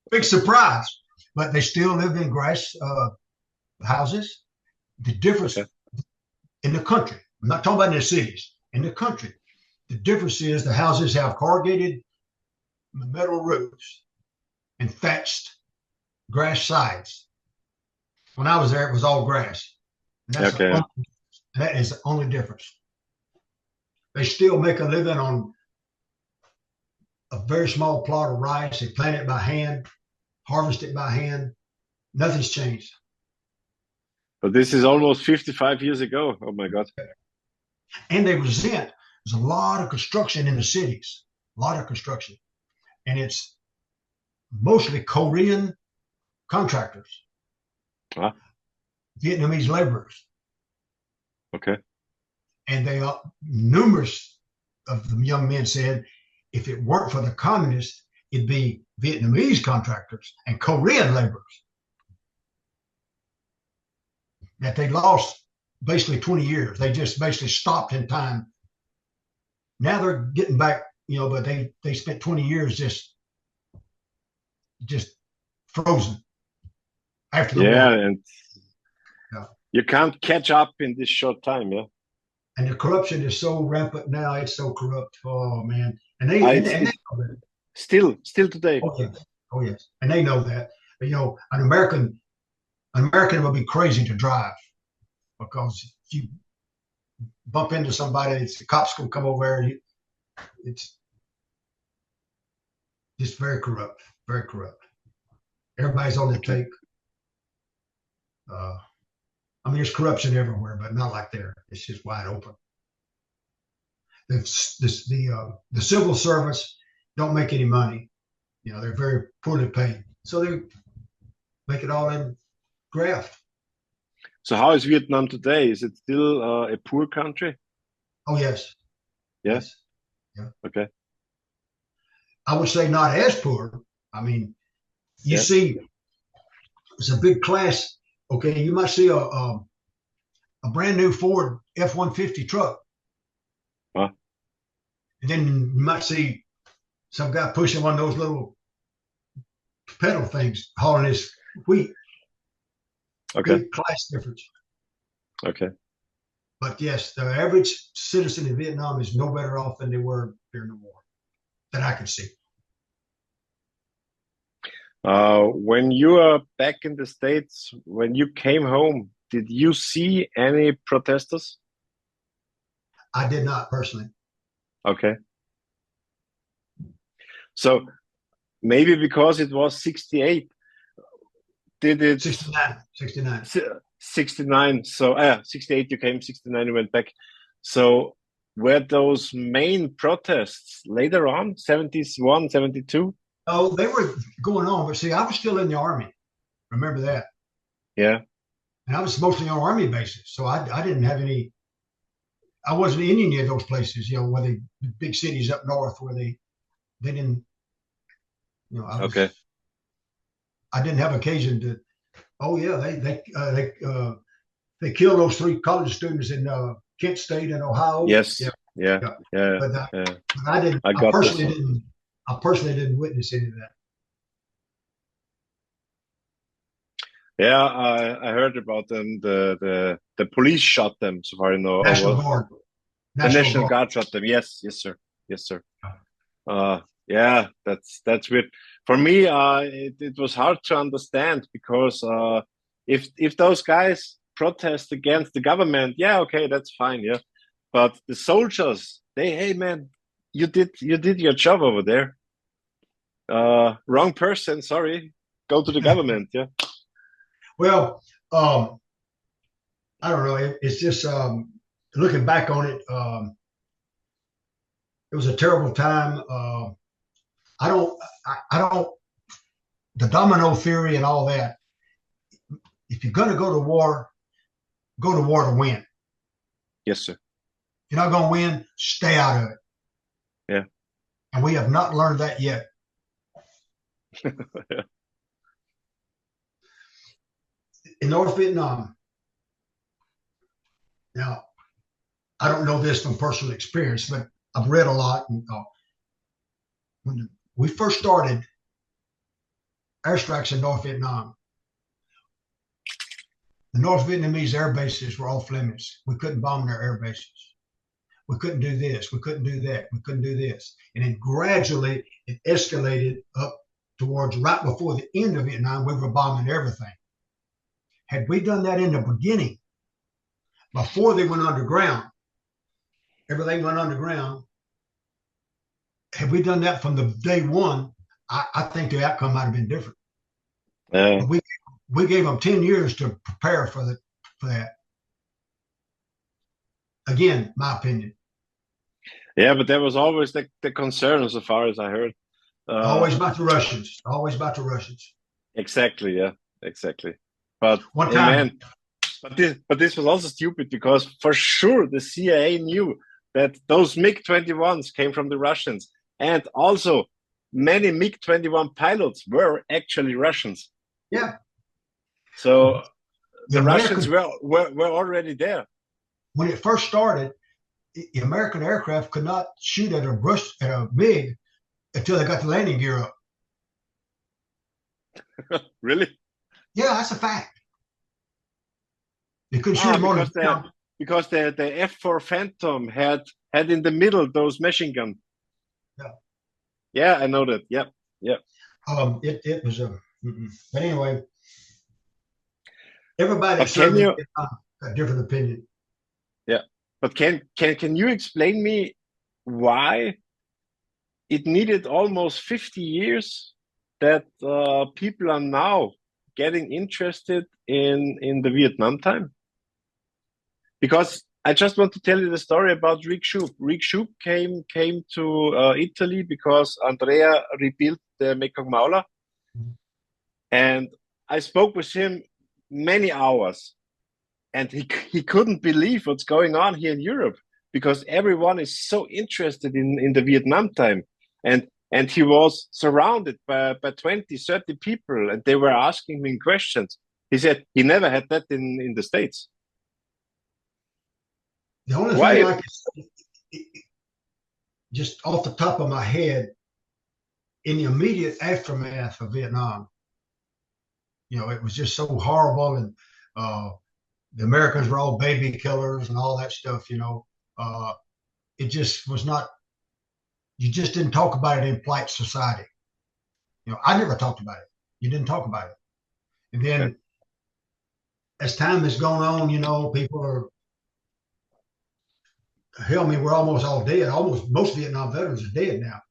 big surprise. But they still live in grass houses. The difference in the country, I'm not talking about in the cities, in the country, the difference is the houses have corrugated metal roofs and thatched grass sides. When I was there, it was all grass. And that is the only difference. They still make a living on a very small plot of rice. They plant it by hand, harvest it by hand. Nothing's changed. But this is almost 55 years ago. Oh my God. And they resent. There's a lot of construction in the cities, a lot of construction. And it's mostly Korean contractors. Ah, Vietnamese laborers. okay. And they numerous of the young men said, if it weren't for the communists, it'd be Vietnamese contractors and Korean laborers. That they lost basically 20 years. They just basically stopped in time. Now they're getting back, but they spent 20 years just frozen after the Yeah, war. and Yeah. you can't catch up in this short time, yeah. And the corruption is so rampant now; it's so corrupt. Oh man! And they know that. Still today. Oh yes, oh yes, and they know that. An American will be crazy to drive because if you bump into somebody, the cops gonna come over there. And it's just very corrupt, very corrupt. Everybody's on the take. There's corruption everywhere, but not like there. It's just wide open. The civil service don't make any money. They're very poorly paid, so they make it all in graft. So how is Vietnam today? Is it still a poor country? Oh yes. Yes. Yeah. Okay. I would say not as poor. You see, it's a big class. Okay, you might see a brand new Ford F-150 truck. Huh? And then you might see some guy pushing one of those little pedal things, hauling his wheat. Okay. Big class difference. Okay. But yes, the average citizen in Vietnam is no better off than they were during the war, that I can see. When you are back in the States, when you came home, did you see any protesters? I did not personally. Okay. So maybe because it was 68, did it 69. 69. So 68 you came, 69 you went back. So were those main protests later on, 71, 72? Oh, they were going on, but see, I was still in the Army. Remember that? Yeah. And I was mostly on Army bases, so I didn't have any. I wasn't in any of those places, where the big cities up north where they didn't. Okay. I didn't have occasion to. Oh yeah, they killed those 3 college students in Kent State and Ohio. Yes. Yeah. But I didn't. I personally didn't witness any of that. Yeah, I heard about them. The police shot them, so far I know. National Guard. The National Guard shot them. Yes, sir. Yeah, that's weird. For me, it was hard to understand because if those guys protest against the government, yeah, okay, that's fine, yeah. But the soldiers, hey man, you did your job over there. Wrong person, sorry. Go to the government, yeah. Well, I don't know. It's just looking back on it. It was a terrible time. I don't. The domino theory and all that. If you're going to go to war to win. Yes, sir. If you're not going to win, stay out of it. Yeah. And we have not learned that yet. Yeah. In North Vietnam, now, I don't know this from personal experience, but I've read a lot. And, when we first started airstrikes in North Vietnam, the North Vietnamese air bases were off limits. We couldn't bomb their air bases. We couldn't do this. We couldn't do that. We couldn't do this. And then gradually it escalated up towards right before the end of Vietnam, we were bombing everything. Had we done that in the beginning, before they went underground, everything went underground. Had we done that from the day one, I think the outcome might have been different. We gave them 10 years to prepare for that. Again, my opinion. Yeah, but there was always the concern, so far as I heard. Always about the Russians. Always about the Russians. Exactly. Yeah. Exactly. But One hey, time, man, but this was also stupid because for sure the CIA knew that those MiG-21s came from the Russians, and also many MiG-21 pilots were actually Russians. yeah, So the the Russians American, were already there. when it first started, the American aircraft could not shoot at a MiG until they got the landing gear up. Really? Yeah, that's a fact. They couldn't shoot them on the ground. Because the F-4 Phantom had in the middle those machine gun. Yeah. Yeah, I know that. Yep. Yep. It was a. But anyway, everybody But can you? got a different opinion. Yeah. But can you explain me why it needed almost 50 years that people are now getting interested in the Vietnam time? Because I just want to tell you the story about Rick Shoup. Rick Shoup came to Italy because Andrea rebuilt the Mekong Mauler, and I spoke with him many hours, and he couldn't believe what's going on here in Europe because everyone is so interested in the Vietnam time, and he was surrounded by 20, 30 people, and they were asking him questions. He said he never had that in the States. The only Why? thing I can say, just off the top of my head, in the immediate aftermath of Vietnam, it was just so horrible, and the Americans were all baby killers and all that stuff. It just was not. You just didn't talk about it in polite society. I never talked about it. You didn't talk about it, and then Okay. as time has gone on, people are. Hell, we're almost all dead. Almost most Vietnam veterans are dead now.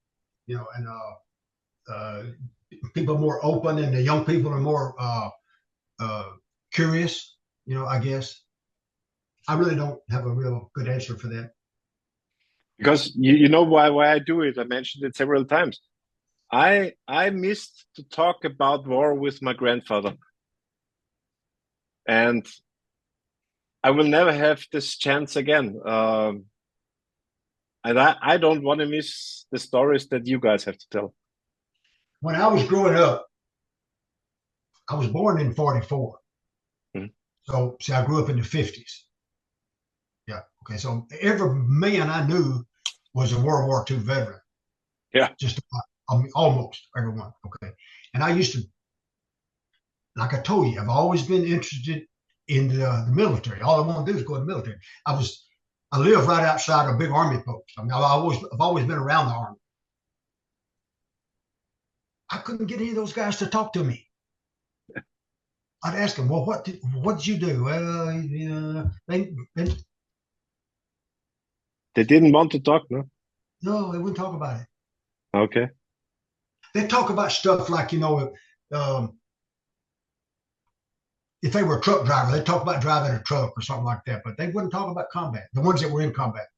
And people are more open, and the young people are more curious. I guess I really don't have a real good answer for that. Because you know why I do it. I mentioned it several times. I missed to talk about war with my grandfather, and I will never have this chance again. And I don't want to miss the stories that you guys have to tell. When I was growing up, I was born in 44. Mhm. So, see, I grew up in the 50s. Yeah. Okay. So every man I knew was a World War II veteran. Yeah. Just about, almost everyone. Okay. And I used to, like I told you, I've always been interested in the military. All I want to do is go in the military. I live right outside a big army post. I've always been around the army. I couldn't get any of those guys to talk to me. I'd ask them, well, what did you do? Well, They didn't want to talk, no? No, they wouldn't talk about it. Okay. They talk about stuff like, if they were a truck driver, they'd talk about driving a truck or something like that, but they wouldn't talk about combat. The ones that were in combat,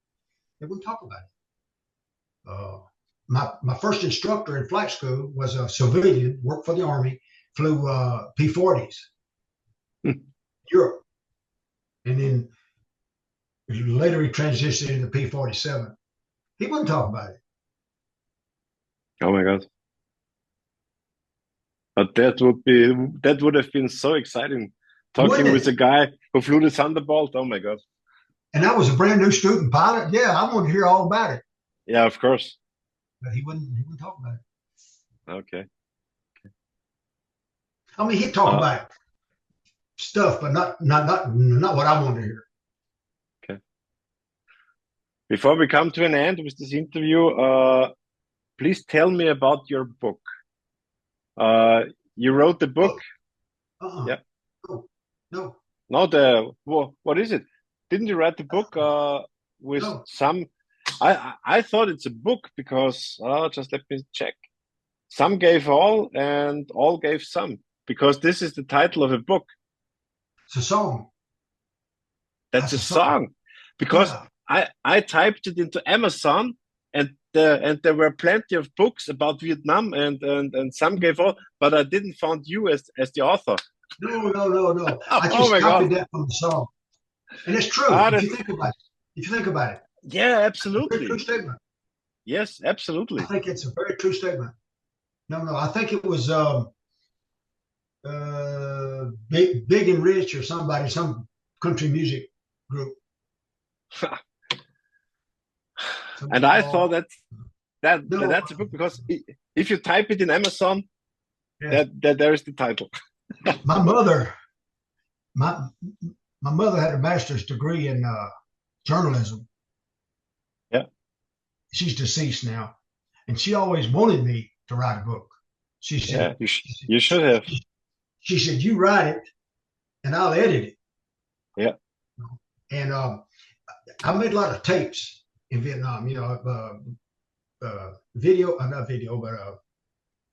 they wouldn't talk about it. My first instructor in flight school was a civilian, worked for the Army, flew P-40s, Europe. And then later he transitioned into P-47. He wouldn't talk about it. Oh my God. But that would have been so exciting, talking with a guy who flew the Thunderbolt. Oh my God. And I was a brand new student pilot. Yeah, I wanted to hear all about it. Yeah, of course. But he wouldn't talk about it. Okay. I mean, he'd talk about stuff, but not what I wanted to hear. Okay. Before we come to an end with this interview, please tell me about your book. You wrote the book. Yeah. No. No, what is it? Didn't you write the book with some? I thought it's a book because just let me check. Some gave all and all gave some, because this is the title of a book. It's a song. That's a song. Because I typed it into Amazon, and there were plenty of books about Vietnam, and some gave all, but I didn't find you as the author. No. I Oh just my copied God. that from the song, and it's true. Ah, If you that's, think about it, if you think about it, yeah, a very true absolutely. statement. Yes, I absolutely. think it's a very true statement. No. I think it was Big and Rich or somebody, some country music group. And I thought No, that's a book because if you type it in Amazon, yes. that there is the title. My mother, my my mother had a master's degree in journalism. Yeah. She's deceased now, and she always wanted me to write a book. She Yeah, said, you should have. she said, you write it, and I'll edit it. Yeah. And I made a lot of tapes in Vietnam. Video, not video, but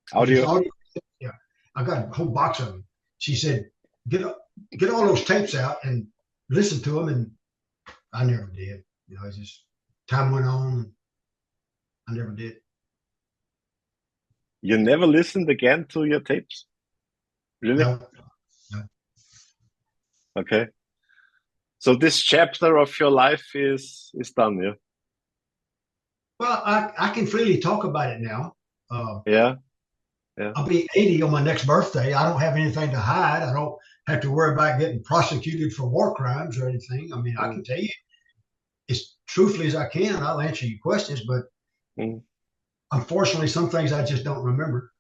just Audio. audio. Yeah, I got a whole box of them. She said, get all those tapes out and listen to them, and I never did. It's just time went on. I never did. You never listened again to your tapes? Really? No. Okay. So this chapter of your life is done, yeah? Well, I can freely talk about it now. Yeah. I'll be 80 on my next birthday. I don't have anything to hide. I don't have to worry about getting prosecuted for war crimes or anything. I mean, I can tell you as truthfully as I can. I'll answer your questions, but unfortunately, some things I just don't remember.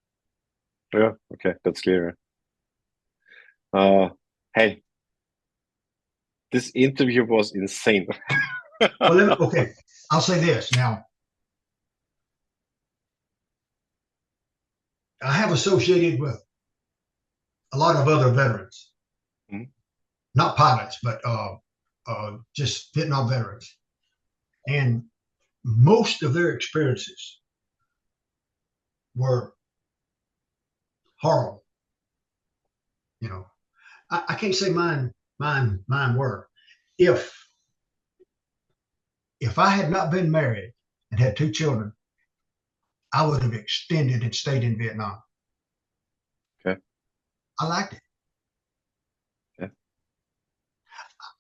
Yeah, okay, that's clear. Hey, this interview was insane. Well, okay, I'll say this now. I have associated with a lot of other veterans, not pilots, but just Vietnam veterans. And most of their experiences were horrible. I can't say mine were. If I had not been married and had 2 children, I would have extended and stayed in Vietnam. Okay. I liked it. Okay.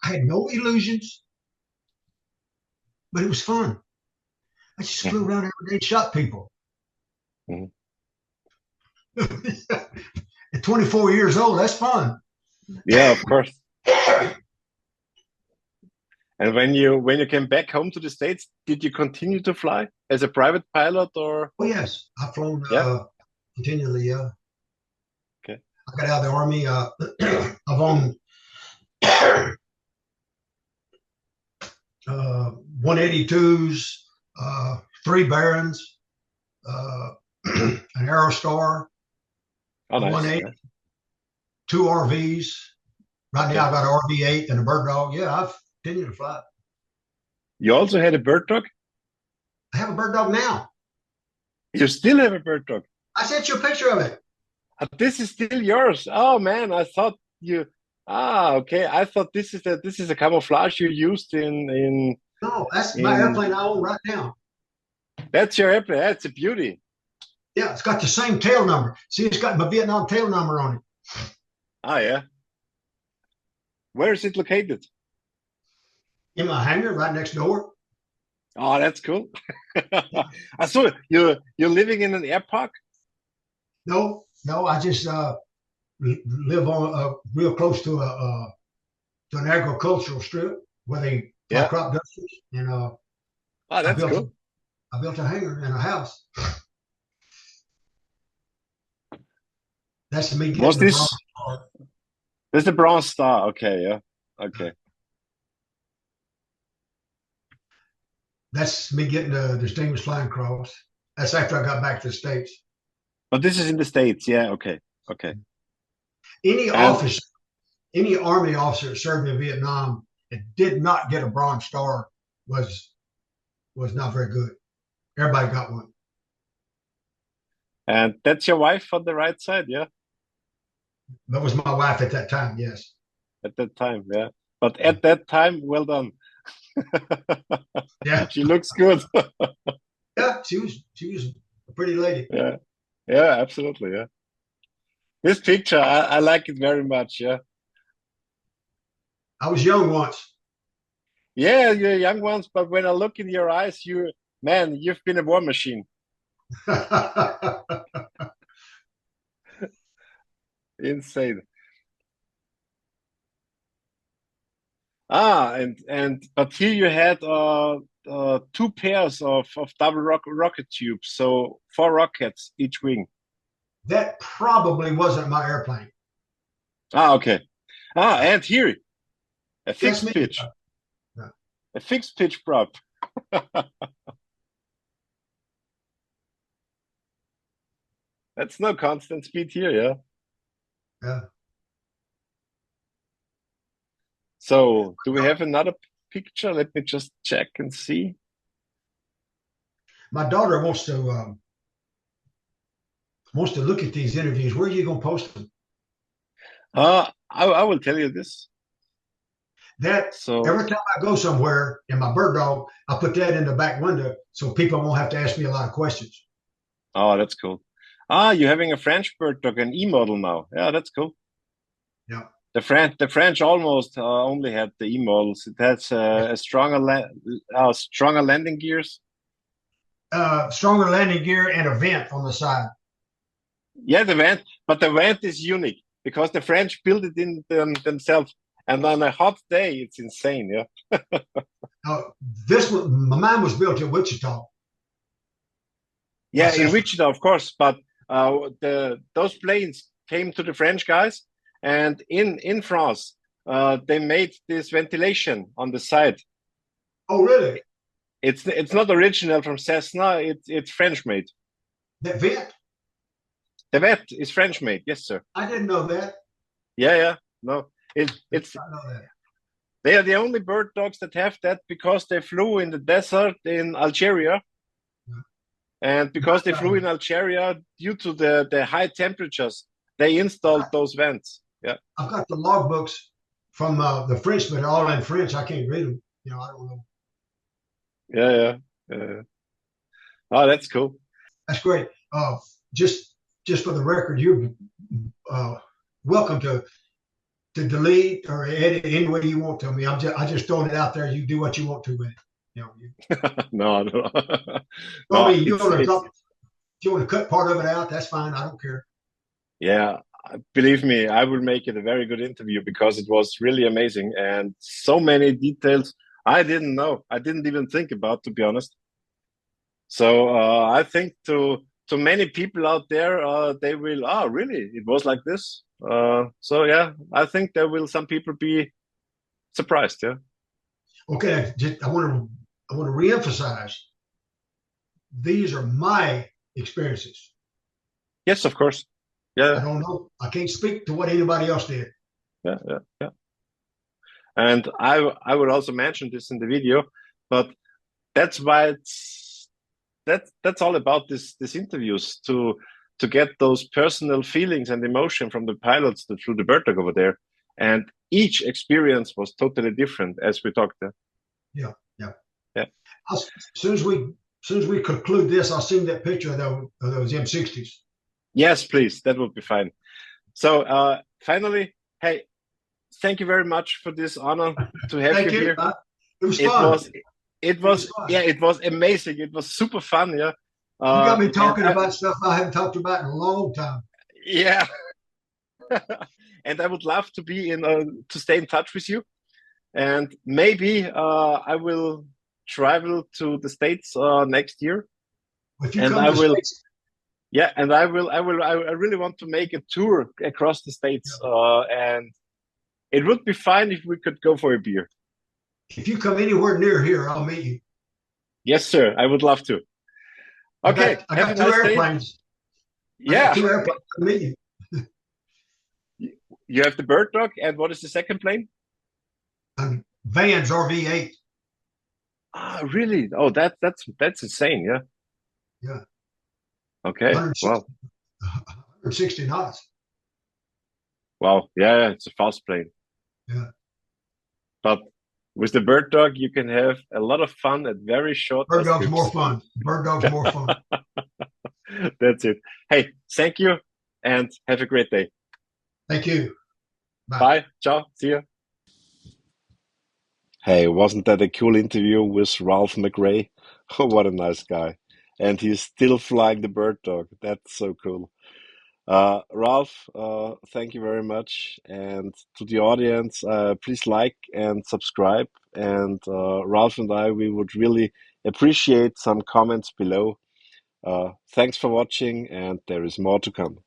I had no illusions, but it was fun. I just flew around every day and shot people. At 24 years old, that's fun. Yeah, of course. And when you came back home to the States, did you continue to fly as a private pilot or? Oh yes, I've flown continually. Yeah. Okay. I got out of the Army. I've owned 182s, 3 Barons, an Aerostar, Oh, nice. 180, 2 RVs. Right now, I got an RV-8 and a bird dog. Yeah, I've continued to fly. You also had a bird dog? I have a bird dog now. You still have a bird dog? I sent you a picture of it. This is still yours. Oh man, I thought you. Okay. I thought this is a camouflage you used in. No, that's my airplane I own right now. That's your airplane. That's a beauty. Yeah, it's got the same tail number. See, it's got my Vietnam tail number on it. Oh yeah. Where is it located? In my hangar, right next door. Oh, that's cool. I saw you're living in an air park. No, I just live on real close to an agricultural strip where they fly crop dusters, and oh, that's cool. I built a hangar and a house. That's me. Was this? This is the Bronze Star. Okay, yeah. Okay. That's me getting the Distinguished Flying Cross. That's after I got back to the States. But this is in the States, yeah. Okay. Any officer, any Army officer that served in Vietnam that did not get a Bronze Star was not very good. Everybody got one. And that's your wife on the right side, yeah? That was my wife at that time, yes. At that time, yeah. But at that time, well done. Yeah. She looks good. Yeah, she was a pretty lady. Yeah, absolutely, yeah. This picture, I like it very much. Yeah. I was young once. Yeah, you're young ones, but when I look in your eyes, you've been a war machine. Insane. But here you had two pairs of double rocket tubes, so 4 rockets each wing. That probably wasn't my airplane. Okay. And here a That's fixed me. pitch, Yeah. a fixed pitch prop. That's no constant speed here, yeah. Yeah. So do we have another picture? Let me just check and see. My daughter wants to look at these interviews. Where are you gonna post them? I will tell you this. So every time I go somewhere in my bird dog, I put that in the back window so people won't have to ask me a lot of questions. Oh, that's cool. You're having a French bird dog, an E model now. Yeah, that's cool. Yeah. The French almost only had the E models. It has a stronger landing gears. Stronger landing gear and a vent on the side. Yeah, the vent is unique because the French built it in themselves. And on a hot day, it's insane, yeah. Mine was built in Wichita. Yeah, in Wichita, of course. But those planes came to the French guys, and in France, they made this ventilation on the side. Oh, really? It's not original from Cessna. It's French made. That vent? The vent is French made. Yes, sir. I didn't know that. Yeah. No. They are the only bird dogs that have that because they flew in the desert in Algeria. Yeah. And because they flew in Algeria, due to the high temperatures, they installed those vents. Yeah. I've got the logbooks from the French, but all in French. I can't read them. I don't know. Yeah. Oh, that's cool. That's great. Just for the record, you're welcome to delete or edit any way you want to. I just throwing it out there. You do what you want to with it. No. I mean, you want to cut part of it out, that's fine. I don't care. Yeah, believe me, I will make it a very good interview because it was really amazing and so many details I didn't know. I didn't even think about, to be honest. So I think to many people out there, they will. Oh, really? It was like this. So yeah, I think there will some people be surprised. Yeah. Okay, I want to reemphasize. These are my experiences. Yes, of course. Yeah. I don't know. I can't speak to what anybody else did. Yeah. And I would also mention this in the video, but that's why that's all about this interviews to get those personal feelings and emotion from the pilots that flew the bird dog over there. And each experience was totally different, as we talked there. Yeah. As soon as we conclude this, I'll send that picture of those M60s. Yes, please. That would be fine. So finally, hey, thank you very much for this honor to have you here. It was fun. It was amazing. It was super fun. Yeah. You got me talking about stuff I haven't talked about in a long time. Yeah. And I would love to be to stay in touch with you. And maybe I will travel to the States next year. If you come to the States. Yeah, and I really want to make a tour across the States. And it would be fine if we could go for a beer. If you come anywhere near here, I'll meet you. Yes, sir. I would love to. Okay. I got 2 airplanes. Yeah. 2 airplanes to meet you. You have the bird dog, and what is the second plane? Vans RV-8. Really? Oh, that's insane. Yeah. Yeah. Okay. Wow. 160 knots. Wow. Yeah, it's a fast plane. Yeah. But with the bird dog, you can have a lot of fun at very short. Bird dog's more fun. Bird dog's more fun. That's it. Hey, thank you, and have a great day. Thank you. Bye. Bye. Ciao. See you. Hey, wasn't that a cool interview with Ralph McRae? What a nice guy. And he's still flying the bird dog. That's so cool. Ralph, thank you very much. And to the audience, please like and subscribe. And Ralph and I, we would really appreciate some comments below. Thanks for watching, and there is more to come.